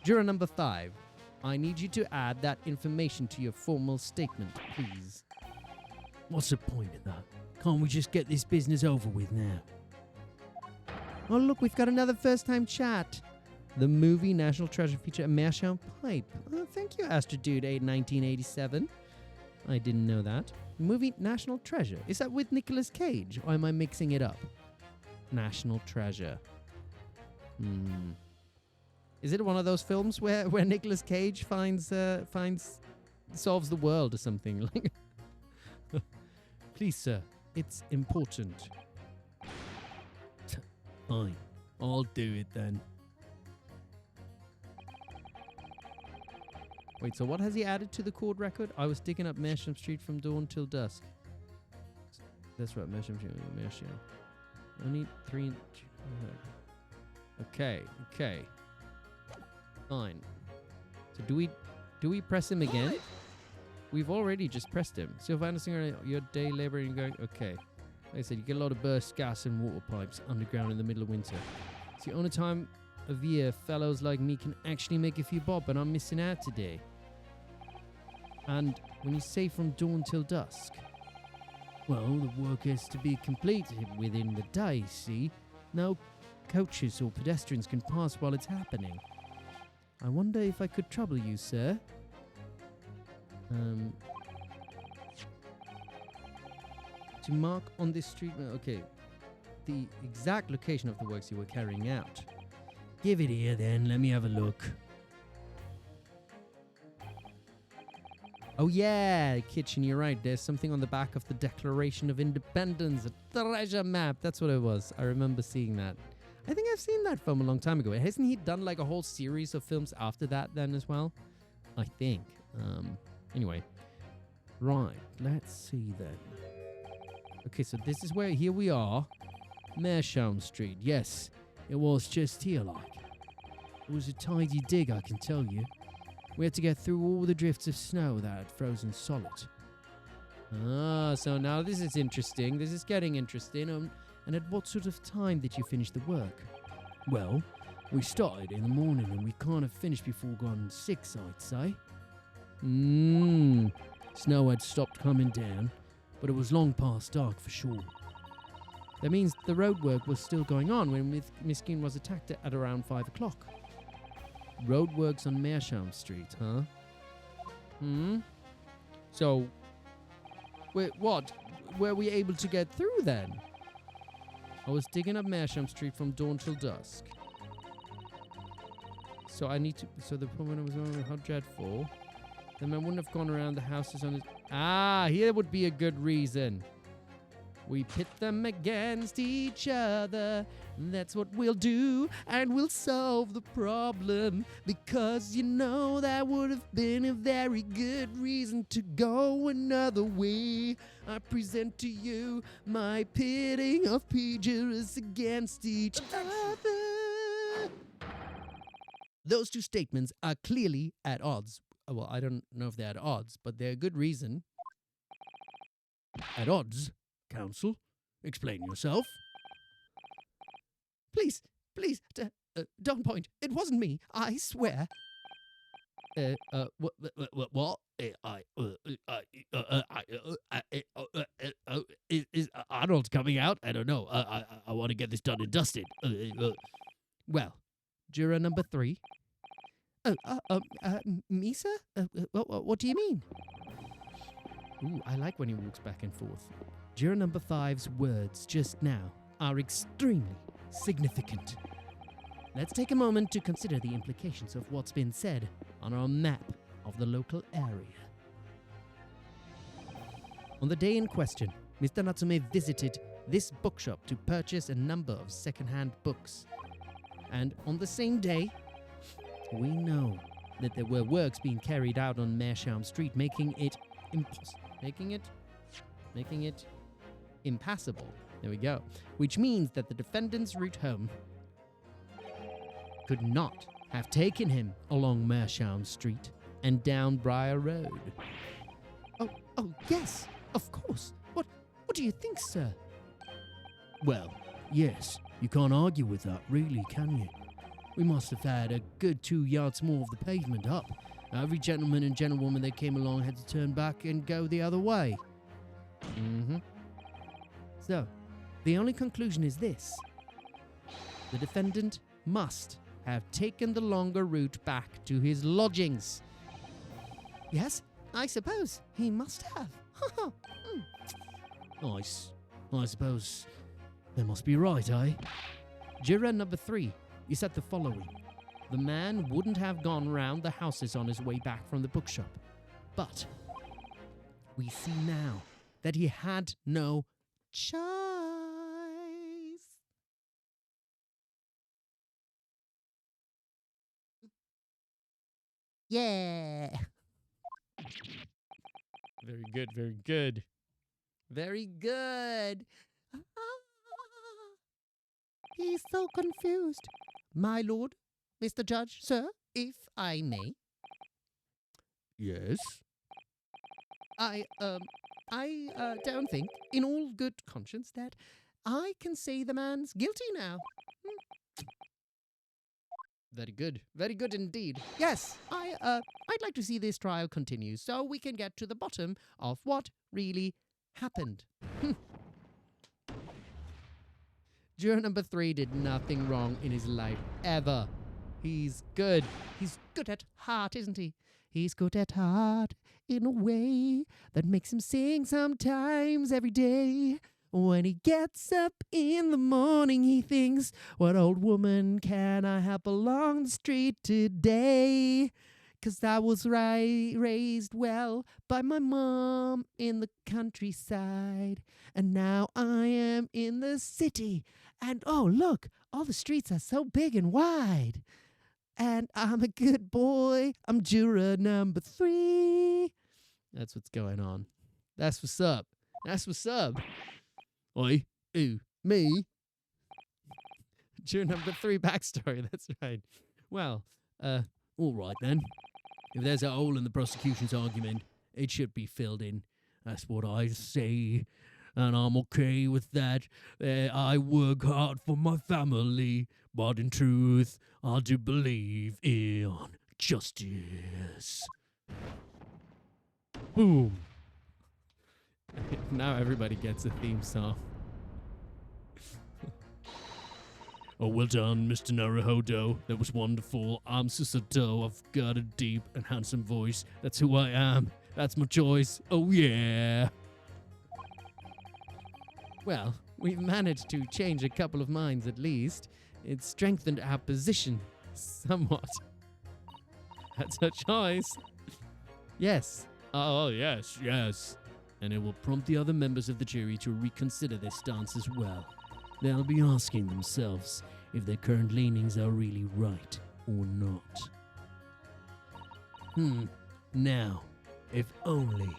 Juror number 5. I need you to add that information to your formal statement, please. What's the point of that? Can't we just get this business over with now? Oh, look, we've got another first-time chat. The movie National Treasure feature, a Meerschaum pipe. Oh, thank you, Astrodude 1987. I didn't know that. The movie National Treasure. Is that with Nicolas Cage, or am I mixing it up? National Treasure. Is it one of those films where Nicolas Cage solves the world or something? Like, please, sir, it's important. Fine, I'll do it then. Wait, so what has he added to the court record? I was digging up Meerschaum Street from dawn till dusk. That's right, Meerschaum Street. Meerschaum. Only 3. Okay. Fine. So do we press him again? We've already just pressed him. So if I understand your day labor and you're going, okay. Like I said, you get a lot of burst gas and water pipes underground in the middle of winter. It's the only time of year fellows like me can actually make a few bob, and I'm missing out today. And when you say from dawn till dusk, well, the work has to be completed within the day, see? No coaches or pedestrians can pass while it's happening. I wonder if I could trouble you, sir. To mark on this street, okay, the exact location of the works you were carrying out. Give it here then, let me have a look. Oh yeah, kitchen, you're right. There's something on the back of the Declaration of Independence, a treasure map. That's what it was. I remember seeing that. I think I've seen that film a long time ago. Hasn't he done like a whole series of films after that then as well? I think. Anyway. Right, let's see then. Okay, so this is where, here we are. Meerschaum Street. Yes, it was just here, like. It was a tidy dig, I can tell you. We had to get through all the drifts of snow that had frozen solid. Ah, so now this is interesting. This is getting interesting. And at what sort of time did you finish the work? Well, we started in the morning and we kind of finished before gone 6, I'd say. Snow had stopped coming down, but it was long past dark for sure. That means the roadwork was still going on when Miskin was attacked at around 5 o'clock. Roadworks on Meerschaum Street, huh? So, wait, what? Were we able to get through then? I was digging up Meerschaum Street from dawn till dusk. So I need to... So the woman was on, how dreadful. The man wouldn't have gone around the houses on his... Ah, here would be a good reason. We pit them against each other. That's what we'll do, and we'll solve the problem. Because you know that would have been a very good reason to go another way. I present to you my pitting of prejudice against each other. Those two statements are clearly at odds. Well, I don't know if they're at odds, but they're a good reason. At odds? Counsel, explain yourself. Please, don't point. It wasn't me, I swear. What? Is Arnold coming out? I don't know. I want to get this done and dusted. Well, juror number 3. Me, sir? What do you mean? Ooh, I like when he walks back and forth. Juror number 5's words just now are extremely significant. Let's take a moment to consider the implications of what's been said on our map of the local area. On the day in question, Mr. Natsume visited this bookshop to purchase a number of second-hand books. And on the same day, we know that there were works being carried out on Meerschaum Street, making it impassable. There we go. Which means that the defendant's route home could not have taken him along Meerschaum Street and down Briar Road. Oh, yes, of course. What do you think, sir? Well, yes, you can't argue with that, really, can you? We must have had a good 2 yards more of the pavement up. Every gentleman and gentlewoman that came along had to turn back and go the other way. So, the only conclusion is this. The defendant must have taken the longer route back to his lodgings. Yes, I suppose he must have. I suppose they must be right, eh? Juror number 3, you said the following. The man wouldn't have gone round the houses on his way back from the bookshop. But we see now that he had no choice. Yeah. Very good, very good. Very good. He's so confused. My lord, Mr. Judge, sir, if I may. Yes? I don't think, in all good conscience, that I can say the man's guilty now. Very good indeed. Yes, I'd like to see this trial continue so we can get to the bottom of what really happened. Juror number 3 did nothing wrong in his life, ever. He's good. He's good at heart, isn't he? He's good at heart in a way that makes him sing sometimes every day. When he gets up in the morning, he thinks, what old woman can I help along the street today? 'Cause I was raised well by my mom in the countryside. And now I am in the city. And oh, look, all the streets are so big and wide. And I'm a good boy. I'm juror number 3. That's what's going on. That's what's up. That's what's up. Oi. Ooh, me? Juror number 3 backstory, that's right. Well, All right then. If there's a hole in the prosecution's argument, it should be filled in. That's what I say. And I'm okay with that. I work hard for my family, but in truth, I do believe in justice. boom. Now everybody gets a theme song. Oh, well done, Mr. Naruhodo. That was wonderful. I'm Susato. I've got a deep and handsome voice. That's who I am. That's my choice. Oh, yeah. Well, we've managed to change a couple of minds at least. It's strengthened our position somewhat. That's a choice. Yes. Oh, yes, yes. And it will prompt the other members of the jury to reconsider their stance as well. They'll be asking themselves if their current leanings are really right or not. Now, if only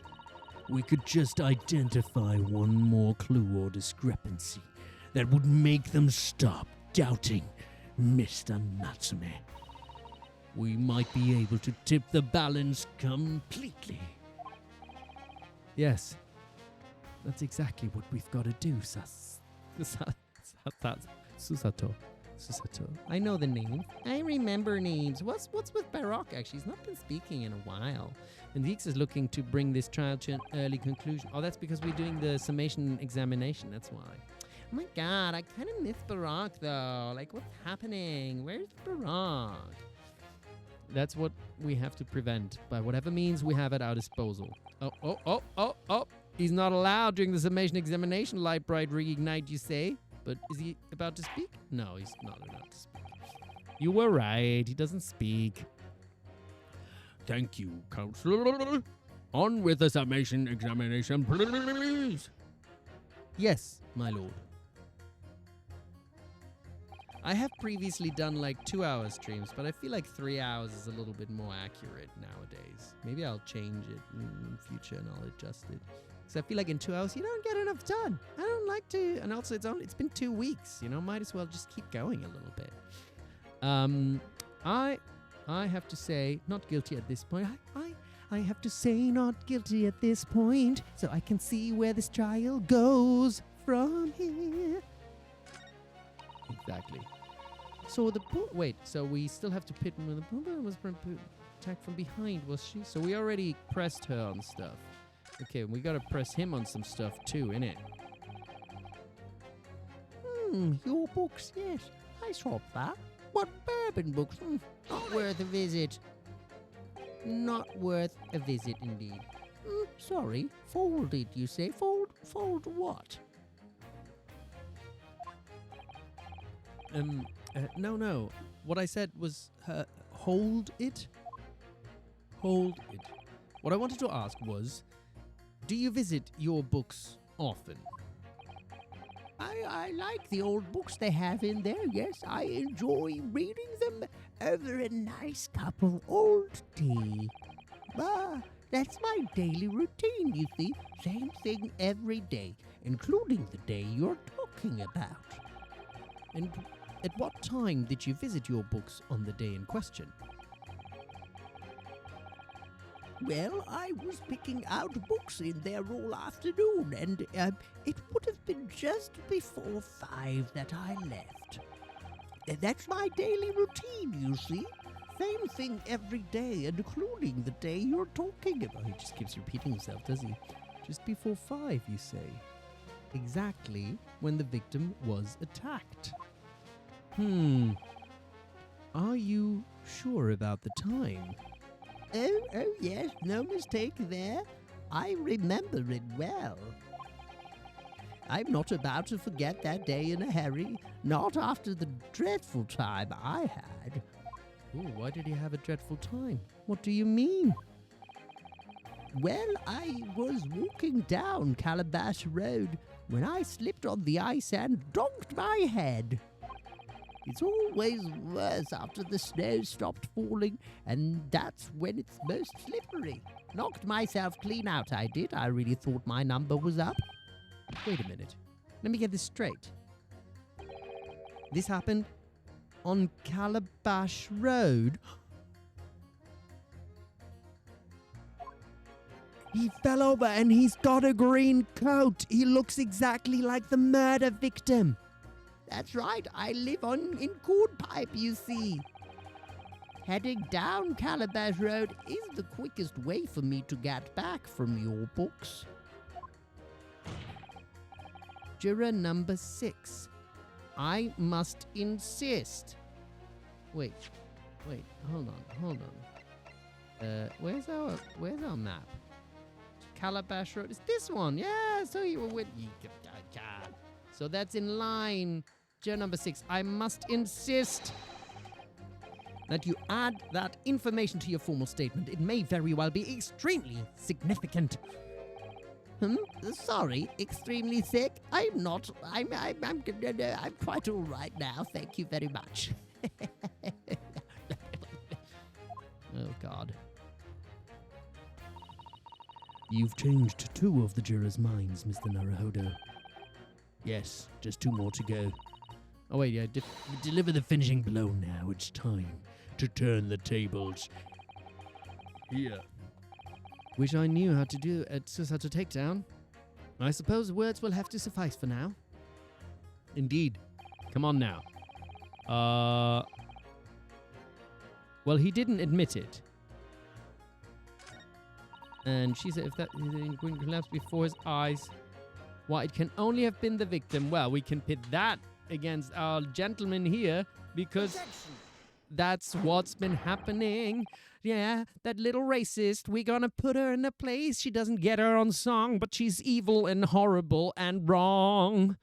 we could just identify one more clue or discrepancy that would make them stop doubting Mr. Natsume. We might be able to tip the balance completely. Yes. That's exactly what we've got to do, Susato. I know the name. I remember names. What's with Baroque, actually? He's not been speaking in a while. And Zieks is looking to bring this trial to an early conclusion. Oh, that's because we're doing the summation examination. That's why. Oh my god, I kind of miss Baroque, though. Like, what's happening? Where's Baroque? That's what we have to prevent by whatever means we have at our disposal. Oh. He's not allowed during the summation examination. Light bright reignite, you say? But is he about to speak? No, he's not allowed to speak. You were right. He doesn't speak. Thank you, Counselor. On with the summation examination, please. Yes, my lord. I have previously done like 2-hour streams, but I feel like 3 hours is a little bit more accurate nowadays. Maybe I'll change it in future and I'll adjust it. Because I feel like in 2 hours, you don't get enough done. I don't like to, and also it's been 2 weeks, you know, might as well just keep going a little bit. I have to say, not guilty at this point. I have to say not guilty at this point, so I can see where this trial goes from here. Exactly. So so we still have to pit him with the Puma was attacked from behind, was she? So we already pressed her on stuff. Okay, we gotta press him on some stuff too, innit? Your books, yes. I saw that. What bourbon books? Not worth a visit. Not worth a visit, indeed. Sorry, folded, you say? Fold what? No. What I said was hold it. Hold it. What I wanted to ask was, do you visit your books often? I like the old books they have in there, yes. I enjoy reading them over a nice cup of old tea. That's my daily routine, you see. Same thing every day, including the day you're talking about. And at what time did you visit your books on the day in question? Well, I was picking out books in there all afternoon, and it would have been just before 5 that I left. That's my daily routine, you see. Same thing every day, including the day you're talking about. He just keeps repeating himself, doesn't he? Just before 5, you say. Exactly when the victim was attacked. Are you sure about the time? Oh, yes, no mistake there. I remember it well. I'm not about to forget that day in a hurry, not after the dreadful time I had. Ooh, why did he have a dreadful time? What do you mean? Well, I was walking down Calabash Road when I slipped on the ice and donked my head. It's always worse after the snow stopped falling, and that's when it's most slippery. Knocked myself clean out, I did. I really thought my number was up. Wait a minute. let me get this straight. This happened on Calabash Road. He fell over and he's got a green coat. He looks exactly like the murder victim. That's right, I live in Cornpipe, you see. Heading down Calabash Road is the quickest way for me to get back from your books. Juror number 6. I must insist. Wait, hold on. Where's our map? Calabash Road. It's this one. Yeah, so you were with. So that's in line. Juror number 6. I must insist that you add that information to your formal statement. It may very well be extremely significant. Sorry, extremely sick. I'm not. I'm quite all right now. Thank you very much. Oh, God. You've changed 2 of the jurors' minds, Mr. Naruhodo. Yes, just 2 more to go. Oh, wait, yeah. Deliver the finishing blow now. It's time to turn the tables. Here. Wish I knew how to do such a takedown. I suppose words will have to suffice for now. Indeed. Come on now. Well, he didn't admit it. And she said if that green collapsed before his eyes, why, it can only have been the victim. Well, we can pit that against our gentleman here because that's what's been happening. Yeah, that little racist, we're gonna put her in a place. She doesn't get her own song, but she's evil and horrible and wrong.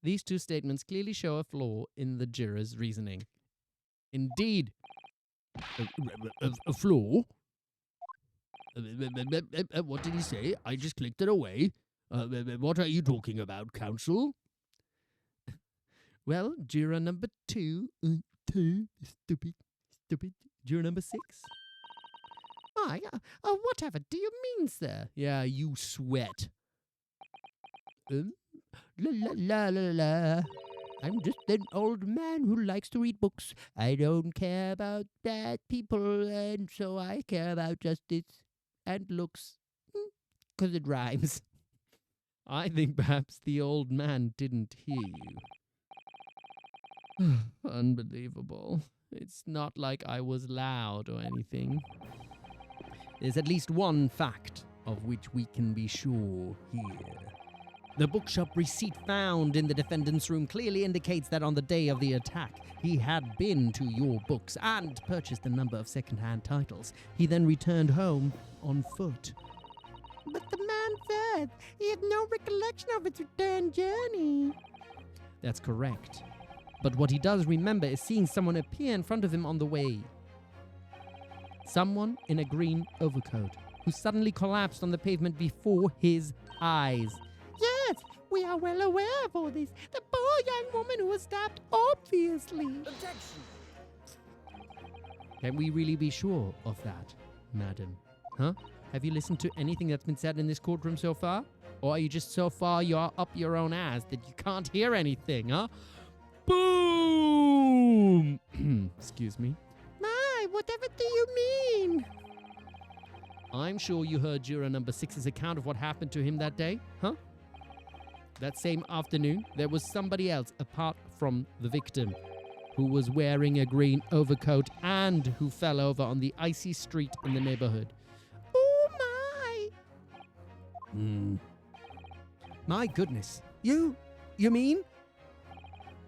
These 2 statements clearly show a flaw in the juror's reasoning. Indeed. A flaw? What did he say? I just clicked it away. What are you talking about, counsel? Well, juror number 2. Stupid. Juror number 6. Whatever do you mean, sir? Yeah, you sweat. La. I'm just an old man who likes to read books. I don't care about bad people, and so I care about justice and looks. 'Cause it rhymes. I think perhaps the old man didn't hear you. Unbelievable. It's not like I was loud or anything. There's at least one fact of which we can be sure here. The bookshop receipt found in the defendant's room clearly indicates that on the day of the attack, he had been to your books and purchased a number of second-hand titles. He then returned home on foot. But the man said he had no recollection of its return journey. That's correct. But what he does remember is seeing someone appear in front of him on the way. Someone in a green overcoat who suddenly collapsed on the pavement before his eyes. Yes, we are well aware of all this. The poor young woman who was stabbed, obviously. Objection! Can we really be sure of that, madam? Huh? Have you listened to anything that's been said in this courtroom so far? Or are you just so far you're up your own ass that you can't hear anything, huh? Boom! Excuse me. My, whatever do you mean? I'm sure you heard juror number 6's account of what happened to him that day, huh? That same afternoon, there was somebody else apart from the victim who was wearing a green overcoat and who fell over on the icy street in the neighborhood. Oh, my! My goodness. You mean?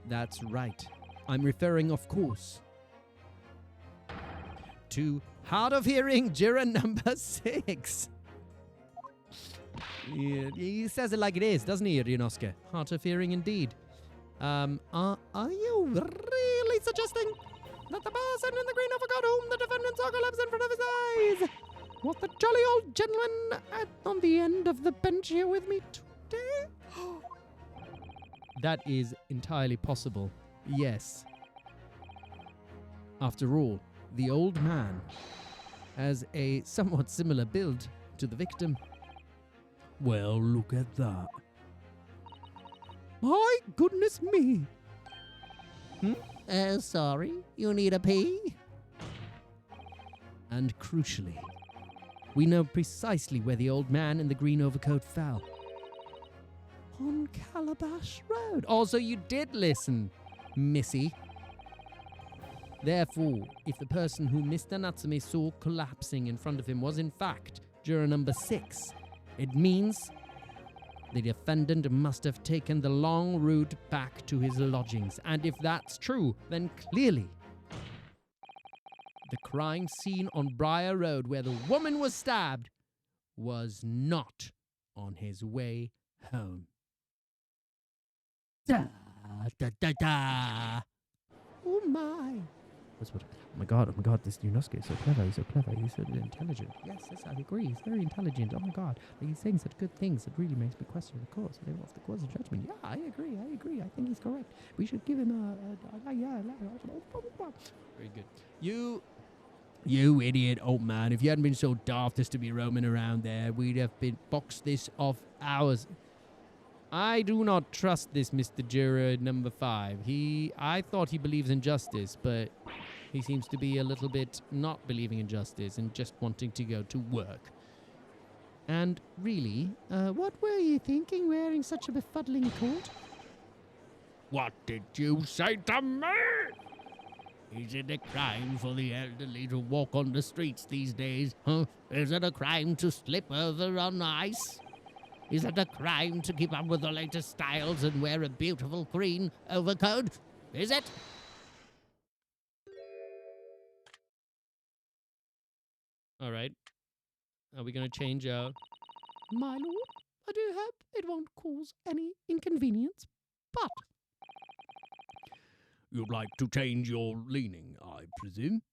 That's right. I'm referring, of course, to hard of hearing juror number 6. Yeah, he says it like it is, doesn't he, Ryunosuke? Hard of hearing indeed. Are you really suggesting that the person in the green overcoat whom the defendant saw collapse in front of his eyes was the jolly old gentleman on the end of the bench here with me today? That is entirely possible, yes. After all, the old man has a somewhat similar build to the victim. Well, look at that. My goodness me. Sorry, you need a pee? And crucially, we know precisely where the old man in the green overcoat fell. On Calabash Road. Also, you did listen, Missy. Therefore, if the person who Mr. Natsume saw collapsing in front of him was in fact juror number 6, it means the defendant must have taken the long route back to his lodgings. And if that's true, then clearly the crime scene on Briar Road where the woman was stabbed was not on his way home. Da, da, da, da. Oh my. That's what. Oh my god, this Ryunosuke is so clever, he's so intelligent. Yes, I agree, he's very intelligent. Oh my god, like, he's saying such good things that really makes me question the course. Of the course of judgment. Yeah, I agree, I think he's correct. We should give him very good. You idiot old man, if you hadn't been so daft as to be roaming around there, we'd have been boxed this off hours. I do not trust this Mr. Juror number 5. I thought he believes in justice, but he seems to be a little bit not believing in justice and just wanting to go to work. And really, what were you thinking wearing such a befuddling coat? What did you say to me? Is it a crime for the elderly to walk on the streets these days? Huh? Is it a crime to slip over on ice? Is it a crime to keep up with the latest styles and wear a beautiful green overcoat? Is it? All right. Are we going to change out? My lord, I do hope it won't cause any inconvenience, but You'd like to change your leaning, I presume?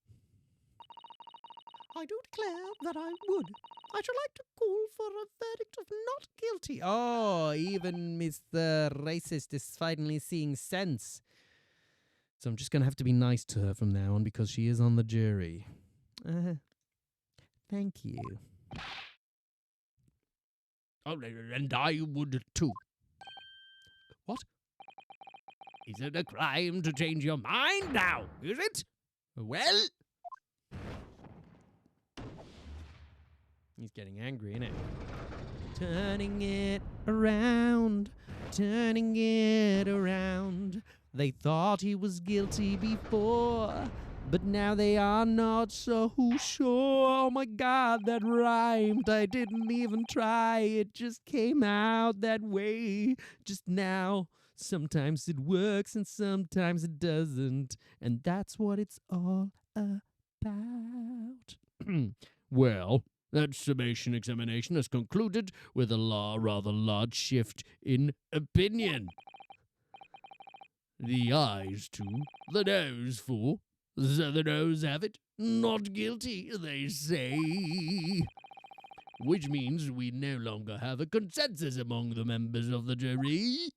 I do declare that I would. I should like to call for a verdict of not guilty. Oh, even Mr. Racist is finally seeing sense. So I'm just going to have to be nice to her from now on because she is on the jury. Thank you. Oh, and I would too. What? Is it a crime to change your mind now? Is it? Well... He's getting angry, isn't it? Turning it around, turning it around. They thought he was guilty before, but now they are not so sure. Oh my god, that rhymed. I didn't even try. It just came out that way just now. Sometimes it works and sometimes it doesn't. And that's what it's all about. Well, that summation examination has concluded with a rather large shift in opinion. The ayes to, the noes for. So the noes have it. Not guilty, they say. Which means we no longer have a consensus among the members of the jury.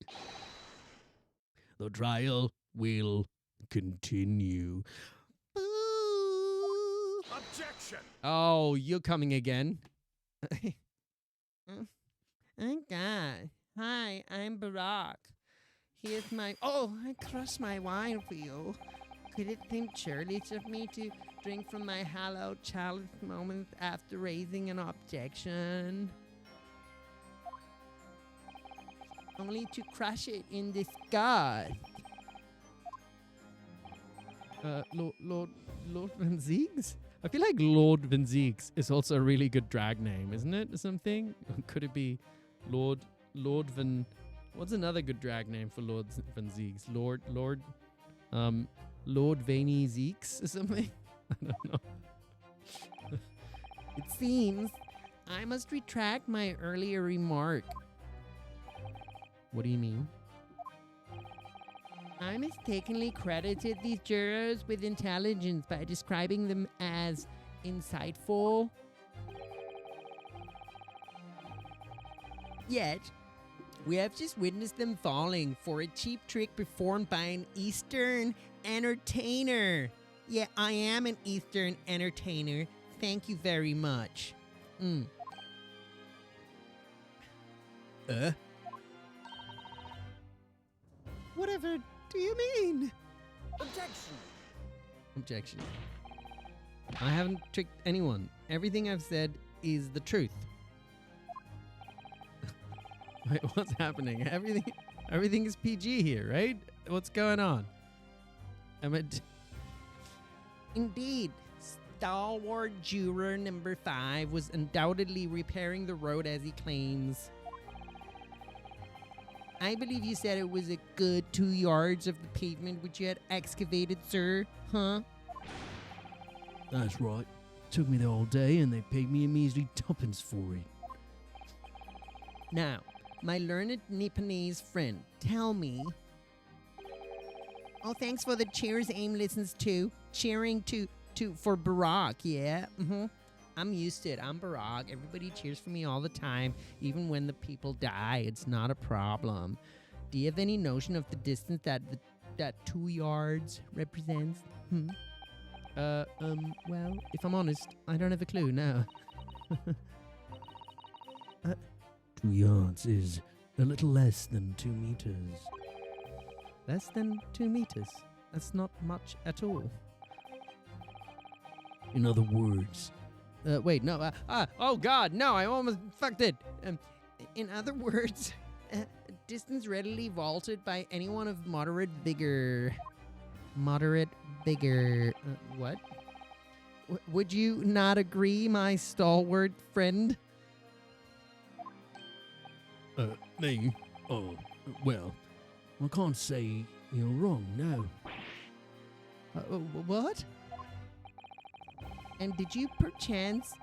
The trial will continue. Objection! Oh, you're coming again. Oh, God. Hi, I'm Barack. Here's my... Oh, I crushed my wine for you. Could it seem churlish of me to drink from my hallowed chalice moments after raising an objection? Only to crush it in disgust. Lord Van Zieks? I feel like Lord Van Zieks is also a really good drag name, isn't it? Or something? Could it be Lord Van... What's another good drag name for Lord Van Zieks? Lord Vaney Zieks or something? I don't know. It seems I must retract my earlier remark. What do you mean? I mistakenly credited these jurors with intelligence by describing them as insightful. Yet, we have just witnessed them falling for a cheap trick performed by an Eastern entertainer. Yeah, I am an Eastern entertainer. Thank you very much. Whatever do you mean? Objection. Objection. I haven't tricked anyone. Everything I've said is the truth. Wait, what's happening? Everything is PG here, right? What's going on? Indeed, stalwart juror number 5 was undoubtedly repairing the road as he claims. I believe you said it was a good 2 yards of the pavement which you had excavated, sir, huh? That's right. Took me the whole day and they paid me a measly tuppence for it. Now, my learned Nipponese friend, tell me. Oh, thanks for the cheers AIM listens to. Cheering for Barack, yeah? I'm used to it. I'm Barack. Everybody cheers for me all the time, even when the people die. It's not a problem. Do you have any notion of the distance that 2 yards represents? Well, if I'm honest, I don't have a clue, no. 2 yards is a little less than 2 meters. Less than 2 meters. That's not much at all. In other words, Wait, no. Oh, God, no, I almost fucked it. In other words, distance readily vaulted by anyone of moderate vigor. Moderate vigor. What? Would you not agree, my stalwart friend? me? Oh, well, I can't say you're wrong, no. What? And did you perchance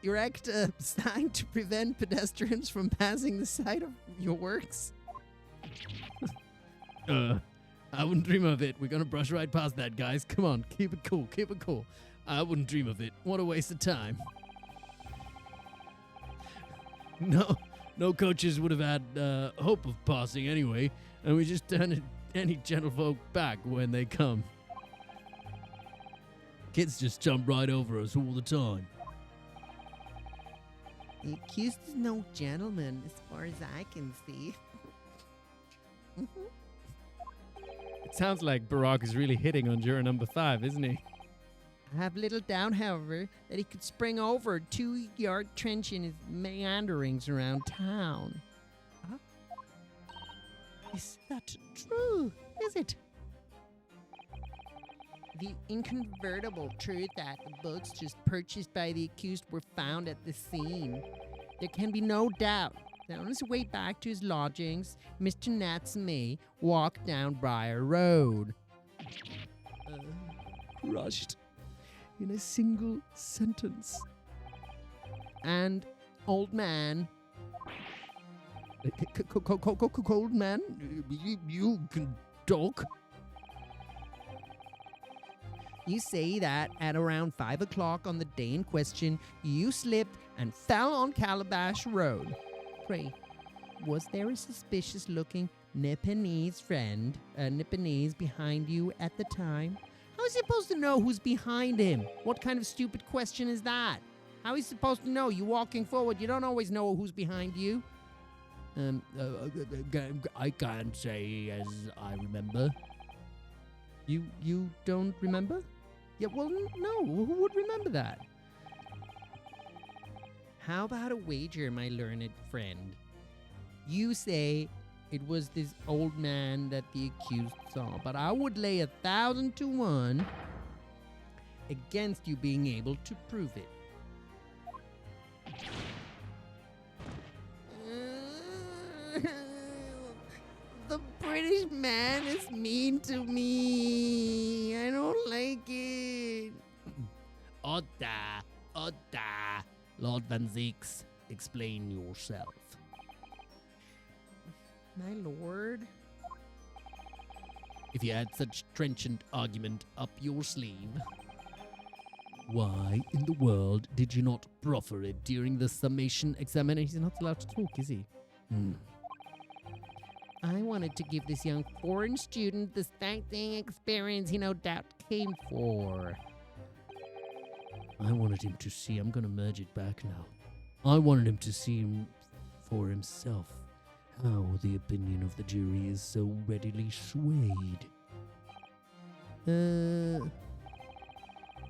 erect a sign to prevent pedestrians from passing the site of your works? I wouldn't dream of it. We're gonna brush right past that, guys. Come on, keep it cool, keep it cool. I wouldn't dream of it. What a waste of time. No coaches would have had hope of passing anyway, and we just turn any gentlefolk back when they come. Kids just jump right over us all the time. The accused is no gentleman, as far as I can see. It sounds like Barack is really hitting on juror number 5, isn't he? I have little doubt, however, that he could spring over a 2-yard trench in his meanderings around town. Huh? Is that true? Is it? The incontrovertible truth that the books just purchased by the accused were found at the scene. There can be no doubt that on his way back to his lodgings, Mr. Natsume walked down Briar Road. Crushed in a single sentence. And old man... Cold man? You can talk? You say that at around 5 o'clock on the day in question, you slipped and fell on Calabash Road. Pray, was there a suspicious-looking Nipponese friend, Nipponese behind you at the time? How is he supposed to know who's behind him? What kind of stupid question is that? How is he supposed to know? You walking forward, you don't always know who's behind you. I can't say as I remember. You don't remember? Yeah, well, no. Who would remember that? How about a wager, my learned friend? You say it was this old man that the accused saw, but I would lay 1,000 to 1 against you being able to prove it. The British man is mean to me. I don't like it. Ota, Lord Van Zieks, explain yourself. My lord? If you had such trenchant argument up your sleeve, Why in the world did you not proffer it during the summation examination? He's not allowed to talk, is he? I wanted to give this young foreign student the starting experience he no doubt came for. I wanted him to see. I'm going to merge it back now. I wanted him to see him for himself how the opinion of the jury is so readily swayed.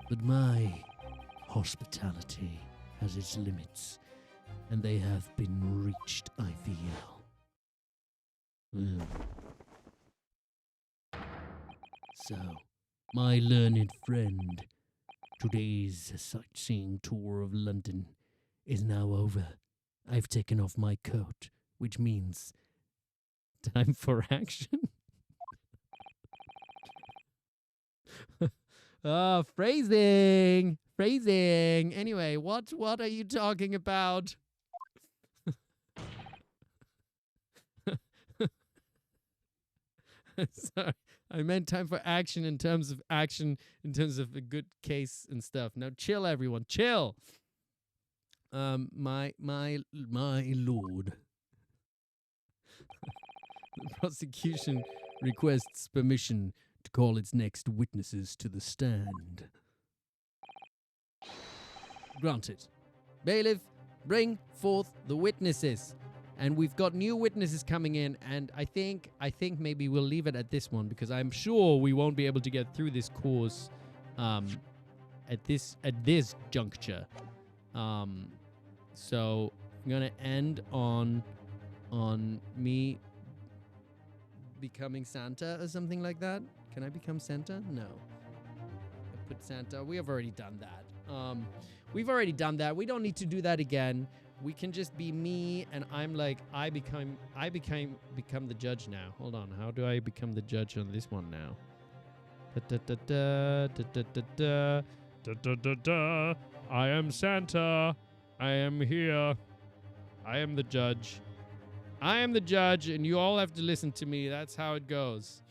But my hospitality has its limits, and they have been reached, I feel. So, my learned friend, today's sightseeing tour of London is now over. I've taken off my coat, which means Time for action. Phrasing. Anyway, what are you talking about? Sorry, I meant time for action in terms of a good case and stuff. Now chill, everyone, chill. My lord. The prosecution requests permission to call its next witnesses to the stand. Granted. Bailiff, bring forth the witnesses. And we've got new witnesses coming in, and I think maybe we'll leave it at this one, because I'm sure we won't be able to get through this course at this juncture. So I'm gonna end on me becoming Santa or something like that. Can I become Santa? No. I put Santa. We have already done that. We've already done that. We don't need to do that again. We can just be me, and I'm like, I become the judge now. Hold on, how do I become the judge on this one now? I am Santa. I am here. I am the judge. I am the judge, and you all have to listen to me. That's how it goes.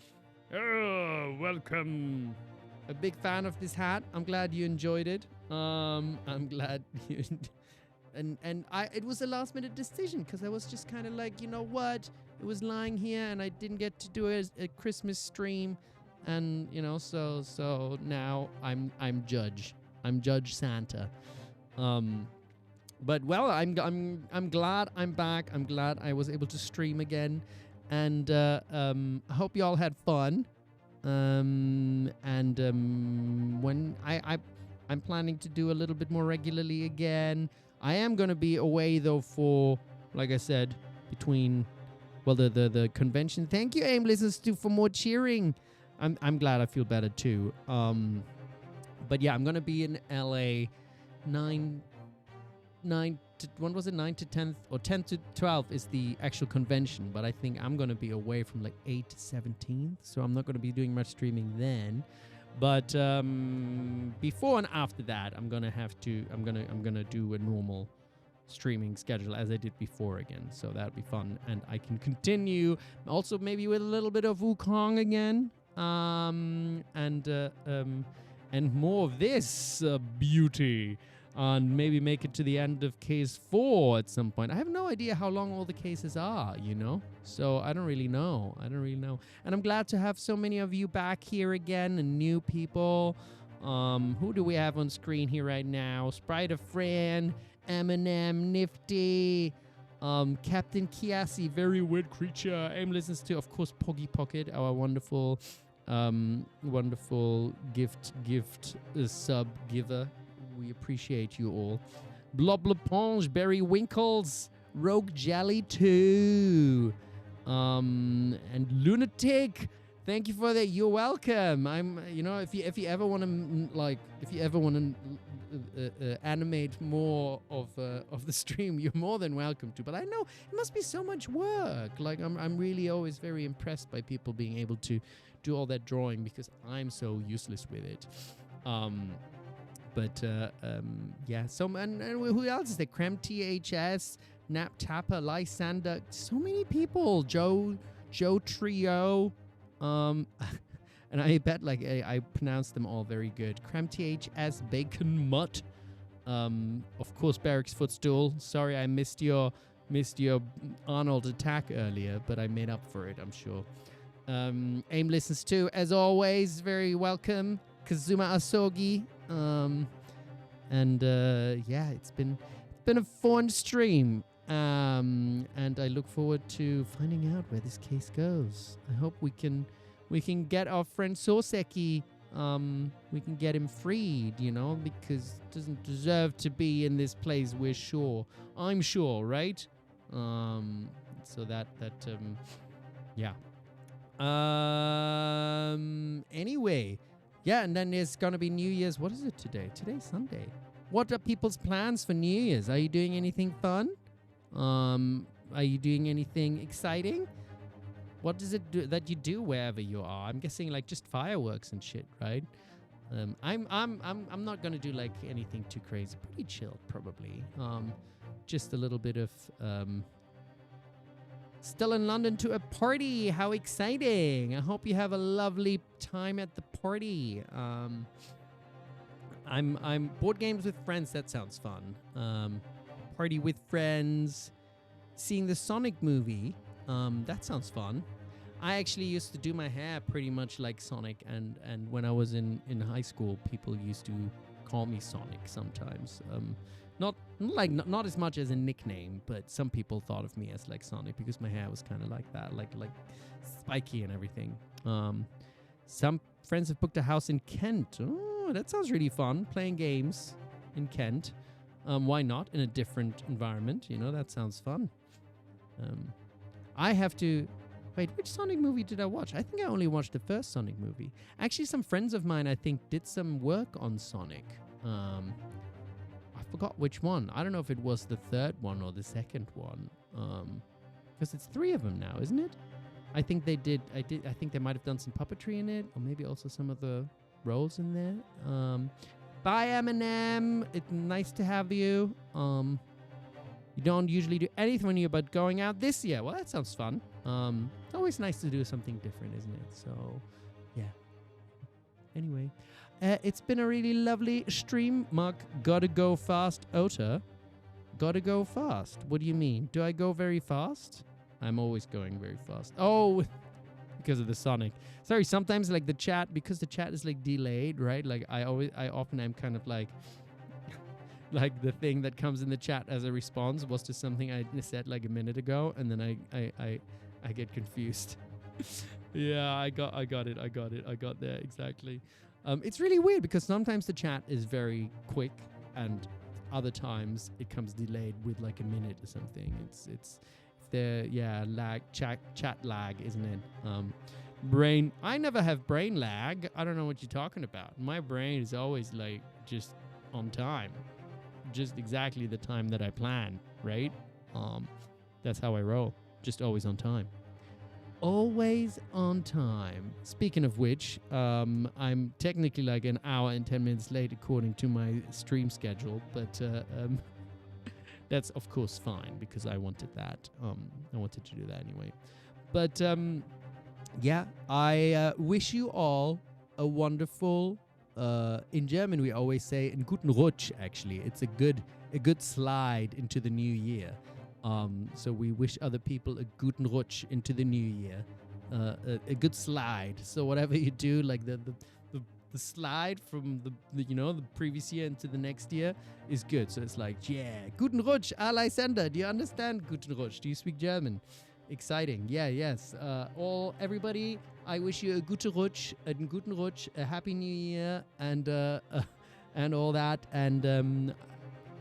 Oh, welcome. A big fan of this hat. I'm glad you enjoyed it. I'm glad you... And it was a last minute decision, because I was just kind of like, you know what? It was lying here, and I didn't get to do a Christmas stream, and you know, so now I'm Judge. I'm Judge Santa. But well, I'm glad I'm back. I'm glad I was able to stream again, and I hope you all had fun. When I'm planning to do a little bit more regularly again. I am going to be away, though, for, like I said, between, well, the convention. Thank you, AIM listeners, for more cheering. I'm glad I feel better, too. But yeah, I'm going to be in LA 9 to 10th, or 10 to 12 is the actual convention. But I think I'm going to be away from like 8 to 17th. So I'm not going to be doing much streaming then. But before and after that, I'm gonna do a normal streaming schedule as I did before again. So that'll be fun, and I can continue also maybe with a little bit of Wukong again, and more of this beauty, and maybe make it to the end of case 4 at some point. I have no idea how long all the cases are, you know? So I don't really know. And I'm glad to have so many of you back here again, and new people. Who do we have on screen here right now? Sprite of Fran, Eminem, Nifty, Captain Kiasi, very weird creature. AIM listens to, of course, Poggy Pocket, our wonderful gift sub giver. We appreciate you all. Blob Leponge, Berry Winkles, Rogue Jelly 2, and Lunatic. Thank you for that. You're welcome. If you ever want to animate more of the stream, you're more than welcome to. But I know it must be so much work. Like I'm really always very impressed by people being able to do all that drawing, because I'm so useless with it. Yeah. So and who else is there? Creme THS, Nap Tapper, Lysander. So many people. Joe Trio. And I bet I pronounced them all very good. Creme THS, Bacon Mutt. Of course, Barrack's Footstool. Sorry, I missed your Arnold attack earlier, but I made up for it, I'm sure. AIM listens too, as always. Very welcome, Kazuma Asogi. Yeah, it's been a fun stream, And I look forward to finding out where this case goes. I hope we can get our friend Soseki. We can get him freed, because he doesn't deserve to be in this place. We're sure. I'm sure, right? So that yeah. Anyway, yeah, and then there's gonna be New Year's. What is it today? Today's Sunday. What are people's plans for New Year's? Are you doing anything fun? Are you doing anything exciting? What does it do that you do wherever you are? I'm guessing like just fireworks and shit, right? I'm not gonna do like anything too crazy. Pretty chill, probably. Just a little bit of still in London to a party. How exciting! I hope you have a lovely time at the party. I'm board games with friends. That sounds fun. Party with friends. Seeing the Sonic movie. That sounds fun. I actually used to do my hair pretty much like Sonic, and when I was in high school, people used to call me Sonic sometimes. Not as much as a nickname, but some people thought of me as like Sonic because my hair was kind of like that, like spiky and everything. Some friends have booked a house in Kent. Oh, that sounds really fun. Playing games in Kent. Why not in a different environment? That sounds fun. I have to... Wait, which Sonic movie did I watch? I think I only watched the first Sonic movie. Actually, some friends of mine, I think, did some work on Sonic. I forgot which one. I don't know if it was the third one or the second one. Because it's 3 of them now, isn't it? I think they did. I think they might have done some puppetry in it, or maybe also some of the roles in there. Bye, Eminem. It's nice to have you. You don't usually do anything but going out this year. Well, that sounds fun. Always nice to do something different, isn't it? So, yeah. Anyway, it's been a really lovely stream. Mark, gotta go fast, Ota. Gotta go fast. What do you mean? Do I go very fast? I'm always going very fast. Oh, because of the Sonic. Sorry, sometimes like the chat, because the chat is like delayed, right? Like I often am kind of like the thing that comes in the chat as a response was to something I said like a minute ago, and then I get confused. Yeah, I got it. I got there exactly. It's really weird because sometimes the chat is very quick, and other times it comes delayed with like a minute or something. It's the chat lag, isn't it? Brain. I never have brain lag. I don't know what you're talking about. My brain is always like just on time. Just exactly the time that I plan, right? That's how I roll. Just always on time. Always on time. Speaking of which, I'm technically like an hour and 10 minutes late according to my stream schedule, but that's of course fine because I wanted that. I wanted to do that anyway. But yeah, I wish you all a wonderful. In German, we always say "en guten Rutsch." Actually, it's a good slide into the new year. So we wish other people a guten Rutsch into the new year, a good slide. So whatever you do, like the slide from the previous year into the next year is good. So it's like, yeah, guten Rutsch, Alexander. Do you understand guten Rutsch? Do you speak German? Exciting. Yeah, yes. Everybody, I wish you a guten Rutsch, a happy new year, and all that. And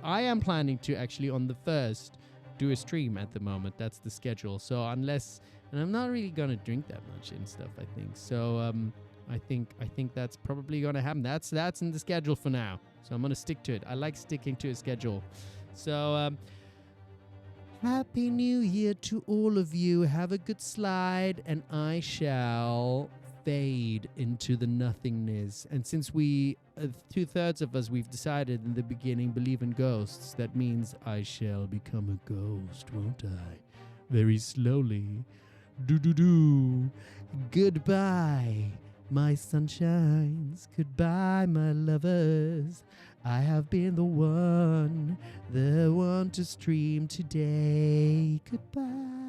I am planning to actually on the 1st do a stream at the moment. That's the schedule. So and I'm not really gonna drink that much and stuff, I think. So I think that's probably gonna happen. That's in the schedule for now. So I'm gonna stick to it. I like sticking to a schedule. So Happy New Year to all of you. Have a good slide, and I shall fade into the nothingness. And since we, 2/3 of us, we've decided in the beginning, believe in ghosts, that means I shall become a ghost, won't I? Very slowly. Do. Goodbye, my sunshines. Goodbye, my lovers. I have been the one to stream today. Goodbye.